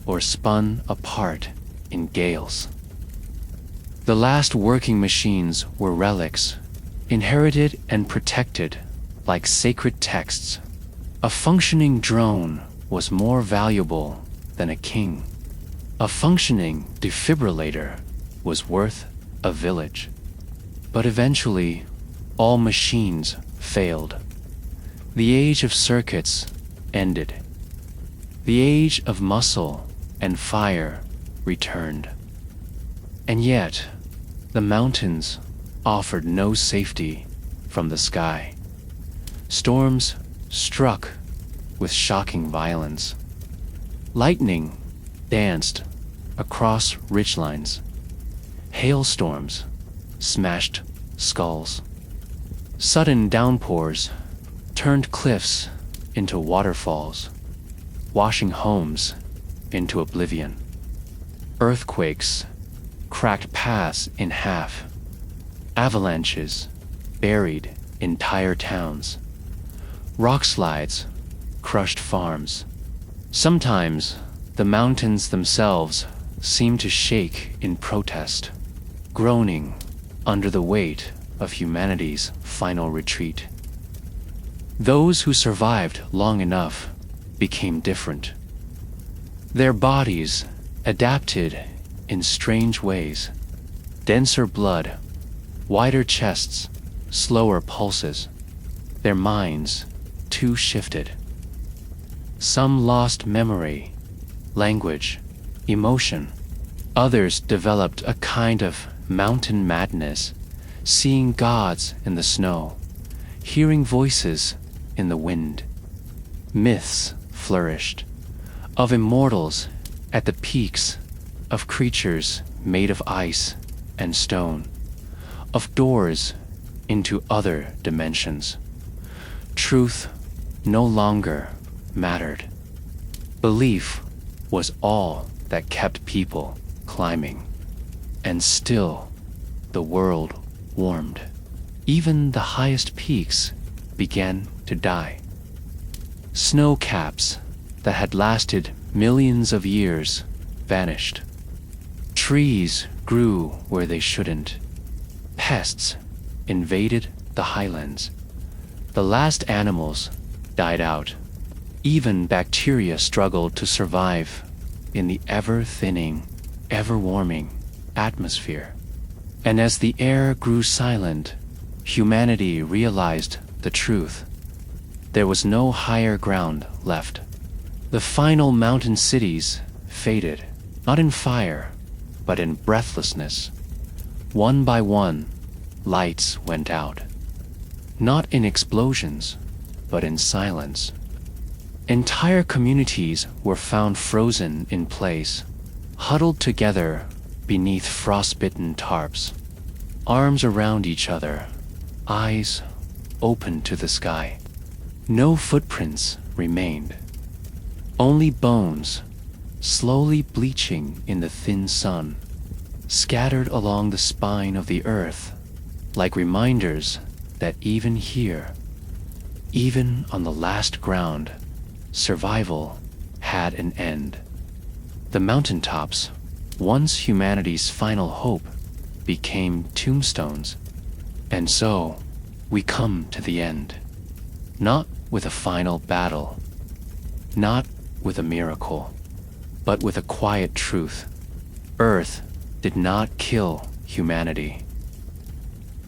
or spun apart in gales. The last working machines were relics, inherited and protected like sacred texts. A functioning drone was more valuable than a king. A functioning defibrillator was worth a village. But eventually, all machines failed. The age of circuits ended. The age of muscle and fire returned. And yet, the mountains offered no safety from the sky. Storms struck with shocking violence. Lightning danced across ridgelines. Hailstorms smashed skulls. Sudden downpours turned cliffs into waterfalls, washing homes into oblivion. Earthquakes cracked paths in half. Avalanches buried entire towns. Rockslides crushed farms. Sometimes the mountains themselves seemed to shake in protest, groaning under the weight of humanity's final retreat. Those who survived long enough became different. Their bodies adapted in strange ways. Denser blood, wider chests, slower pulses. Their minds too shifted. Some lost memory, language, emotion. Others developed a kind of mountain madness, seeing gods in the snow, hearing voices in the wind. Myths flourished, of immortals at the peaks, of creatures made of ice and stone, of doors into other dimensions. Truth no longer mattered. Belief was all that kept people climbing. And still, the world warmed. Even the highest peaks began to die. Snow caps that had lasted millions of years vanished. Trees grew where they shouldn't. Pests invaded the highlands. The last animals died out. Even bacteria struggled to survive in the ever-thinning, ever-warming atmosphere. And as the air grew silent, humanity realized the truth. There was no higher ground left. The final mountain cities faded, not in fire, but in breathlessness. One by one, lights went out. Not in explosions, but in silence. Entire communities were found frozen in place, huddled together beneath frostbitten tarps, arms around each other, eyes open to the sky. No footprints remained. Only bones, slowly bleaching in the thin sun, scattered along the spine of the earth, like reminders that even here, even on the last ground, survival had an end. The mountaintops, once humanity's final hope, became tombstones. And so, we come to the end. Not with a final battle, not with a miracle, but with a quiet truth. Earth did not kill humanity.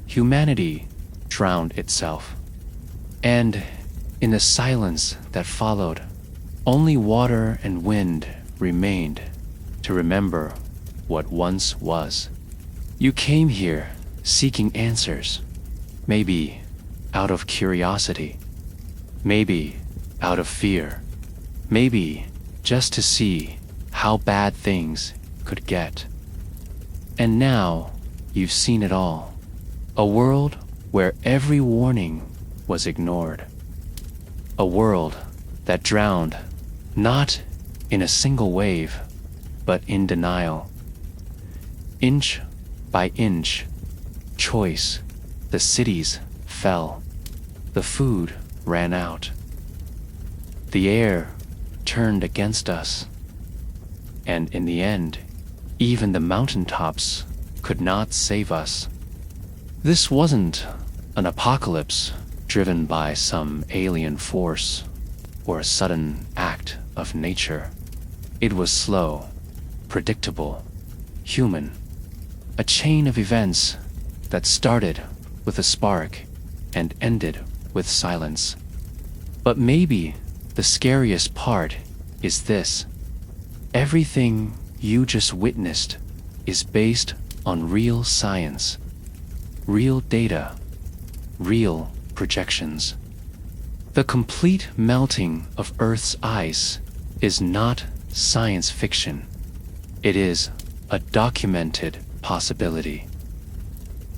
Humanity drowned itself. And in the silence that followed, only water and wind remained to remember what once was. You came here seeking answers, maybe out of curiosity, maybe out of fear, maybe just to see how bad things could get. And now you've seen it all. A world where every warning was ignored. A world that drowned not in a single wave, but in denial. Inch by inch, choice, the cities fell. The food ran out. The air turned against us. And in the end, even the mountaintops could not save us. This wasn't an apocalypse driven by some alien force or a sudden act of nature. It was slow, predictable, human, a chain of events that started with a spark and ended with silence. But maybe the scariest part is this: everything you just witnessed is based on real science, real data, real projections. The complete melting of Earth's ice is not science fiction. It is a documented possibility.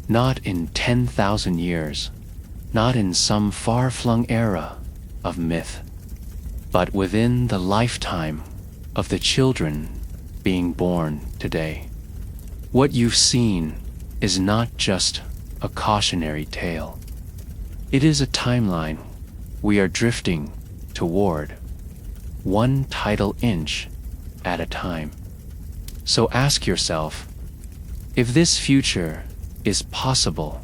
Not in 10,000 years, not in some far-flung era of myth, but within the lifetime of the children being born today. What you've seen is not just a cautionary tale. It is a timeline we are drifting toward, one tidal inch at a time. So ask yourself, if this future is possible,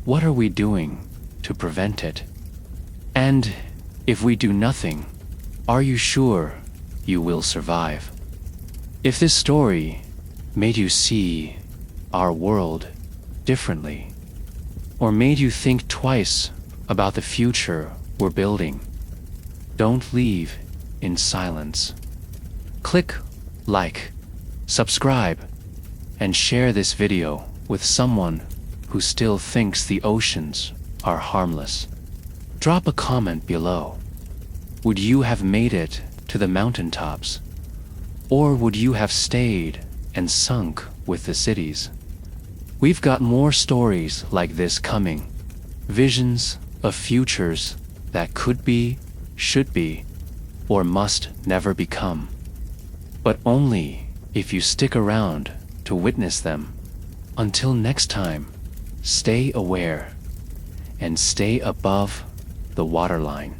what are we doing to prevent it? And if we do nothing, are you sure you will survive? If this story made you see our world differently, or made you think twice about the future we're building, don't leave in silence. Click like, subscribe, and share this video with someone who still thinks the oceans are harmless. Drop a comment below. Would you have made it to the mountaintops? Or would you have stayed and sunk with the cities? We've got more stories like this coming. Visions of futures that could be, should be, or must never become. But only if you stick around to witness them. Until next time, stay aware and stay above the waterline.